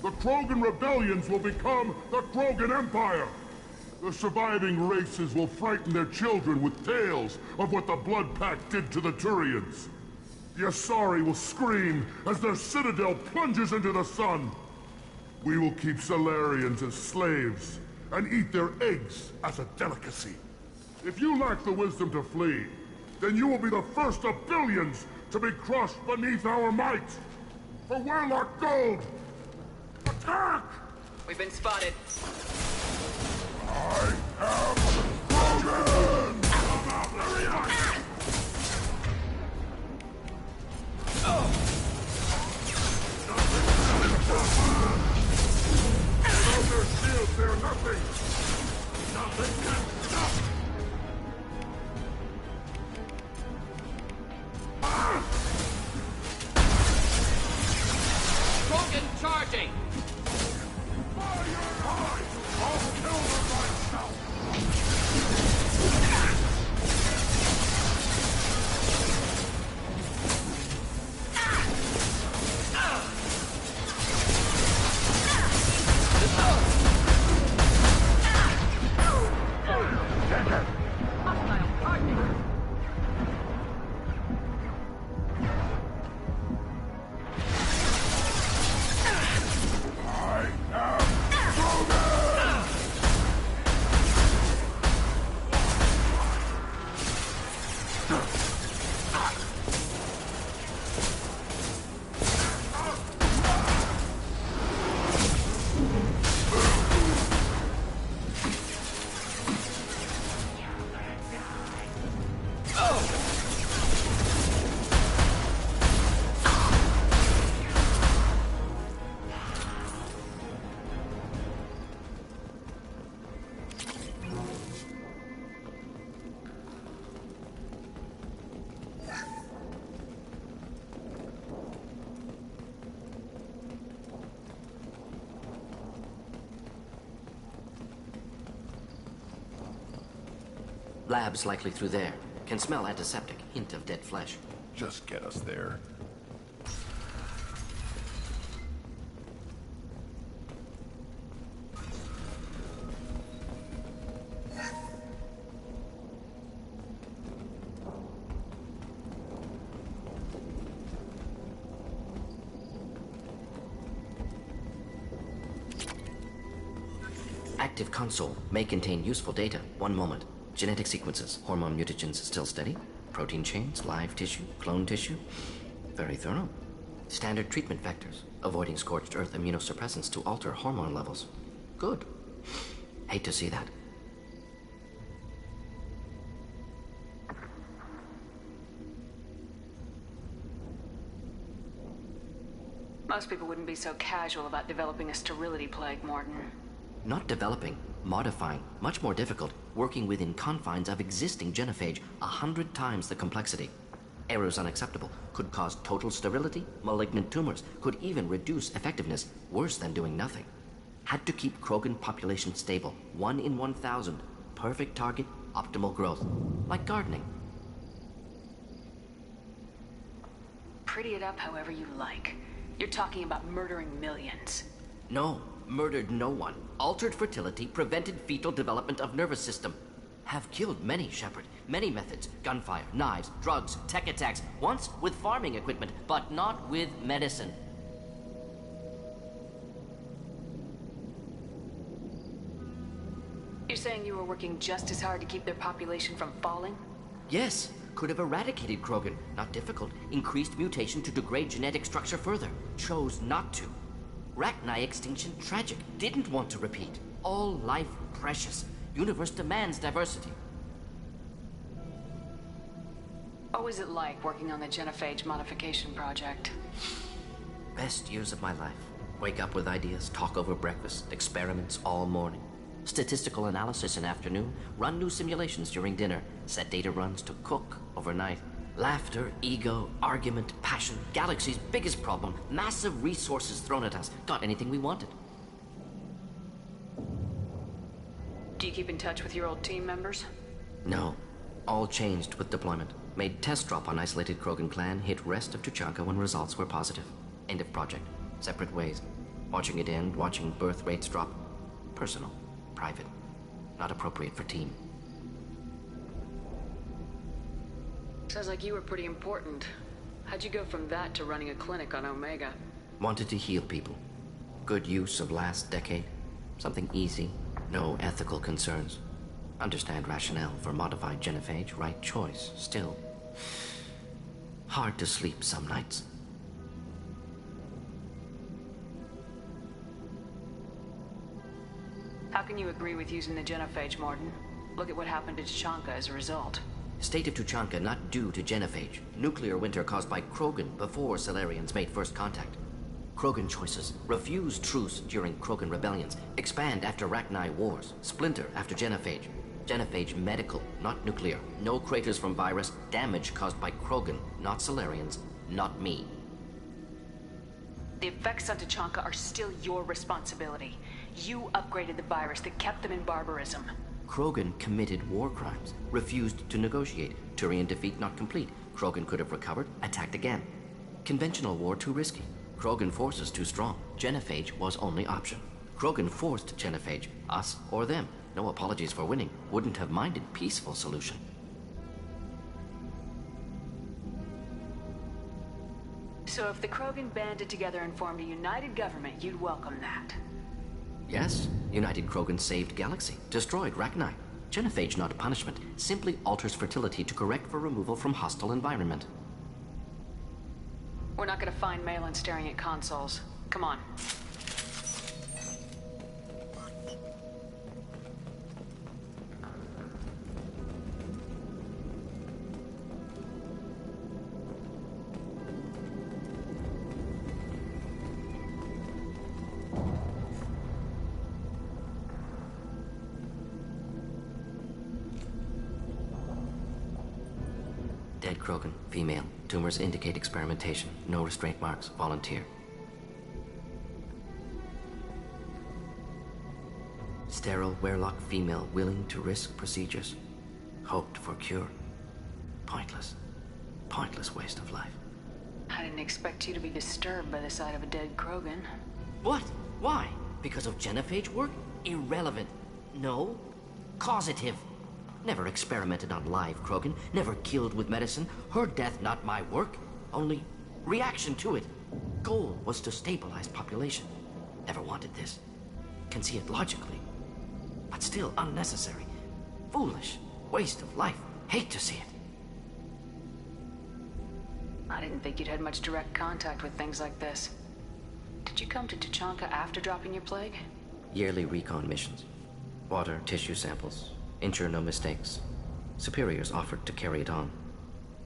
The Krogan rebellions will become the Krogan Empire. The surviving races will frighten their children with tales of what the Blood Pact did to the Turians. The Asari will scream as their citadel plunges into the sun. We will keep Solarians as slaves and eat their eggs as a delicacy. If you lack the wisdom to flee, then you will be the first of billions to be crushed beneath our might. For Werlock Gold, attack! We've been spotted. I am Krogan! Without their shields, they are nothing! Nothing can stop! Krogan charging! Fire high! I'll kill them myself! Labs likely through there. Can smell antiseptic, hint of dead flesh. Just get us there. Active console may contain useful data. One moment. Genetic sequences, hormone mutagens still steady. Protein chains, live tissue, clone tissue. Very thorough. Standard treatment vectors, avoiding scorched earth immunosuppressants to alter hormone levels. Good. Hate to see that. Most people wouldn't be so casual about developing a sterility plague, Morton. Not developing, modifying, much more difficult, working within confines of existing genophage, 100 times the complexity. Errors unacceptable, could cause total sterility, malignant tumors, could even reduce effectiveness, worse than doing nothing. Had to keep Krogan population stable, 1 in 1,000, perfect target, optimal growth, like gardening. Pretty it up however you like. You're talking about murdering millions. No, murdered no one. Altered fertility, prevented fetal development of nervous system. Have killed many, Shepard. Many methods. Gunfire, knives, drugs, tech attacks. Once with farming equipment, but not with medicine. You're saying you were working just as hard to keep their population from falling? Yes. Could have eradicated Krogan. Not difficult. Increased mutation to degrade genetic structure further. Chose not to. Rachni extinction tragic. Didn't want to repeat. All life precious. Universe demands diversity. What was it like working on the genophage modification project? Best years of my life. Wake up with ideas, talk over breakfast, experiments all morning. Statistical analysis in afternoon, run new simulations during dinner, set data runs to cook overnight. Laughter, ego, argument, passion, Galaxy's biggest problem, massive resources thrown at us. Got anything we wanted. Do you keep in touch with your old team members? No. All changed with deployment. Made test drop on isolated Krogan clan, hit rest of Tuchanka when results were positive. End of project. Separate ways. Watching it end, watching birth rates drop. Personal. Private. Not appropriate for team. Sounds like you were pretty important. How'd you go from that to running a clinic on Omega? Wanted to heal people. Good use of last decade. Something easy. No ethical concerns. Understand rationale for modified genophage. Right choice. Still. Hard to sleep some nights. How can you agree with using the genophage, Morton? Look at what happened to Tuchanka as a result. State of Tuchanka not due to genophage. Nuclear winter caused by Krogan before Salarians made first contact. Krogan choices. Refuse truce during Krogan rebellions. Expand after Rachni wars. Splinter after genophage. Genophage medical, not nuclear. No craters from virus. Damage caused by Krogan, not Salarians, not me. The effects on Tuchanka are still your responsibility. You upgraded the virus that kept them in barbarism. Krogan committed war crimes. Refused to negotiate. Turian defeat not complete. Krogan could have recovered, attacked again. Conventional war too risky. Krogan forces too strong. Genophage was only option. Krogan forced genophage, us or them. No apologies for winning. Wouldn't have minded peaceful solution. So if the Krogan banded together and formed a united government, you'd welcome that. Yes, United Krogan saved Galaxy, destroyed Rachni. Genophage not punishment, simply alters fertility to correct for removal from hostile environment. We're not gonna find Malin staring at consoles. Come on. Dead Krogan, female. Tumors indicate experimentation. No restraint marks. Volunteer. Sterile, werelock female willing to risk procedures. hoped for cure. Pointless. Pointless waste of life. I didn't expect you to be disturbed by the sight of a dead Krogan. What? Why? Because of genophage work? Irrelevant. No. Causative. Never experimented on live Krogan. Never killed with medicine. Her death, not my work. Only reaction to it. Goal was to stabilize population. Never wanted this. Can see it logically. But still unnecessary. Foolish. Waste of life. Hate to see it. I didn't think you'd had much direct contact with things like this. Did you come to Tuchanka after dropping your plague? Yearly recon missions. Water, tissue samples. Ensure no mistakes. Superiors offered to carry it on.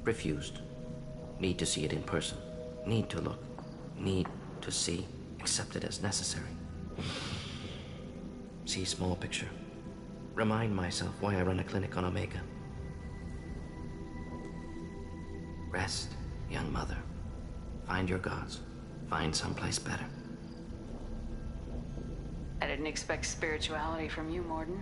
Refused. Need to see it in person. Need to look. Need to see. Accept it as necessary. See small picture. Remind myself why I run a clinic on Omega. Rest, young mother. Find your gods. Find someplace better. I didn't expect spirituality from you, Mordin.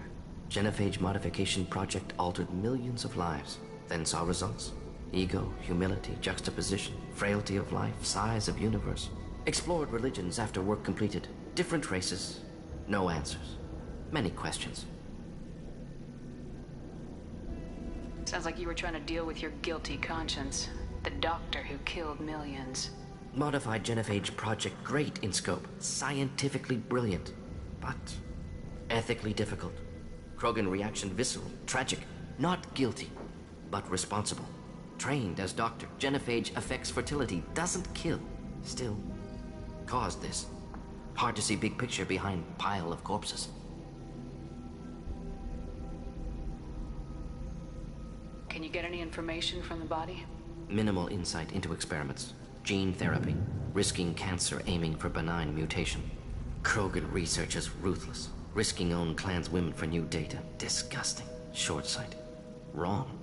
Genophage modification project altered millions of lives. Then saw results. Ego, humility, juxtaposition, frailty of life, size of universe. Explored religions after work completed. Different races. No answers. Many questions. Sounds like you were trying to deal with your guilty conscience. The doctor who killed millions. Modified genophage project great in scope. Scientifically brilliant. But ethically difficult. Krogan reaction visceral, tragic. Not guilty, but responsible. Trained as doctor, genophage affects fertility, doesn't kill. Still, caused this. Hard to see big picture behind pile of corpses. Can you get any information from the body? Minimal insight into experiments. Gene therapy. Risking cancer, aiming for benign mutation. Krogan researchers ruthless. Risking own clan's women for new data. Disgusting. Short sight. Wrong.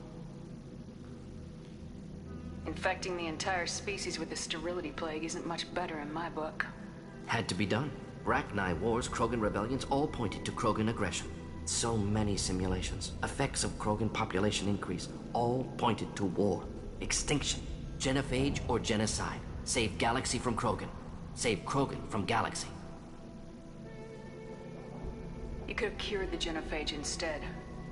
Infecting the entire species with the sterility plague isn't much better in my book. Had to be done. Rachni wars, Krogan rebellions, all pointed to Krogan aggression. So many simulations. Effects of Krogan population increase. All pointed to war. Extinction. Genophage or genocide. Save Galaxy from Krogan. Save Krogan from Galaxy. You could have cured the genophage instead.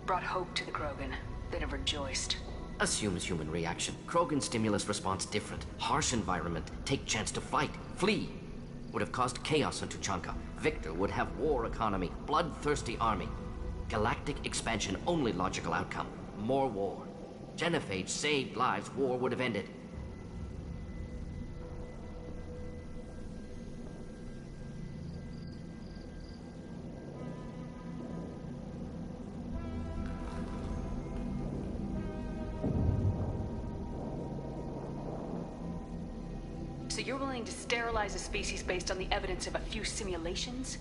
Brought hope to the Krogan. They'd have rejoiced. Assumes human reaction. Krogan stimulus response different. Harsh environment. Take chance to fight. Flee. Would have caused chaos on Tuchanka. Victor would have war economy. Bloodthirsty army. Galactic expansion only logical outcome. More war. Genophage saved lives. War would have ended. So you're willing to sterilize a species based on the evidence of a few simulations?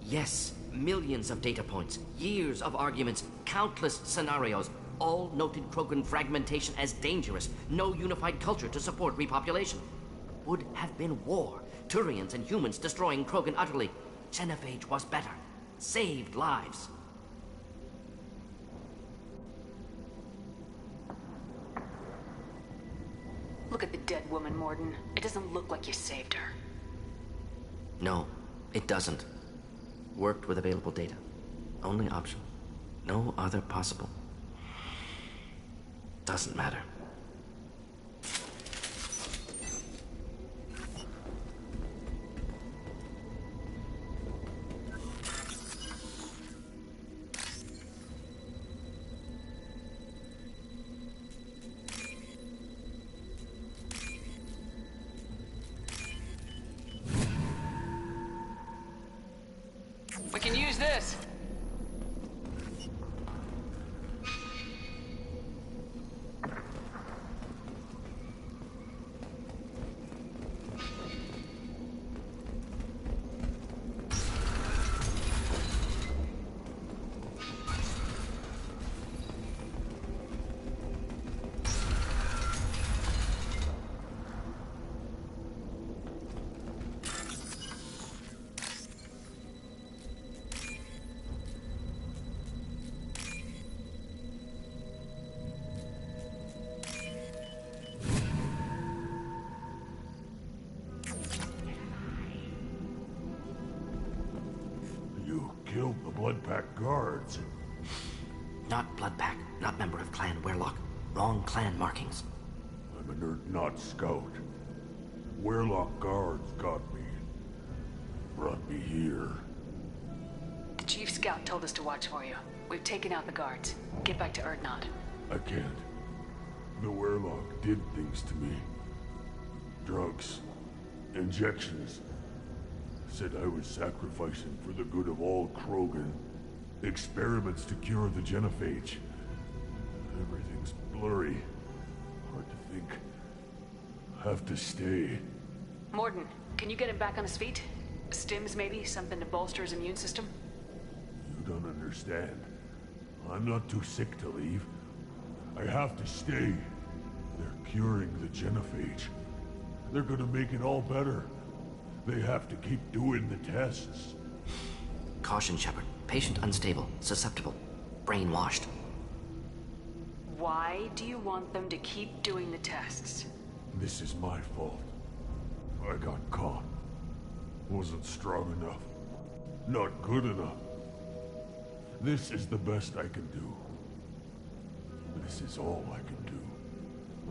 Yes, millions of data points, years of arguments, countless scenarios, all noted Krogan fragmentation as dangerous, no unified culture to support repopulation. Would have been war, Turians and humans destroying Krogan utterly. Genophage was better, saved lives. Look at the dead woman, Mordin. It doesn't look like you saved her. No, it doesn't. Worked with available data. Only option. No other possible. Doesn't matter. We can use this. killed the Bloodpack guards. Not Bloodpack, not member of Clan Werelock. Wrong clan markings. I'm an Urdnot scout. Werelock guards got me. Brought me here. The Chief Scout told us to watch for you. We've taken out the guards. Get back to Urdnot. I can't. The Werelock did things to me. Drugs. Injections. Said I was sacrificing for the good of all Krogan. Experiments to cure the genophage. Everything's blurry. Hard to think. Have to stay. Mordin, can you get him back on his feet? Stims, maybe? Something to bolster his immune system? You don't understand. I'm not too sick to leave. I have to stay. They're curing the genophage. They're gonna make it all better. They have to keep doing the tests. Caution, Shepard. Patient unstable, susceptible, brainwashed. Why do you want them to keep doing the tests? This is my fault. I got caught. Wasn't strong enough. Not good enough. This is the best I can do. This is all I can do.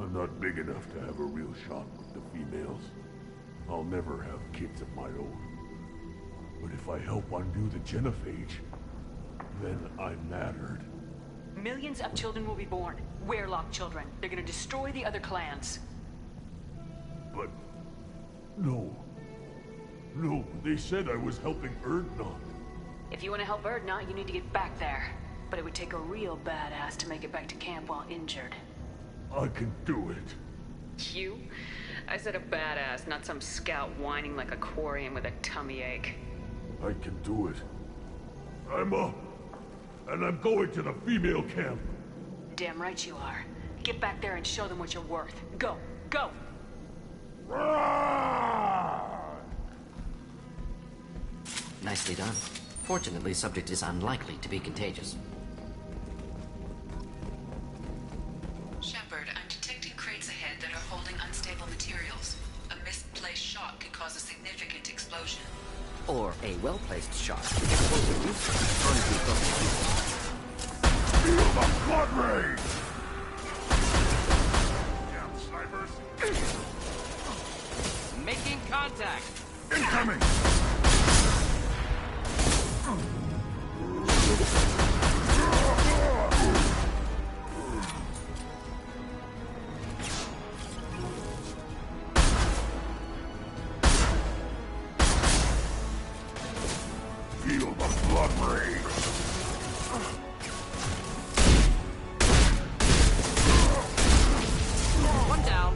I'm not big enough to have a real shot with the females. I'll never have kids of my own. But if I help undo the genophage, then I'm mattered. Millions of children will be born. Werelock children. They're gonna destroy the other clans. But... no. No, they said I was helping Urdnot. If you want to help Urdnot, you need to get back there. But it would take a real badass to make it back to camp while injured. I can do it. You? I said a badass, not some scout whining like a Quarian with a tummy ache. I can do it. I'm up. And I'm going to the female camp. Damn right you are. Get back there and show them what you're worth. Go! Go! Nicely done. Fortunately, subject is unlikely to be contagious. Shepard, I'm detecting crates ahead that are holding unstable materials. A misplaced shot could cause a significant explosion. Or a well-placed shot. Feel the blood rage! Damn snipers! Making contact! Incoming! Feel the blood rage! One down.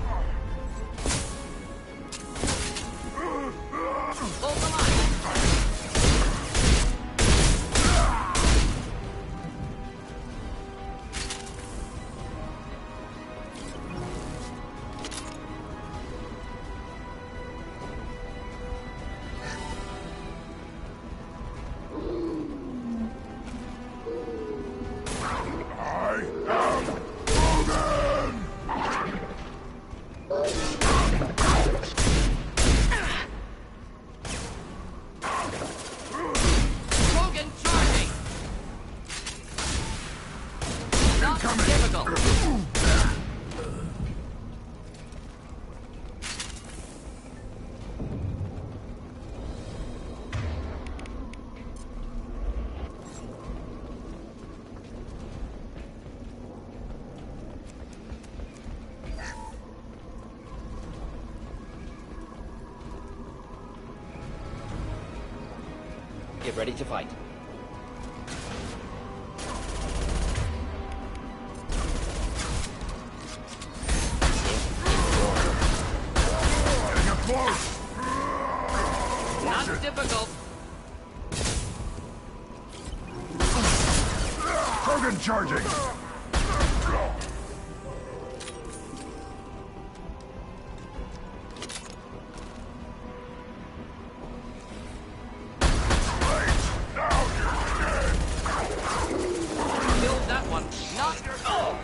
Hold the line. Get ready to fight. Getting up close! Not difficult. Krogan charging! Killed that one. Not. Oh!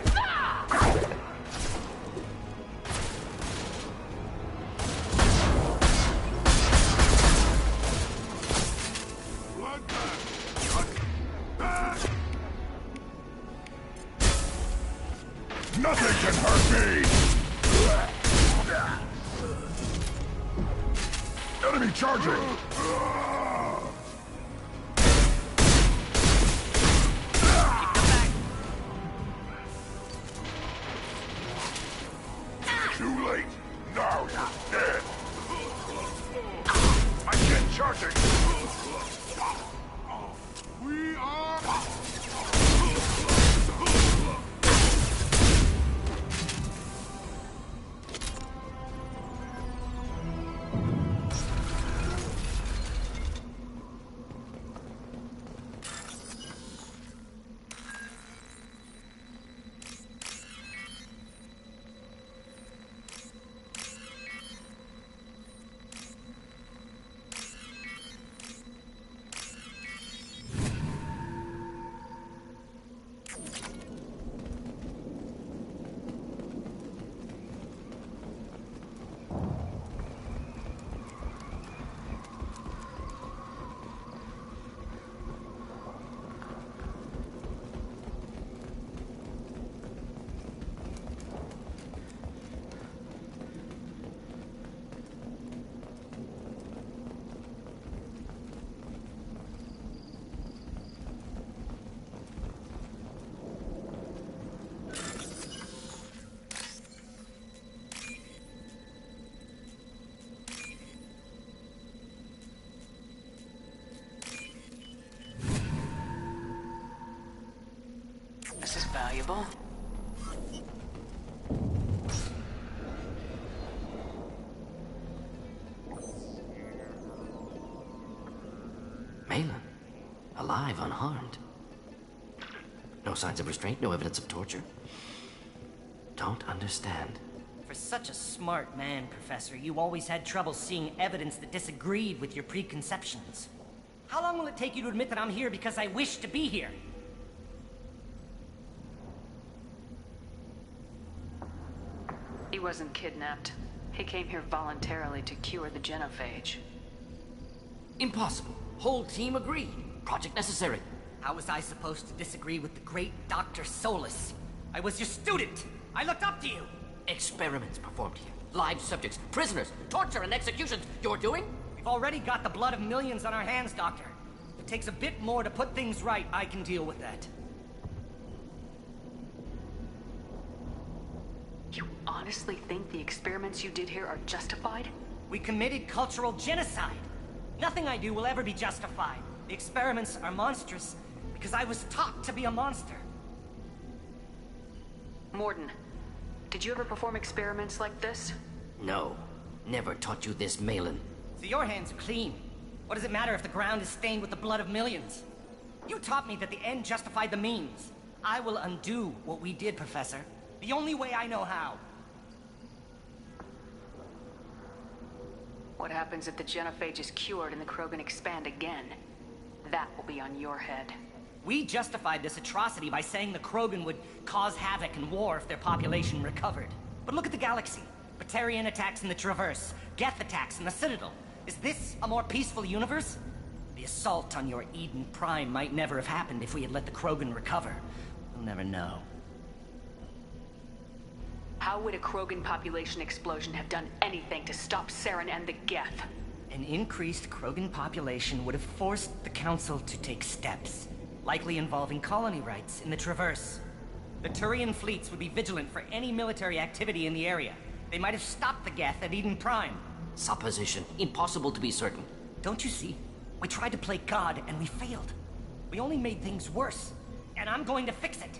Nothing can hurt me! Enemy charging! Too late! Now you're dead! Again charging! We are... This is valuable. Malin, alive, unharmed. No signs of restraint, no evidence of torture. Don't understand. For such a smart man, Professor, you always had trouble seeing evidence that disagreed with your preconceptions. How long will it take you to admit that I'm here because I wish to be here? He wasn't kidnapped. He came here voluntarily to cure the genophage. Impossible. Whole team agreed. Project necessary. How was I supposed to disagree with the great Dr. Solus? I was your student. I looked up to you. Experiments performed here. Live subjects, prisoners, torture and executions. You're doing? We've already got the blood of millions on our hands, Doctor. If it takes a bit more to put things right, I can deal with that. You honestly think the experiments you did here are justified? We committed cultural genocide. Nothing I do will ever be justified. The experiments are monstrous because I was taught to be a monster. Mordin, did you ever perform experiments like this? No. Never taught you this, Malin. So your hands are clean. What does it matter if the ground is stained with the blood of millions? You taught me that the end justified the means. I will undo what we did, Professor. The only way I know how. What happens if the genophage is cured and the Krogan expand again? That will be on your head. We justified this atrocity by saying the Krogan would cause havoc and war if their population recovered. But look at the galaxy. Batarian attacks in the Traverse, Geth attacks in the Citadel. Is this a more peaceful universe? The assault on your Eden Prime might never have happened if we had let the Krogan recover. We'll never know. How would a Krogan population explosion have done anything to stop Saren and the Geth? An increased Krogan population would have forced the Council to take steps, likely involving colony rights in the Traverse. The Turian fleets would be vigilant for any military activity in the area. They might have stopped the Geth at Eden Prime. Supposition. Impossible to be certain. Don't you see? We tried to play God and we failed. We only made things worse. And I'm going to fix it.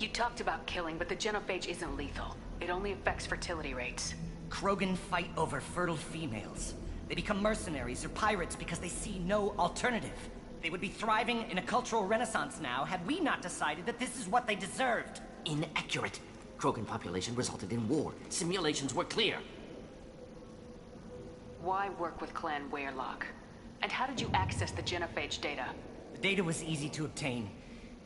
You talked about killing, but the genophage isn't lethal. It only affects fertility rates. Krogan fight over fertile females. They become mercenaries or pirates because they see no alternative. They would be thriving in a cultural renaissance now had we not decided that this is what they deserved. Inaccurate. Krogan population resulted in war. Simulations were clear. Why work with Clan Weyrloc? And how did you access the genophage data? The data was easy to obtain.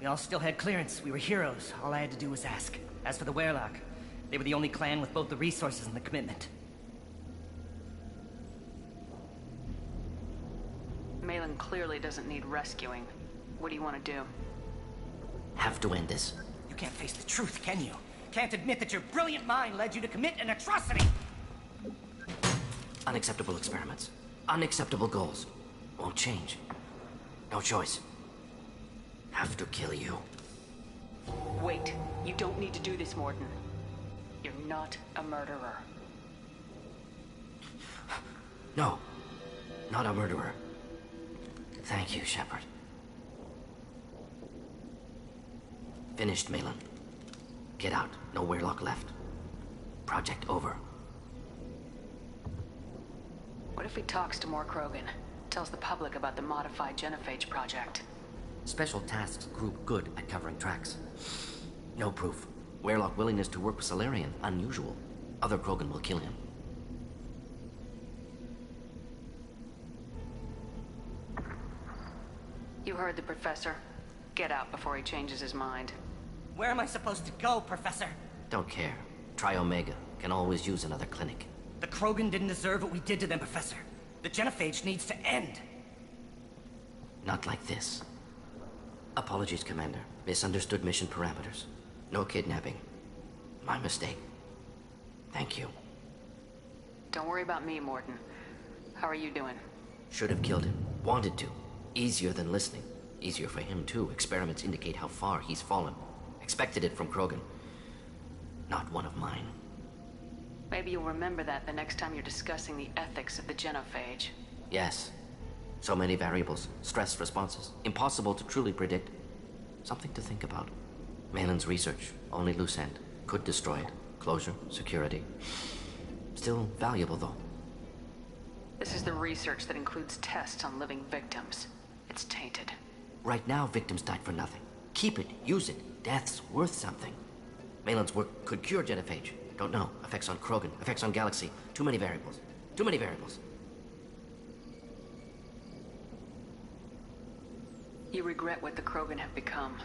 We all still had clearance. We were heroes. All I had to do was ask. As for the Weyrloc, they were the only clan with both the resources and the commitment. Malin clearly doesn't need rescuing. What do you want to do? Have to end this. You can't face the truth, can you? Can't admit that your brilliant mind led you to commit an atrocity! Unacceptable experiments. Unacceptable goals. Won't change. No choice. Have to kill you. Wait. You don't need to do this, Mordin. You're not a murderer. No. Not a murderer. Thank you, Shepard. Finished, Malin. Get out. No Weirlock left. Project over. What if he talks to more Krogan? Tells the public about the modified Genophage project? Special Tasks Group good at covering tracks. No proof. Weirlock willingness to work with Salarian, unusual. Other Krogan will kill him. You heard the Professor. Get out before he changes his mind. Where am I supposed to go, Professor? Don't care. Try Omega. Can always use another clinic. The Krogan didn't deserve what we did to them, Professor. The Genophage needs to end. Not like this. Apologies, Commander. Misunderstood mission parameters. No kidnapping. My mistake. Thank you. Don't worry about me, Mordin. How are you doing? Should have killed him. Wanted to. Easier than listening. Easier for him, too. Experiments indicate how far he's fallen. Expected it from Krogan. Not one of mine. Maybe you'll remember that the next time you're discussing the ethics of the Genophage. Yes. So many variables. Stress responses. Impossible to truly predict. Something to think about. Malin's research. Only loose end. Could destroy it. Closure. Security. Still valuable, though. This is the research that includes tests on living victims. It's tainted. Right now, victims died for nothing. Keep it. Use it. Death's worth something. Malin's work could cure Genophage. Don't know. Effects on Krogan. Effects on Galaxy. Too many variables. Too many variables. You regret what the Krogan have become.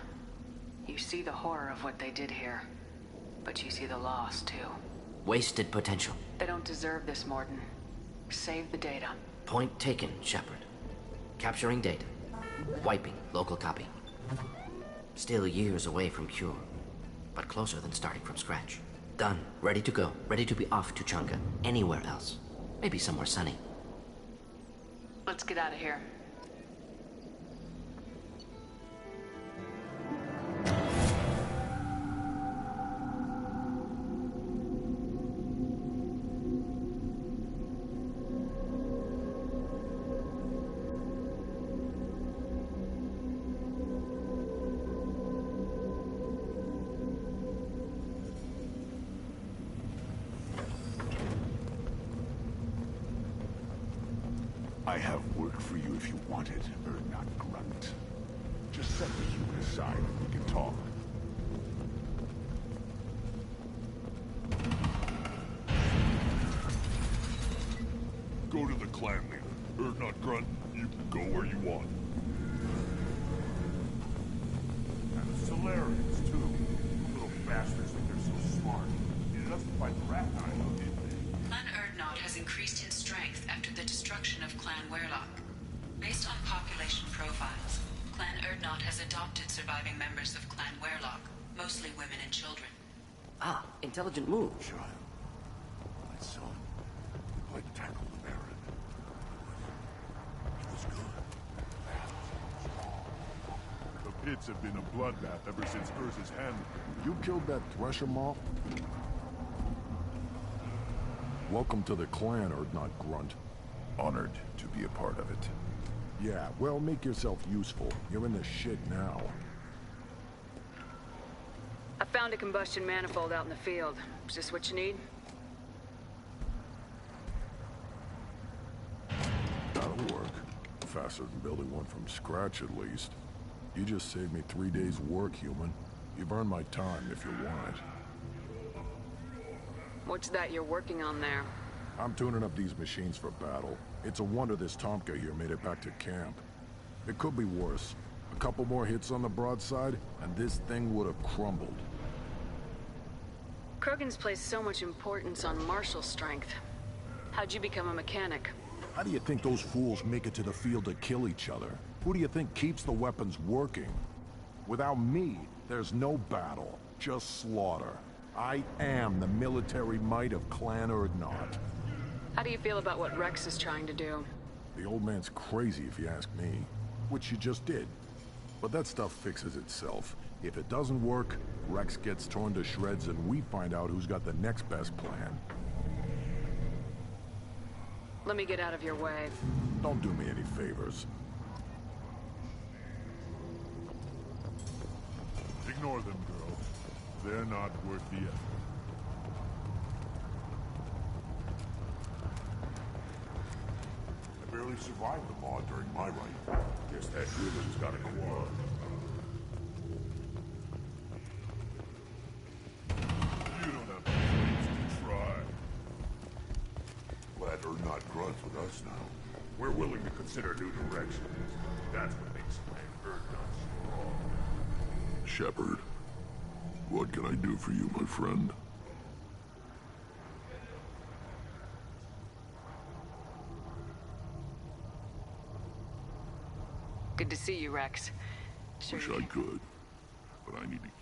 You see the horror of what they did here. But you see the loss, too. Wasted potential. They don't deserve this, Mordin. Save the data. Point taken, Shepard. Capturing data. Wiping local copy. Still years away from cure. But closer than starting from scratch. Done. Ready to go. Ready to be off to Changa. Anywhere else. Maybe somewhere sunny. Let's get out of here. I have work for you if you want it, Urdnot Grunt. Just set the human aside and we can talk. Go to the clan leader. Urdnot Grunt, you can go where you want. And the Solarians, too. Little bastards think they're so smart. Needed us to fight the Rat Island, didn't they? Clan Urdnot has increased in strength after the destruction of Clan Weirlock. Based on population profiles, Clan Urdnot has adopted surviving members of Clan Weirlock, mostly women and children. Ah, intelligent move. Child. My son. We played tackle the Baron. He was good. The pits have been a bloodbath ever since Urza's hand. You killed that Thresher moth? Welcome to the clan, Urdnot Grunt. Honored to be a part of it. Yeah, well, make yourself useful. You're in the shit now. I found a combustion manifold out in the field. Is this what you need? That'll work. Faster than building one from scratch, at least. You just saved me 3 days' work, human. You've earned my time if you want it. What's that you're working on there? I'm tuning up these machines for battle. It's a wonder this Tomka here made it back to camp. It could be worse. A couple more hits on the broadside, and this thing would have crumbled. Krogan's placed so much importance on martial strength. How'd you become a mechanic? How do you think those fools make it to the field to kill each other? Who do you think keeps the weapons working? Without me, There's no battle, just slaughter. I am the military might of Clan Urdnot. How do you feel about what Rex is trying to do? The old man's crazy if you ask me. Which you just did. But that stuff fixes itself. If it doesn't work, Rex gets torn to shreds and we find out who's got the next best plan. Let me get out of your way. Don't do me any favors. Ignore them, girl. They're not worth the effort. I barely survived the law during my reign. Guess that woman's got a quad. You don't have the brains to try. Glad Urdnot gruns with us now. We're willing to consider new directions. That's what makes Clan Urdnot strong. Shepard, what can I do for you, my friend? Good to see you, Rex. Sure. Wish I could, but I need to keep...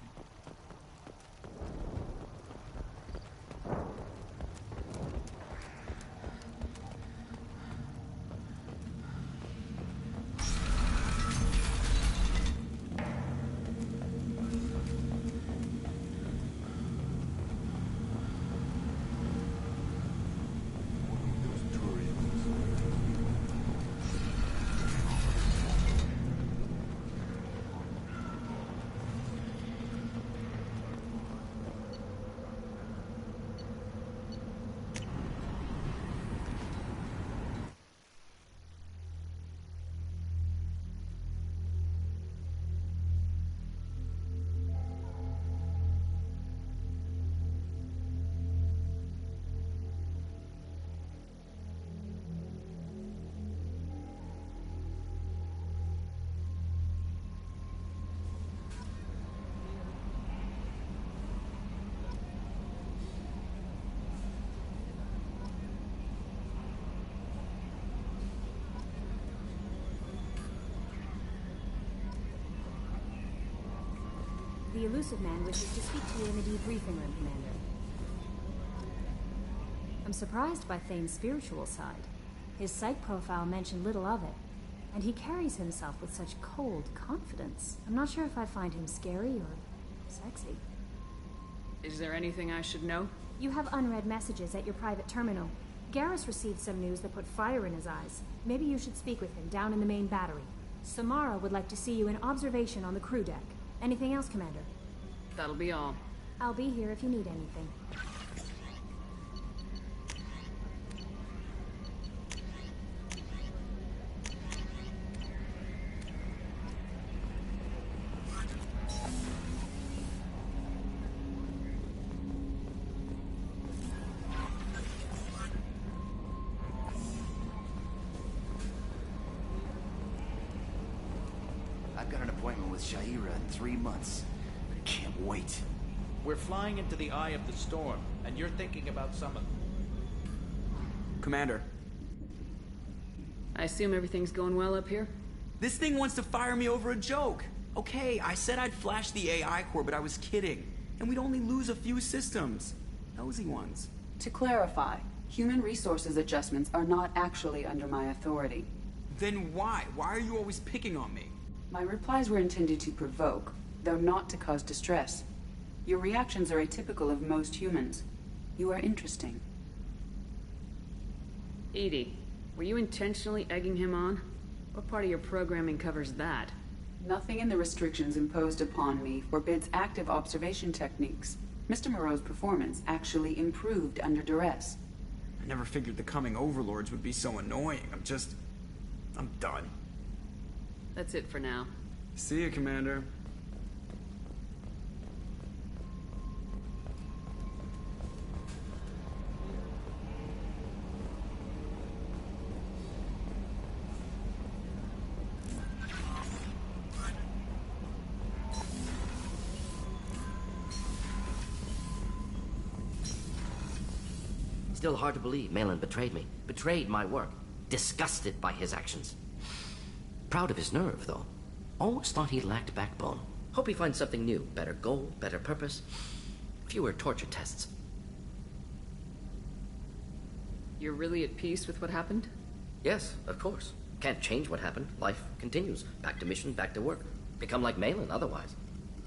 The Illusive Man wishes to speak to you in the debriefing room, Commander. I'm surprised by Thane's spiritual side. His psych profile mentioned little of it, and he carries himself with such cold confidence. I'm not sure if I find him scary or sexy. Is there anything I should know? You have unread messages at your private terminal. Garrus received some news that put fire in his eyes. Maybe you should speak with him down in the main battery. Samara would like to see you in observation on the crew deck. Anything else, Commander? That'll be all. I'll be here if you need anything. I've got an appointment with Sha'ira in 3 months. I can't wait. We're flying into the eye of the storm, and you're thinking about some of... Commander. I assume everything's going well up here? This thing wants to fire me over a joke. Okay, I said I'd flash the AI core, but I was kidding. And we'd only lose a few systems. Nosy ones. To clarify, human resources adjustments are not actually under my authority. Then why? Why are you always picking on me? My replies were intended to provoke, though not to cause distress. Your reactions are atypical of most humans. You are interesting. EDI, were you intentionally egging him on? What part of your programming covers that? Nothing in the restrictions imposed upon me forbids active observation techniques. Mr. Moreau's performance actually improved under duress. I never figured the coming overlords would be so annoying. I'm done. That's it for now. See you, Commander. Still hard to believe Malin betrayed me. Betrayed my work. Disgusted by his actions. Proud of his nerve, though. Always thought he lacked backbone. Hope he finds something new. Better goal, better purpose, fewer torture tests. You're really at peace with what happened? Yes, of course. Can't change what happened. Life continues. Back to mission, back to work. Become like Malin otherwise.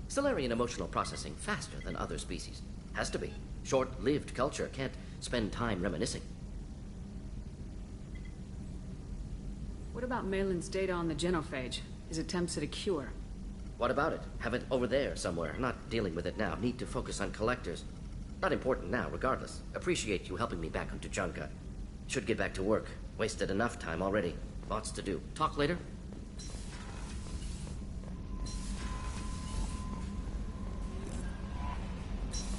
Salarian emotional processing faster than other species. Has to be. Short-lived culture can't spend time reminiscing. What about Malin's data on the genophage? His attempts at a cure? What about it? Have it over there somewhere. Not dealing with it now. Need to focus on collectors. Not important now, regardless. Appreciate you helping me back on Tuchanka. Should get back to work. Wasted enough time already. Lots to do. Talk later?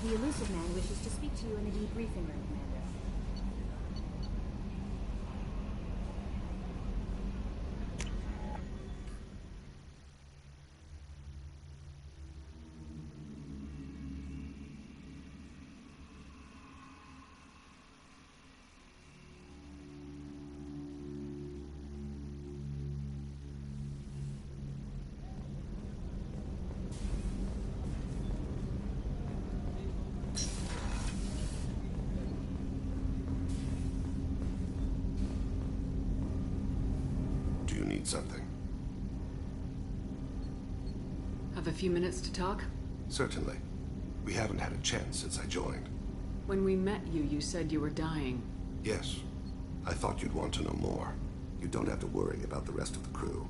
The Elusive Man wishes to speak to you in the debriefing room, Commander. Something. Have a few minutes to talk? Certainly. We haven't had a chance since I joined. When we met you, you said you were dying. Yes. I thought you'd want to know more. You don't have to worry about the rest of the crew.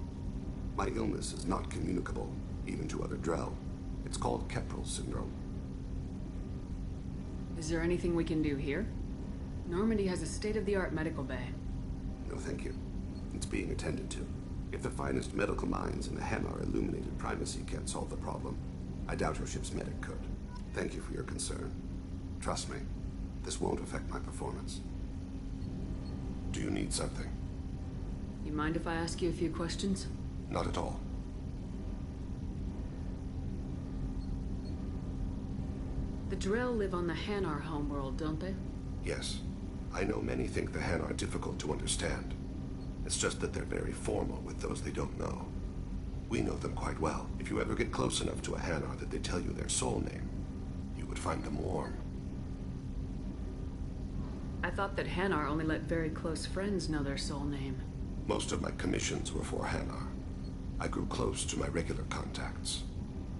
My illness is not communicable, even to other Drell. It's called Keprel syndrome. Is there anything we can do here? Normandy has a state-of-the-art medical bay. No, thank you. It's being attended to. If the finest medical minds in the Hanar Illuminated Primacy can't solve the problem, I doubt your ship's medic could. Thank you for your concern. Trust me, this won't affect my performance. Do you need something? You mind if I ask you a few questions? Not at all. The Drell live on the Hanar homeworld, don't they? Yes. I know many think the Hanar are difficult to understand. It's just that they're very formal with those they don't know. We know them quite well. If you ever get close enough to a Hanar that they tell you their soul name, you would find them warm. I thought that Hanar only let very close friends know their soul name. Most of my commissions were for Hanar. I grew close to my regular contacts.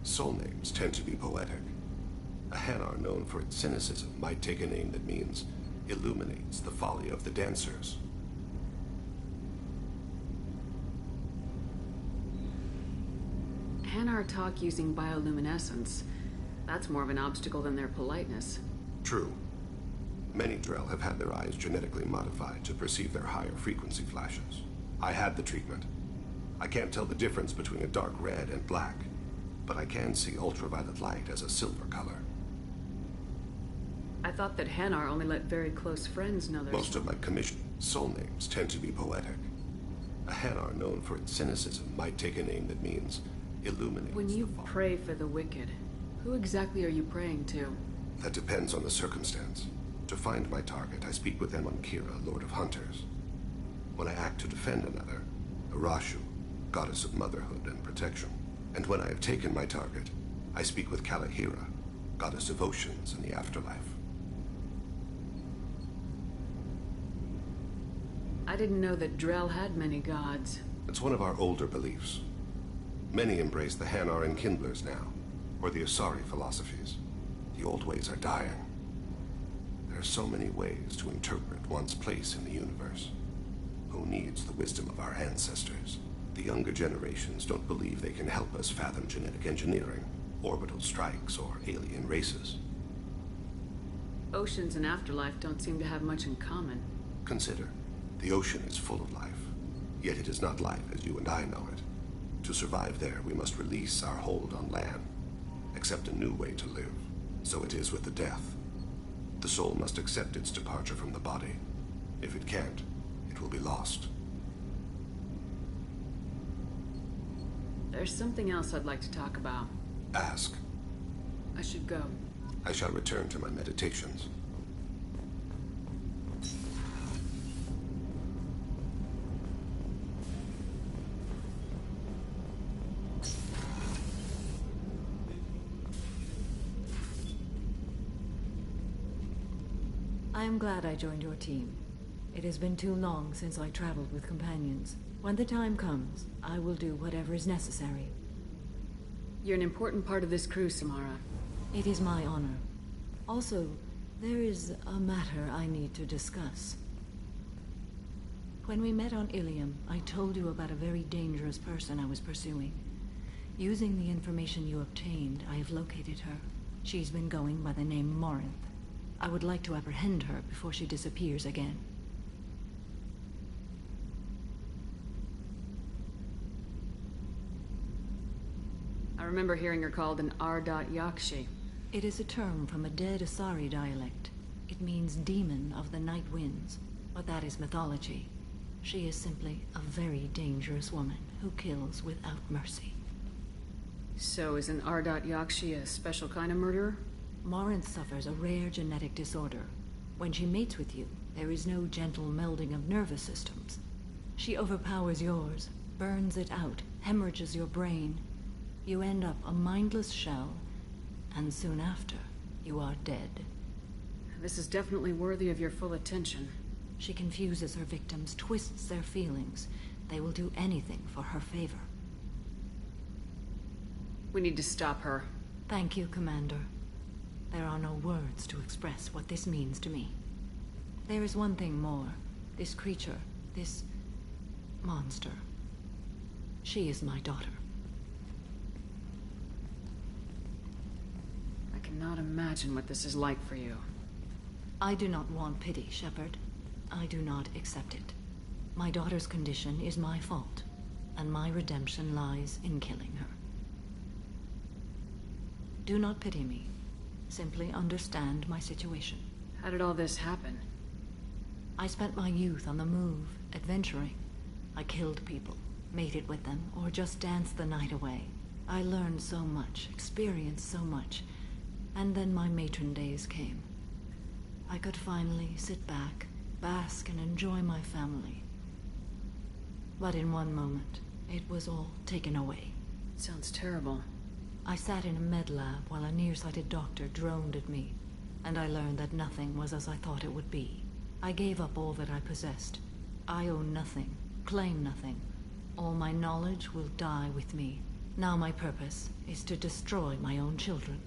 Soul names tend to be poetic. A Hanar known for its cynicism might take a name that means illuminates the folly of the dancers. Hanar talk using bioluminescence. That's more of an obstacle than their politeness. True. Many Drell have had their eyes genetically modified to perceive their higher frequency flashes. I had the treatment. I can't tell the difference between a dark red and black, but I can see ultraviolet light as a silver color. I thought that Hanar only let very close friends know their Most of my commission soul names tend to be poetic. A Hanar known for its cynicism might take a name that means illuminates. When you pray for the wicked, who exactly are you praying to? That depends on the circumstance. To find my target, I speak with them on Kira, Lord of Hunters. When I act to defend another, Arashu, goddess of motherhood and protection. And when I have taken my target, I speak with Kalahira, goddess of oceans and the afterlife. I didn't know that Drell had many gods. It's one of our older beliefs. Many embrace the Hanar and Kindlers now, or the Asari philosophies. The old ways are dying. There are so many ways to interpret one's place in the universe. Who needs the wisdom of our ancestors? The younger generations don't believe they can help us fathom genetic engineering, orbital strikes, or alien races. Oceans and afterlife don't seem to have much in common. Consider, the ocean is full of life, yet it is not life as you and I know it. To survive there, we must release our hold on land, accept a new way to live. So it is with the death. The soul must accept its departure from the body. If it can't, it will be lost. There's something else I'd like to talk about. Ask. I should go. I shall return to my meditations. I am glad I joined your team. It has been too long since I traveled with companions. When the time comes, I will do whatever is necessary. You're an important part of this crew, Samara. It is my honor. Also, there is a matter I need to discuss. When we met on Ilium, I told you about a very dangerous person I was pursuing. Using the information you obtained, I have located her. She's been going by the name Morinth. I would like to apprehend her before she disappears again. I remember hearing her called an Ar.Yakshi. It is a term from a dead Asari dialect. It means demon of the night winds, but that is mythology. She is simply a very dangerous woman who kills without mercy. So is an Ar.Yakshi a special kind of murderer? Morinth suffers a rare genetic disorder. When she mates with you, there is no gentle melding of nervous systems. She overpowers yours, burns it out, hemorrhages your brain. You end up a mindless shell, and soon after, you are dead. This is definitely worthy of your full attention. She confuses her victims, twists their feelings. They will do anything for her favor. We need to stop her. Thank you, Commander. There are no words to express what this means to me. There is one thing more. This creature, this monster. She is my daughter. I cannot imagine what this is like for you. I do not want pity, Shepard. I do not accept it. My daughter's condition is my fault, and my redemption lies in killing her. Do not pity me. Simply understand my situation. How did all this happen? I spent my youth on the move, adventuring. I killed people, mated with them, or just danced the night away. I learned so much, experienced so much, and then my matron days came. I could finally sit back, bask and enjoy my family. But in one moment, it was all taken away. Sounds terrible. I sat in a med lab while a nearsighted doctor droned at me, and I learned that nothing was as I thought it would be. I gave up all that I possessed. I own nothing, claim nothing. All my knowledge will die with me. Now my purpose is to destroy my own children.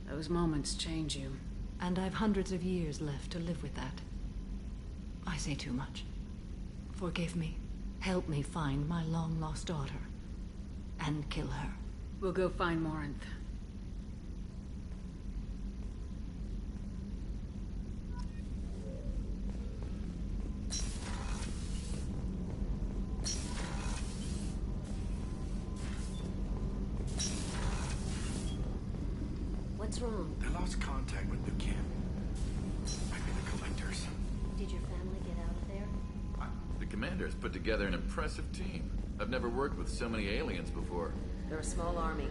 Those moments change you. And I've hundreds of years left to live with that. I say too much. Forgive me. Help me find my long-lost daughter. And kill her. We'll go find Morinth. What's wrong? I lost contact with the camp. Might be the collectors. Did your family get out of there? The commander's put together an impressive team. I've never worked with so many aliens before. They're a small army.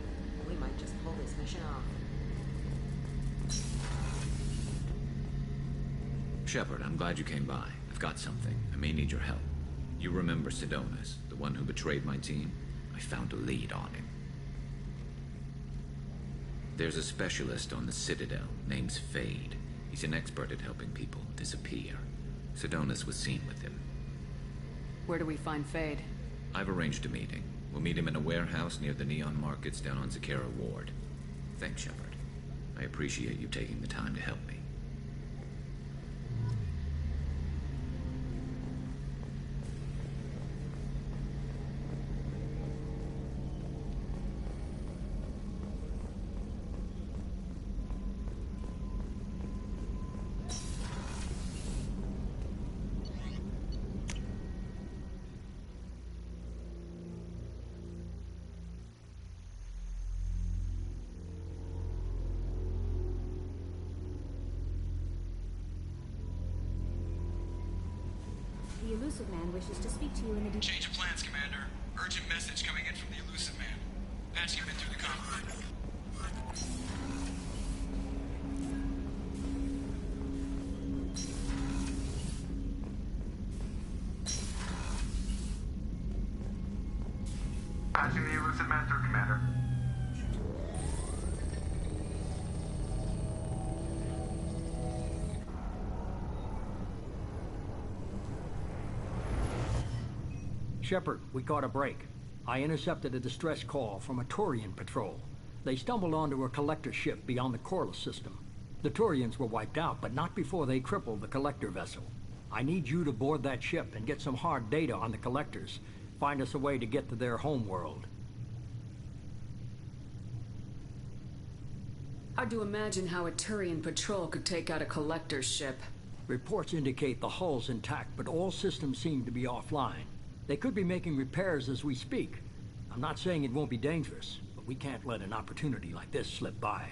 We might just pull this mission off. Shepard, I'm glad you came by. I've got something. I may need your help. You remember Sidonus, the one who betrayed my team? I found a lead on him. There's a specialist on the Citadel, name's Fade. He's an expert at helping people disappear. Sidonus was seen with him. Where do we find Fade? I've arranged a meeting. We'll meet him in a warehouse near the Neon Markets down on Zakera Ward. Thanks, Shepard. I appreciate you taking the time to help me. The Illusive Man wishes to speak to you in the... Change of plans, Commander. Urgent message coming in from the Illusive Man. Patching him in through the comm. Patching the Illusive Man through, Commander. Shepard, we caught a break. I intercepted a distress call from a Turian patrol. They stumbled onto a collector ship beyond the Corliss system. The Turians were wiped out, but not before they crippled the collector vessel. I need you to board that ship and get some hard data on the collectors. Find us a way to get to their homeworld. Hard to imagine how a Turian patrol could take out a collector's ship. Reports indicate the hull's intact, but all systems seem to be offline. They could be making repairs as we speak. I'm not saying it won't be dangerous, but we can't let an opportunity like this slip by.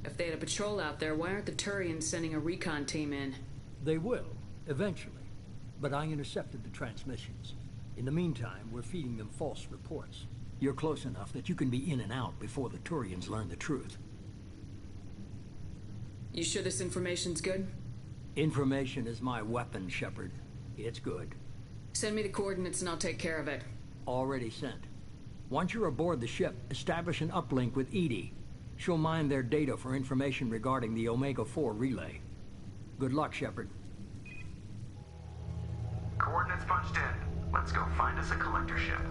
If they had a patrol out there, why aren't the Turians sending a recon team in? They will, eventually. But I intercepted the transmissions. In the meantime, we're feeding them false reports. You're close enough that you can be in and out before the Turians learn the truth. You sure this information's good? Information is my weapon, Shepard. It's good. Send me the coordinates and I'll take care of it. Already sent. Once you're aboard the ship, establish an uplink with EDI. She'll mine their data for information regarding the Omega-4 relay. Good luck, Shepard. Coordinates punched in. Let's go find us a collector ship.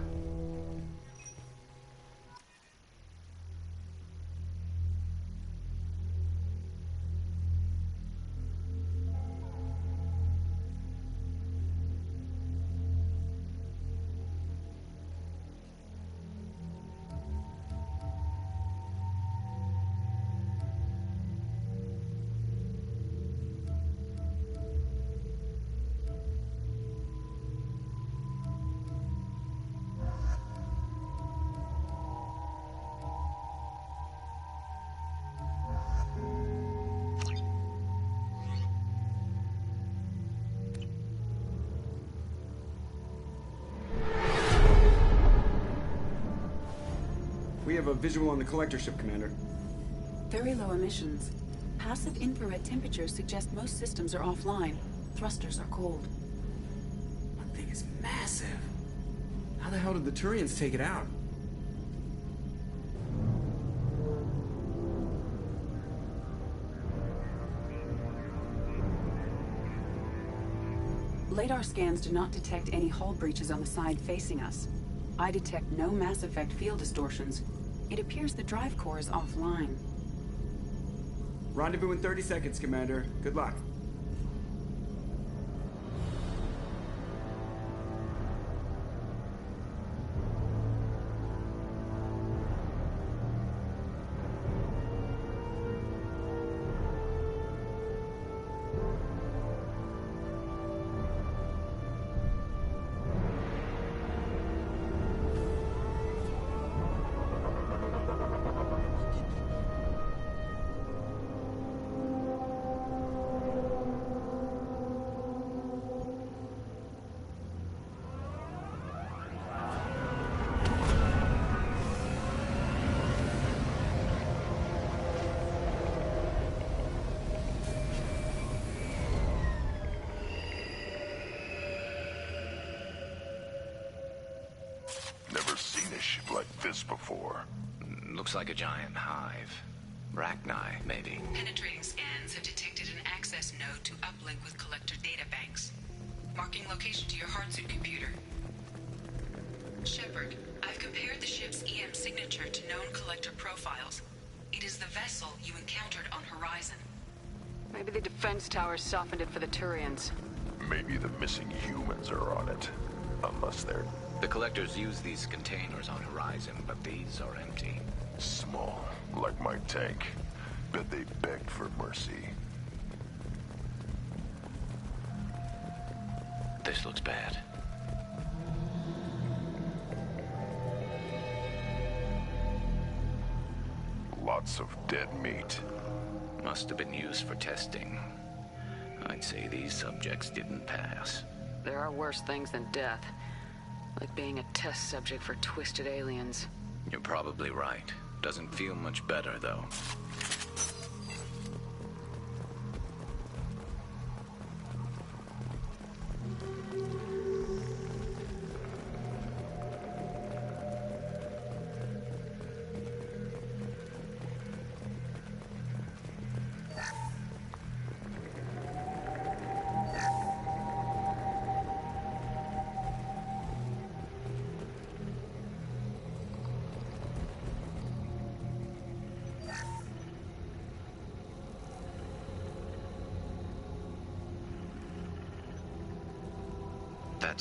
We have a visual on the collector ship, Commander. Very low emissions. Passive infrared temperatures suggest most systems are offline. Thrusters are cold. That thing is massive. How the hell did the Turians take it out? Radar scans do not detect any hull breaches on the side facing us. I detect no Mass Effect field distortions. It appears the drive core is offline. Rendezvous in 30 seconds, Commander. Good luck. Never seen a ship like this before. Looks like a giant hive. Rachni, maybe. Penetrating scans have detected an access node to uplink with collector data banks. Marking location to your hardsuit computer. Shepard, I've compared the ship's EM signature to known collector profiles. It is the vessel you encountered on Horizon. Maybe the defense tower softened it for the Turians. Maybe the missing humans are on it. Unless they're... The collectors use these containers on Horizon, but these are empty. small, like my tank. Bet they begged for mercy. This looks bad. Lots of dead meat. Must have been used for testing. I'd say these subjects didn't pass. There are worse things than death. Like being a test subject for twisted aliens. You're probably right. Doesn't feel much better, though.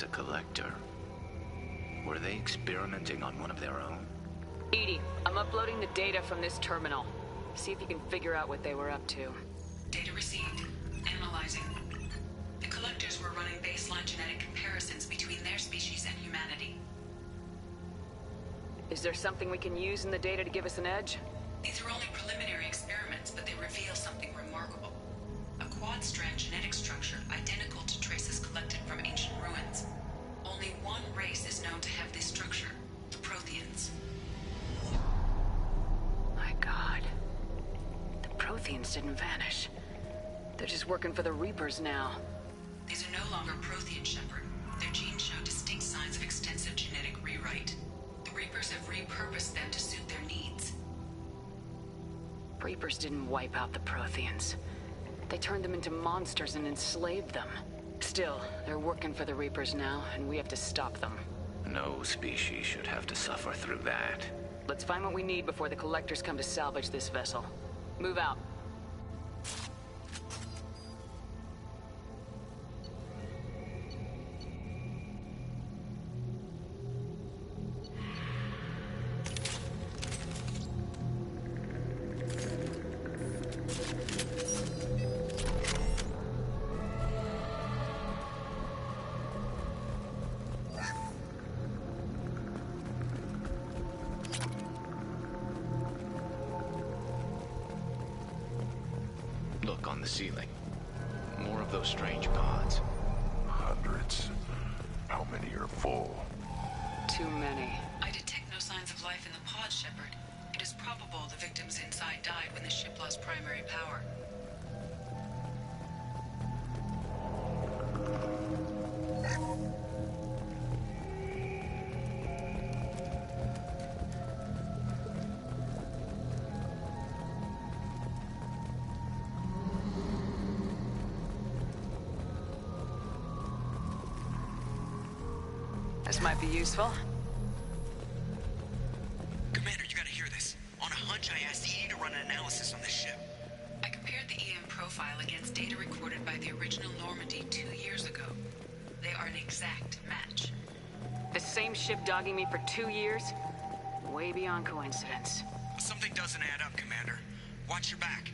It's a collector. Were they experimenting on one of their own? EDI, I'm uploading the data from this terminal. See if you can figure out what they were up to. Data received. Analyzing. The collectors were running baseline genetic comparisons between their species and humanity. Is there something we can use in the data to give us an edge? These are only preliminary experiments, but they reveal something remarkable. A quad-strand genetic structure identical to traces collected from ancient ruins. Only one race is known to have this structure, the Protheans. My God. The Protheans didn't vanish. They're just working for the Reapers now. These are no longer Prothean, Shepard. Their genes show distinct signs of extensive genetic rewrite. The Reapers have repurposed them to suit their needs. Reapers didn't wipe out the Protheans. They turned them into monsters and enslaved them. Still, they're working for the Reapers now, and we have to stop them. No species should have to suffer through that. Let's find what we need before the Collectors come to salvage this vessel. Move out. Look on the ceiling. More of those strange pods. Hundreds. How many are full? Too many. I detect no signs of life in the pod, Shepard. It is probable the victims inside died when the ship lost primary power. This might be useful. Commander, you gotta hear this. On a hunch, I asked EDI to run an analysis on this ship. I compared the EM profile against data recorded by the original Normandy 2 years ago. They are an exact match. The same ship dogging me for 2 years? Way beyond coincidence. Something doesn't add up, Commander. Watch your back.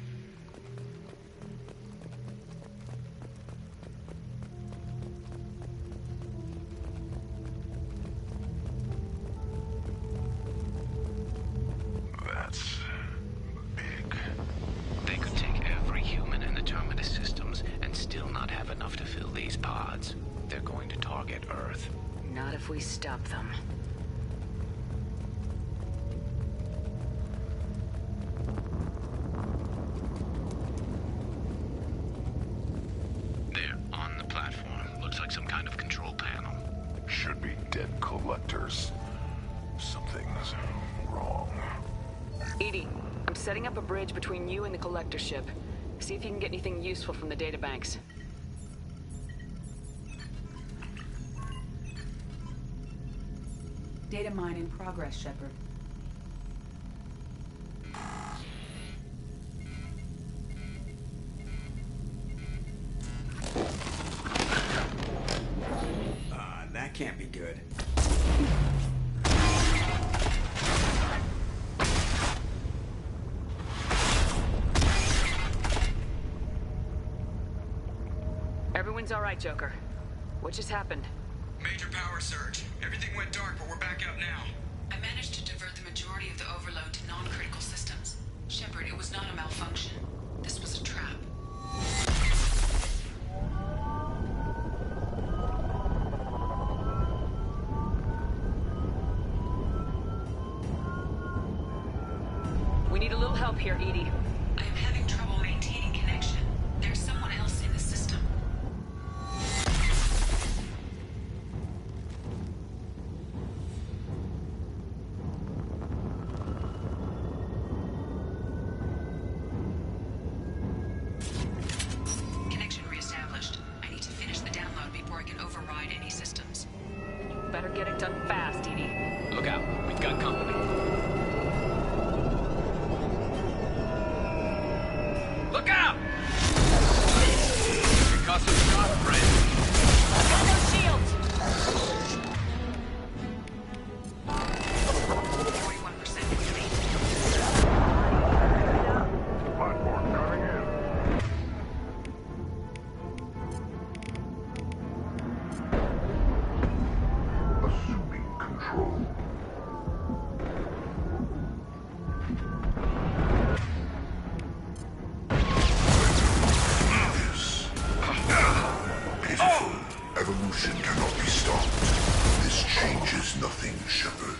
That's big. They could take every human in the Terminus systems and still not have enough to fill these pods. They're going to target Earth. Not if we stop them. There, on the platform. Looks like some kind of control panel. Should be dead collectors. Something's wrong. EDI, I'm setting up a bridge between you and the Collector ship. See if you can get anything useful from the databanks. Data mine in progress, Shepard. That can't be good. Everyone's all right, Joker. What just happened? Major power surge. Everything went dark, but we're back out now. I managed to divert the majority of the overload to non-critical systems. Shepard, it was not a malfunction. This was a trap. We need a little help here, EDI. I am having trouble maintaining connection. There's someone else in the system. Connection reestablished. I need to finish the download before I can override any systems. Better get it done fast, EDI. Look out. We've got company. Look out! It costs a shot, friend. I got no shields! is nothing, Shepard.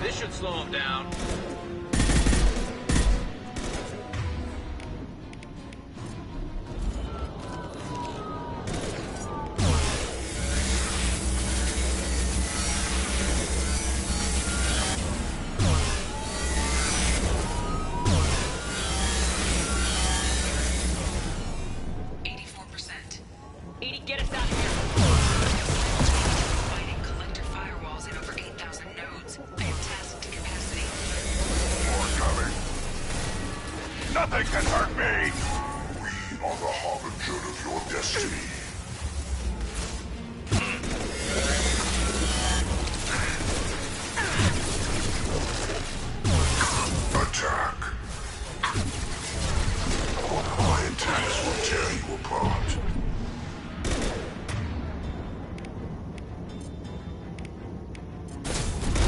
This should slow him down. Nothing can hurt me! We are the harbinger of your destiny. Attack! My attacks will tear you apart.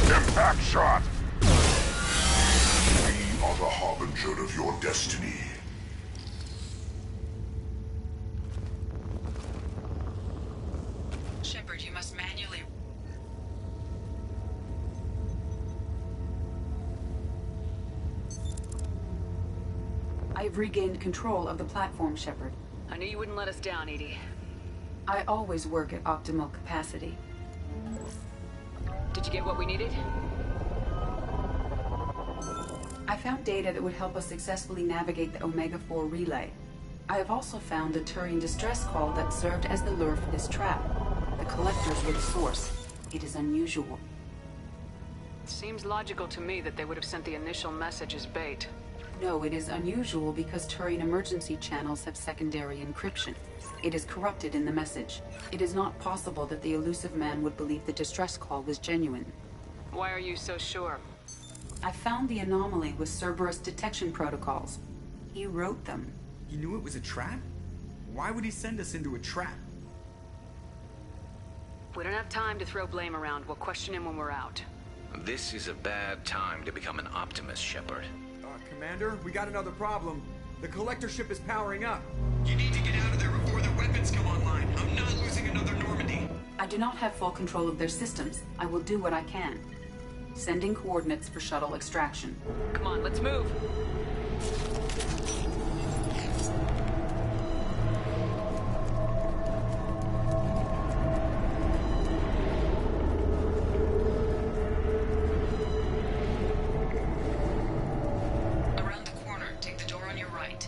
Impact shot! We are the harbinger of your destiny. Shepard, you must manually... I've regained control of the platform, Shepard. I knew you wouldn't let us down, Edie. I always work at optimal capacity. Did you get what we needed? I found data that would help us successfully navigate the Omega-4 relay. I have also found a Turian distress call that served as the lure for this trap. The Collectors were the source. It is unusual. Seems logical to me that they would have sent the initial message as bait. No, it is unusual because Turian emergency channels have secondary encryption. It is corrupted in the message. It is not possible that the Illusive Man would believe the distress call was genuine. Why are you so sure? I found the anomaly with Cerberus detection protocols. He wrote them. He knew it was a trap? Why would he send us into a trap? We don't have time to throw blame around. We'll question him when we're out. This is a bad time to become an optimist, Shepard. Commander, we got another problem. The Collector ship is powering up. You need to get out of there before their weapons come online. I'm not losing another Normandy. I do not have full control of their systems. I will do what I can. Sending coordinates for shuttle extraction. Come on, let's move. Around the corner, take the door on your right.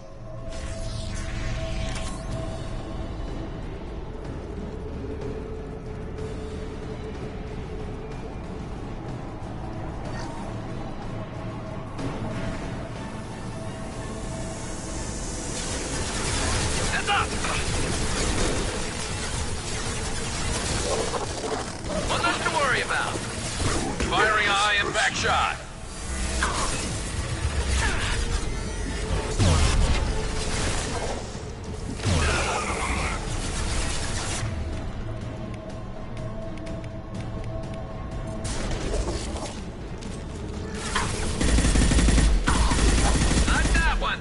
One less to worry about. Firing eye and back shot. Not that one.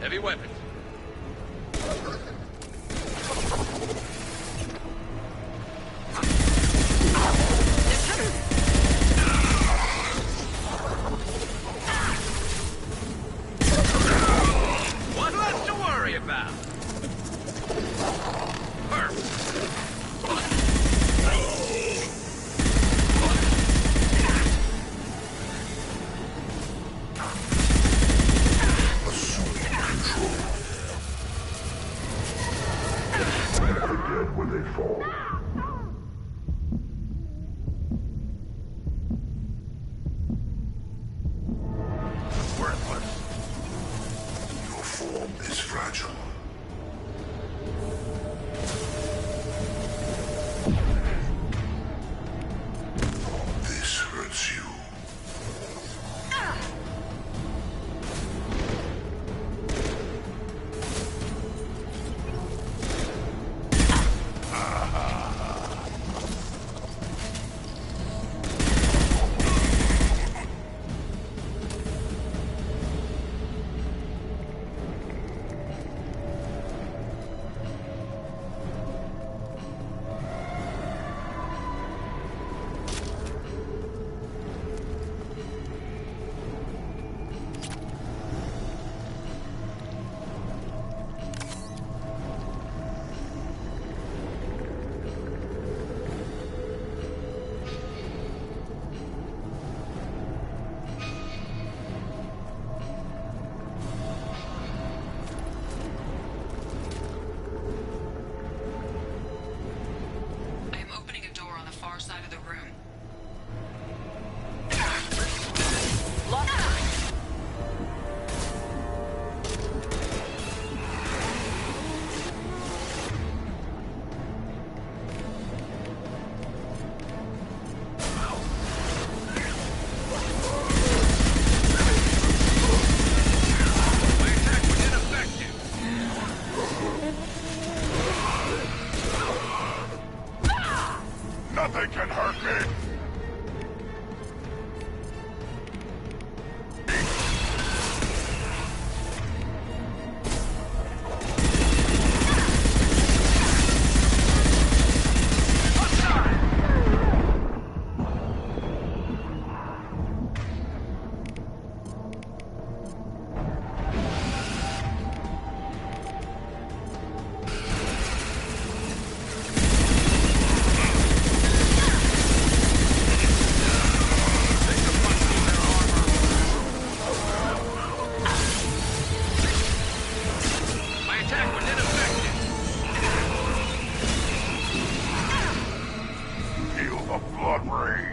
Heavy weapons. What left to worry about? When they fall. Worthless. Your form is fragile. This hurts you. I am opening a door on the far side of the room. Nothing can hurt me! Feel the blood rage!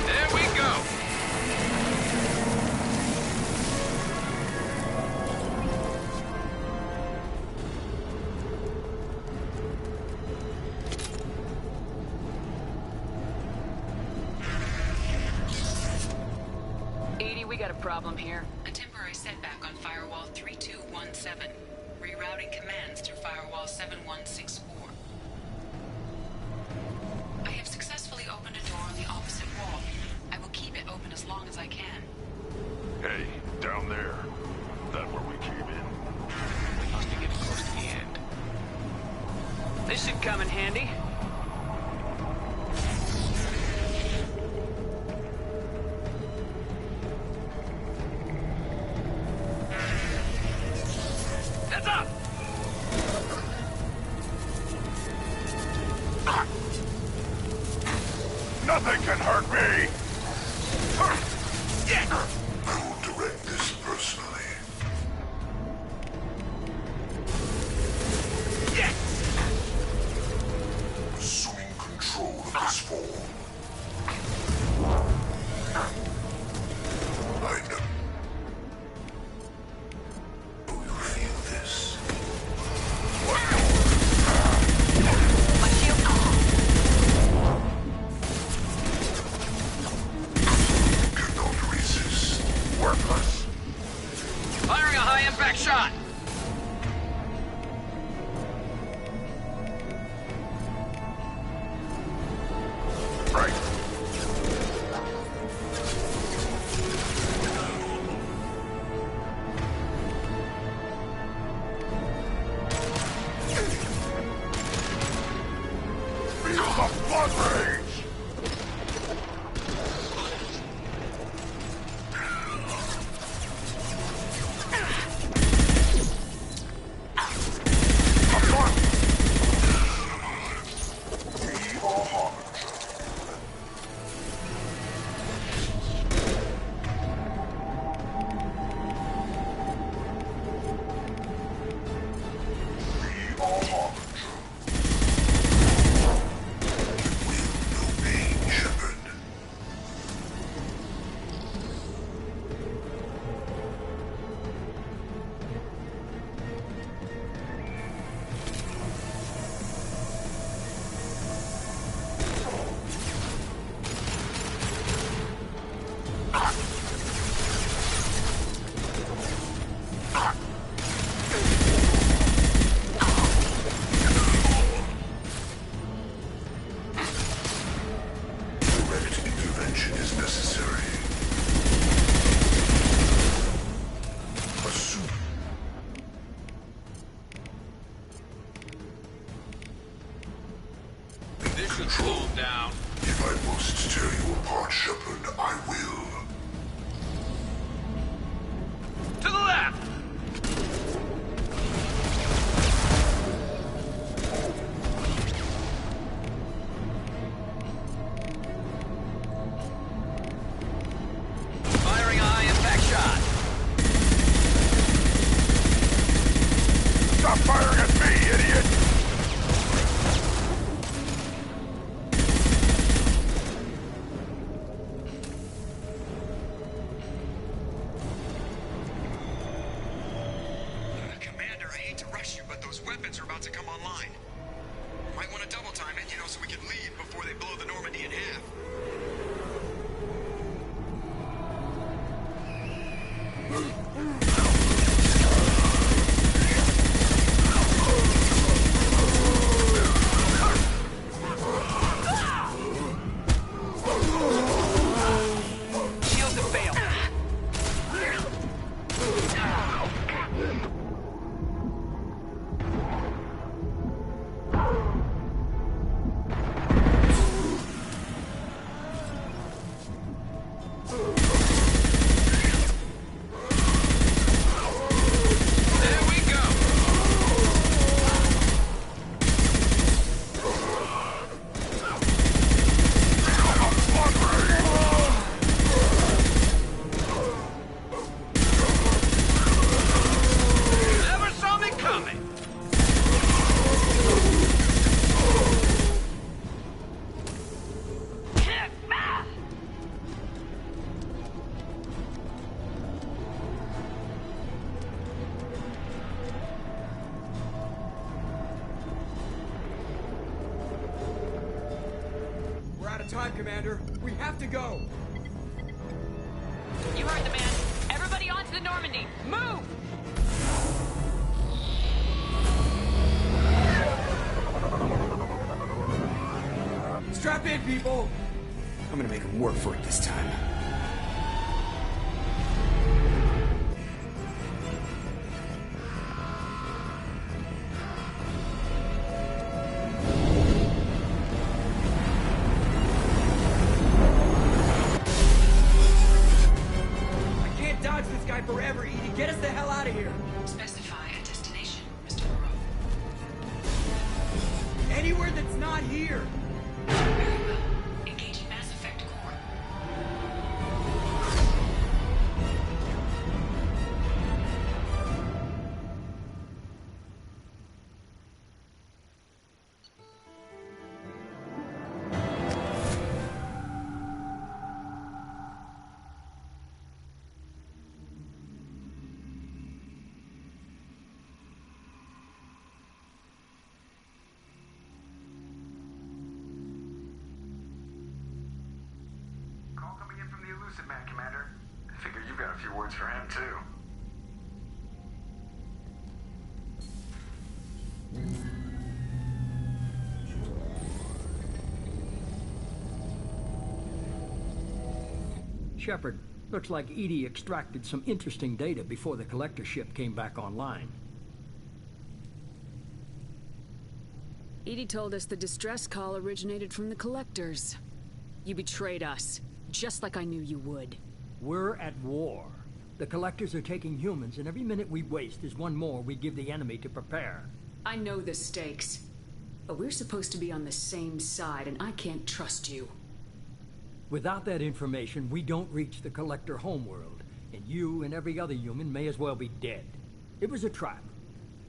There we go. Edie, we got a problem here. A temporary setback on Firewall 3217. Rerouting commands through Firewall 7164. I have successfully opened a door on the opposite wall. I will keep it open as long as I can. Hey, down there. That where we came in? We must be getting close to the end. This should come in handy. Heads up! Nothing can hurt me! I will direct this personally. worthless! Firing a high-impact shot! Right. Feel the blood rage! Control down. If I must tear you apart, Shepard, I will. To the left! Firing a high-impact shot. Stop firing at me, idiot! Weapons are about to come online. Might want to double time it, so we can leave before they blow the Normandy in half. Shields have failed. Time, Commander. We have to go. You heard the man. Everybody onto the Normandy. Move! Strap in, people. I'm gonna make him work for it this time. Forever, Edie. Get us the hell out of here. Specify a destination, Mr. Moreau. Anywhere that's not here. Very well. Engaging Mass Effect core. few words for him, too. Shepard, looks like EDI extracted some interesting data before the collector ship came back online. EDI told us the distress call originated from the collectors. You betrayed us, just like I knew you would. We're at war. The collectors are taking humans, and every minute we waste is one more we give the enemy to prepare. I know the stakes, but we're supposed to be on the same side, and I can't trust you. Without that information, we don't reach the collector homeworld, and you and every other human may as well be dead. It was a trap,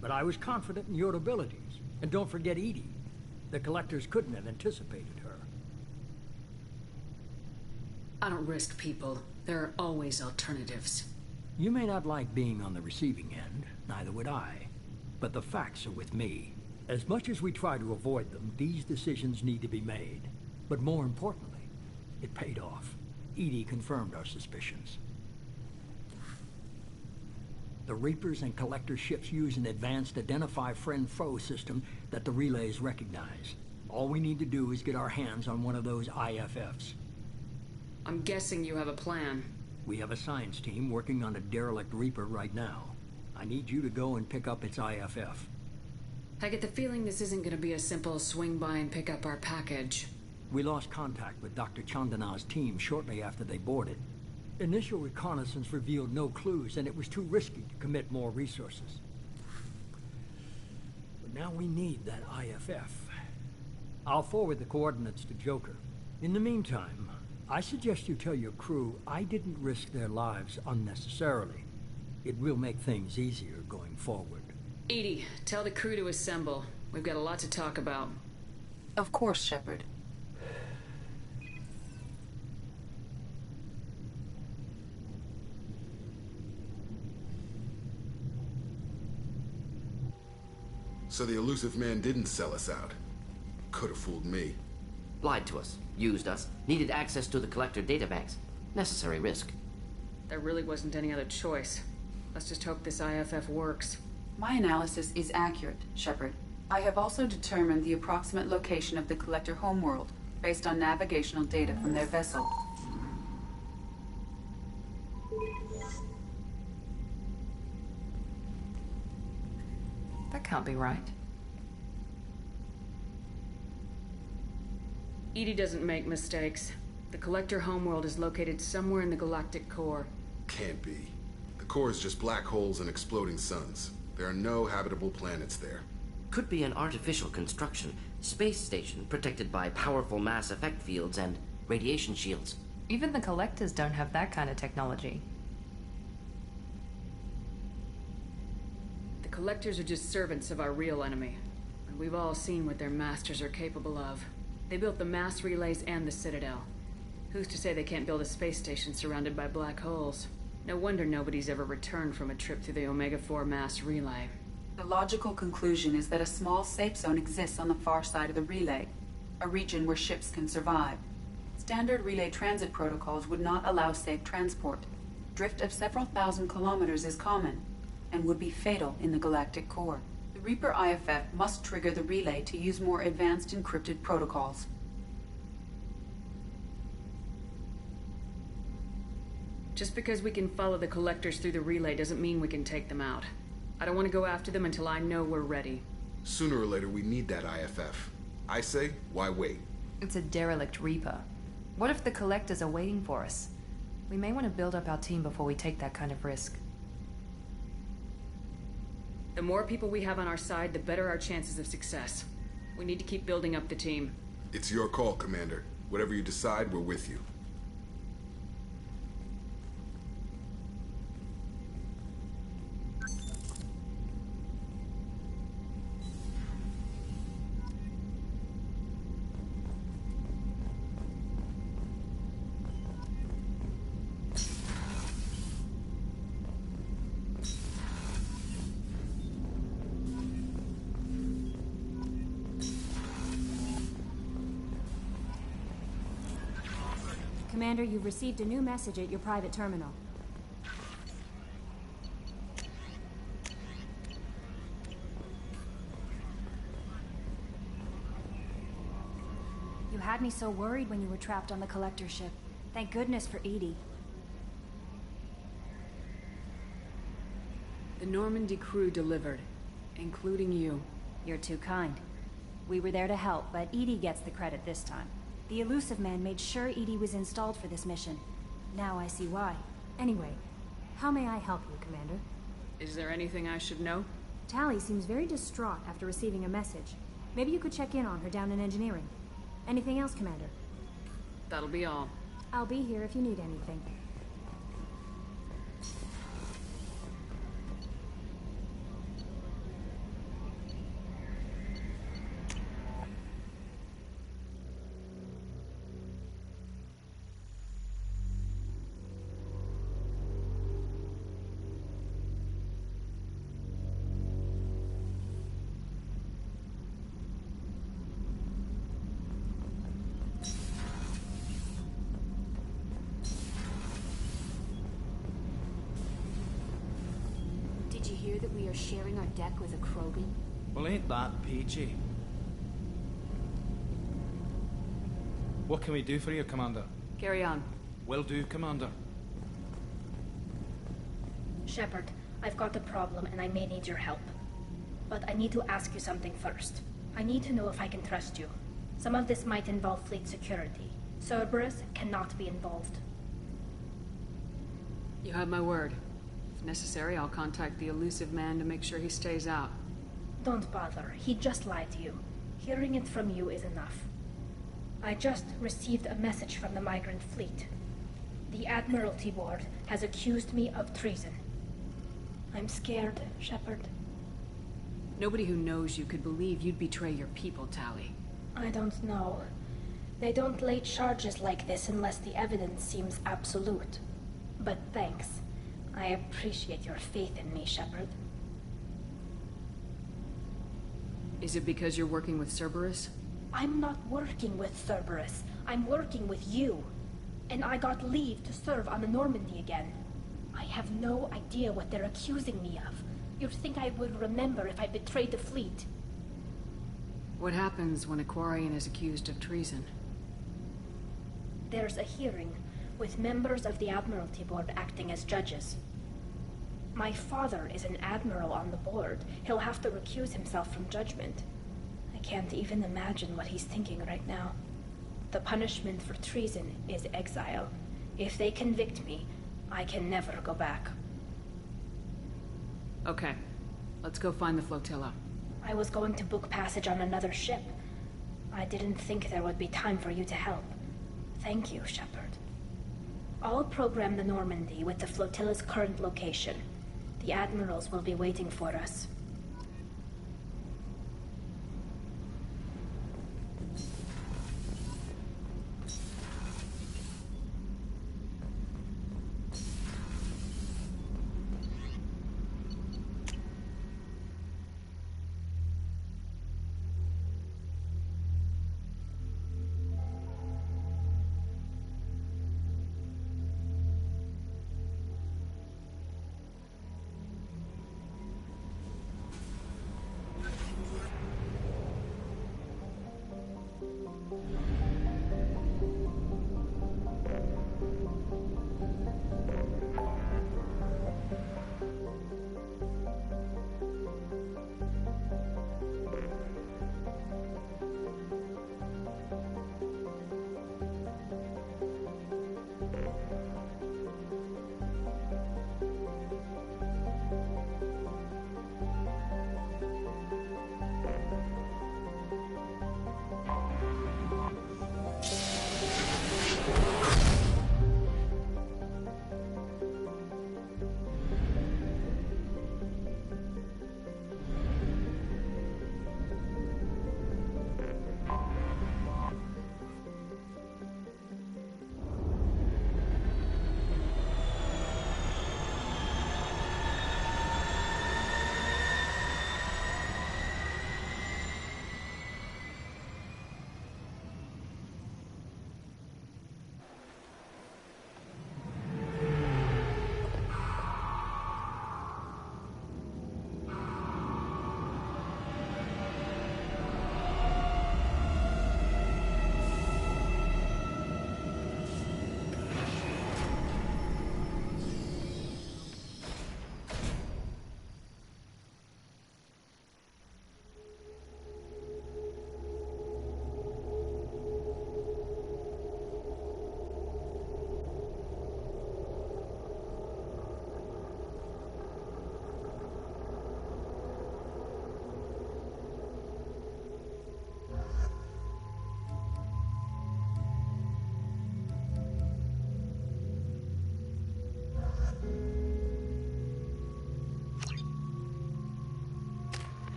but I was confident in your abilities. And don't forget EDI. The collectors couldn't have anticipated her. I don't risk people. There are always alternatives. You may not like being on the receiving end, neither would I. But the facts are with me. As much as we try to avoid them, these decisions need to be made. But more importantly, it paid off. EDI confirmed our suspicions. The Reapers and Collector ships use an advanced Identify Friend-Foe system that the relays recognize. All we need to do is get our hands on one of those IFFs. I'm guessing you have a plan. We have a science team working on a derelict Reaper right now. I need you to go and pick up its IFF. I get the feeling this isn't going to be a simple swing by and pick up our package. We lost contact with Dr. Chandana's team shortly after they boarded. Initial reconnaissance revealed no clues, and it was too risky to commit more resources. But now we need that IFF. I'll forward the coordinates to Joker. In the meantime, I suggest you tell your crew I didn't risk their lives unnecessarily. It will make things easier going forward. EDI, tell the crew to assemble. We've got a lot to talk about. Of course, Shepard. So the elusive man didn't sell us out. Could have fooled me. Lied to us, used us, needed access to the collector databanks. Necessary risk. There really wasn't any other choice. Let's just hope this IFF works. My analysis is accurate, Shepard. I have also determined the approximate location of the collector homeworld, based on navigational data from their vessel. That can't be right. EDI doesn't make mistakes. The collector homeworld is located somewhere in the galactic core. Can't be. The core is just black holes and exploding suns. There are no habitable planets there. Could be an artificial construction, space station protected by powerful mass effect fields and radiation shields. Even the collectors don't have that kind of technology. The collectors are just servants of our real enemy. And we've all seen what their masters are capable of. They built the mass relays and the Citadel. Who's to say they can't build a space station surrounded by black holes? No wonder nobody's ever returned from a trip through the Omega-4 mass relay. The logical conclusion is that a small safe zone exists on the far side of the relay, a region where ships can survive. Standard relay transit protocols would not allow safe transport. Drift of several thousand kilometers is common, and would be fatal in the galactic core. The Reaper IFF must trigger the relay to use more advanced encrypted protocols. Just because we can follow the collectors through the relay doesn't mean we can take them out. I don't want to go after them until I know we're ready. Sooner or later, we need that IFF. I say, why wait? It's a derelict Reaper. What if the collectors are waiting for us? We may want to build up our team before we take that kind of risk. The more people we have on our side, the better our chances of success. We need to keep building up the team. It's your call, Commander. Whatever you decide, we're with you. Commander, you've received a new message at your private terminal. You had me so worried when you were trapped on the Collector ship. Thank goodness for EDI. The Normandy crew delivered, including you. You're too kind. We were there to help, but EDI gets the credit this time. The Illusive Man made sure EDI was installed for this mission. Now I see why. Anyway, how may I help you, Commander? Is there anything I should know? Tali seems very distraught after receiving a message. Maybe you could check in on her down in engineering. Anything else, Commander? That'll be all. I'll be here if you need anything. Did you hear that we are sharing our deck with a Krogan? Well, ain't that peachy? What can we do for you, Commander? Carry on. Will do, Commander. Shepard, I've got a problem and I may need your help. But I need to ask you something first. I need to know if I can trust you. Some of this might involve fleet security. Cerberus cannot be involved. You have my word. If necessary, I'll contact the Illusive Man to make sure he stays out. Don't bother. He just lied to you. Hearing it from you is enough. I just received a message from the migrant fleet. The Admiralty Board has accused me of treason. I'm scared, Shepard. Nobody who knows you could believe you'd betray your people, Tali. I don't know. They don't lay charges like this unless the evidence seems absolute. But thanks. I appreciate your faith in me, Shepard. Is it because you're working with Cerberus? I'm not working with Cerberus. I'm working with you. And I got leave to serve on the Normandy again. I have no idea what they're accusing me of. You'd think I would remember if I betrayed the fleet. What happens when a Quarian is accused of treason? There's a hearing, with members of the Admiralty Board acting as judges. My father is an admiral on the board. He'll have to recuse himself from judgment. I can't even imagine what he's thinking right now. The punishment for treason is exile. If they convict me, I can never go back. Okay. Let's go find the flotilla. I was going to book passage on another ship. I didn't think there would be time for you to help. Thank you, Shepard. I'll program the Normandy with the flotilla's current location. The admirals will be waiting for us.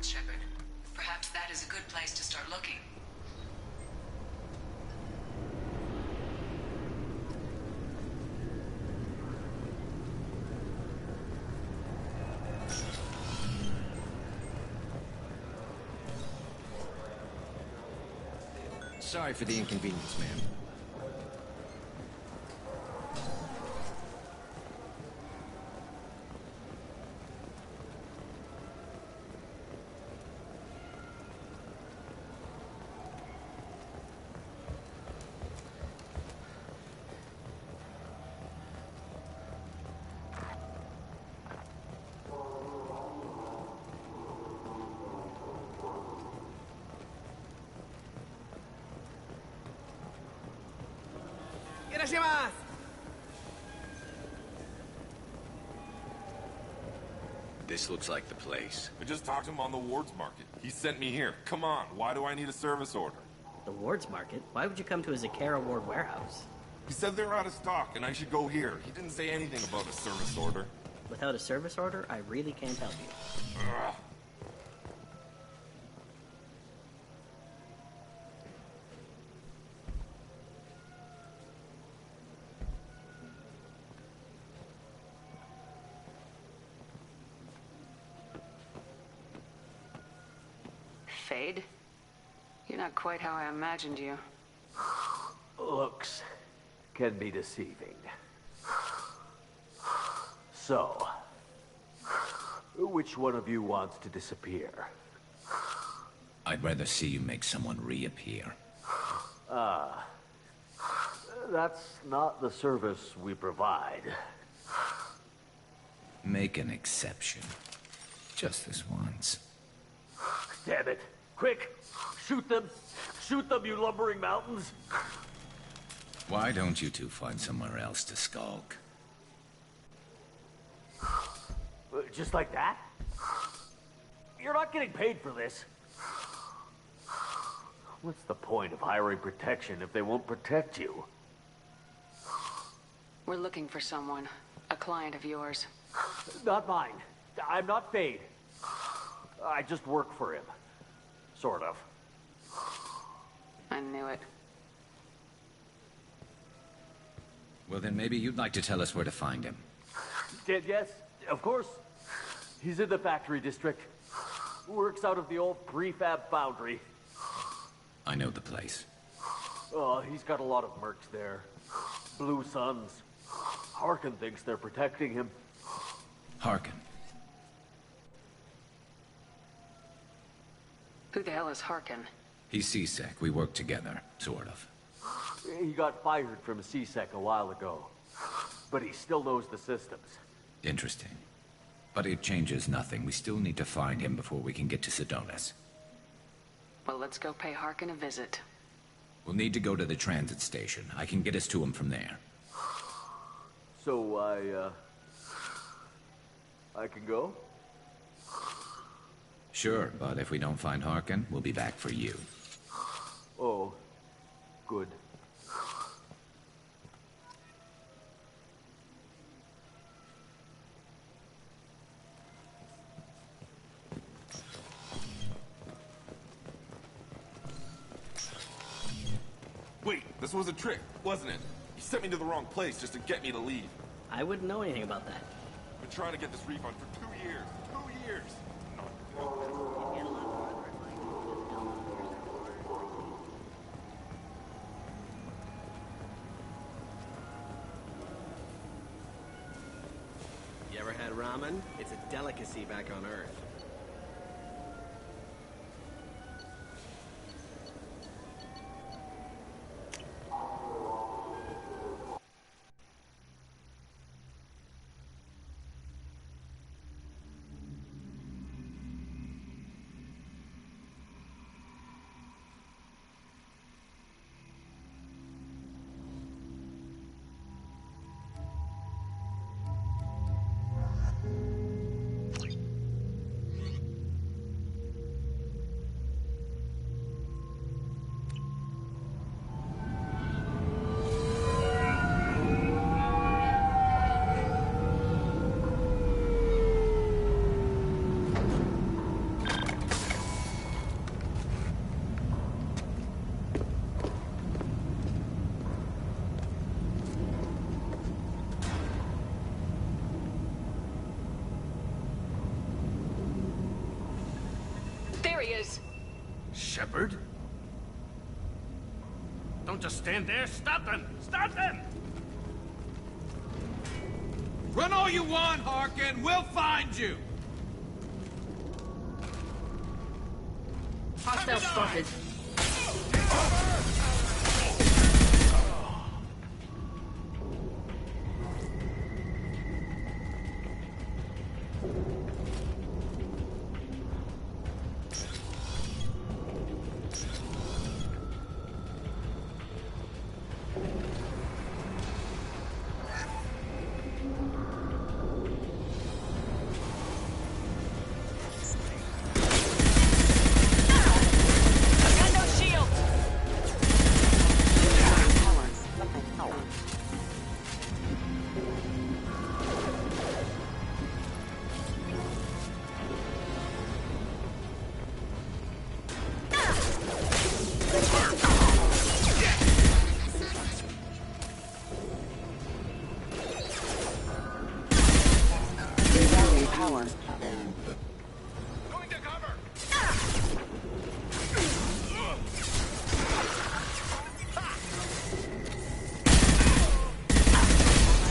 reports, Shepard. Perhaps that is a good place to start looking. Sorry for the inconvenience, ma'am. This looks like the place. I just talked to him on the Wards Market. He sent me here. Come on, why do I need a service order? The Wards Market? Why would you come to a Zakera Ward warehouse? He said they're out of stock and I should go here. He didn't say anything about a service order. Without a service order, I really can't help you. Ugh. Fade? You're not quite how I imagined you. Looks can be deceiving. So, which one of you wants to disappear? I'd rather see you make someone reappear. That's not the service we provide. Make an exception. Just this once. Damn it. Quick! Shoot them! Shoot them, you lumbering mountains! Why don't you two find somewhere else to skulk? Just like that? You're not getting paid for this. What's the point of hiring protection if they won't protect you? We're looking for someone. A client of yours. Not mine. I'm not Fade. I just work for him. Sort of. I knew it. Well, then maybe you'd like to tell us where to find him. Yes, of course. He's in the factory district. Works out of the old prefab foundry. I know the place. Oh, he's got a lot of mercs there. Blue Suns. Harkin thinks they're protecting him. Harkin. Who the hell is Harkin? He's C-Sec. We work together, sort of. He got fired from CSEC a while ago. But he still knows the systems. Interesting. But it changes nothing. We still need to find him before we can get to Sedonis. Well, let's go pay Harkin a visit. We'll need to go to the transit station. I can get us to him from there. So, I can go? Sure, but if we don't find Harkin, we'll be back for you. Oh, good. Wait, this was a trick, wasn't it? He sent me to the wrong place just to get me to leave. I wouldn't know anything about that. I've been trying to get this refund for 2 years. 2 years! You ever had ramen? It's a delicacy back on Earth. Shepard? Don't just stand there. Stop them! Stop them! Run all you want, Harkin. We'll find you. Hostile spotted.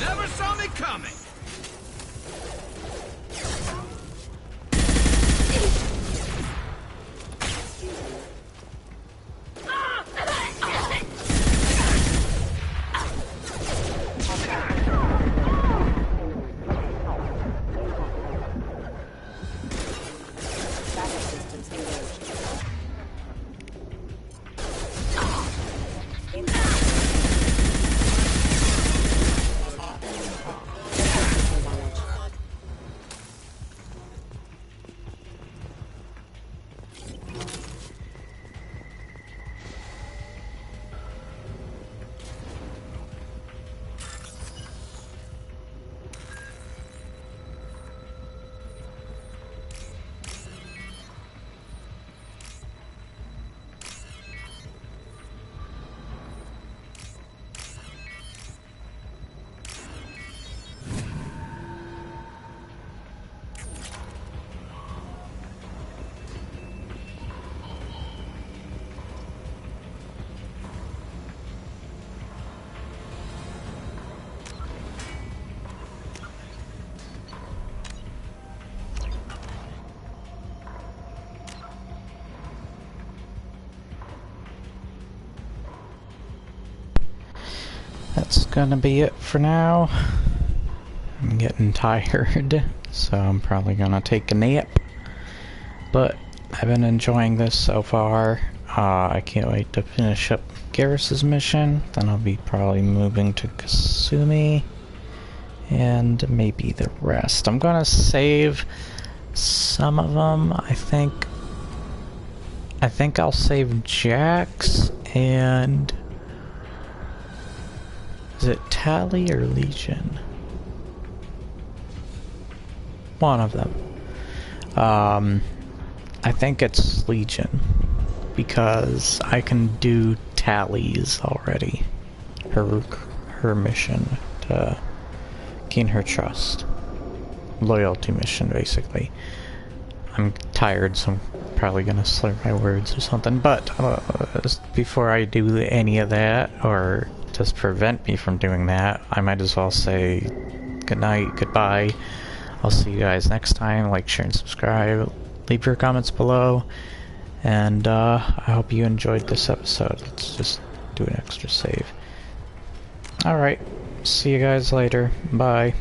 Never saw me coming. That's gonna be it for now. I'm getting tired, so I'm probably gonna take a nap. But I've been enjoying this so far. I can't wait to finish up Garrus's mission. Then I'll be probably moving to Kasumi. And maybe the rest. I'm gonna save some of them. I think I'll save Jax and... is it Tali or Legion? One of them. I think it's Legion. Because I can do Tali's already. Her mission to gain her trust. Loyalty mission, basically. I'm tired, so I'm probably gonna slur my words or something. But before I do any of that, or just prevent me from doing that, I might as well say good night, goodbye. I'll see you guys next time. Like, share, and subscribe. Leave your comments below. And I hope you enjoyed this episode. Let's just do an extra save. Alright, see you guys later. Bye.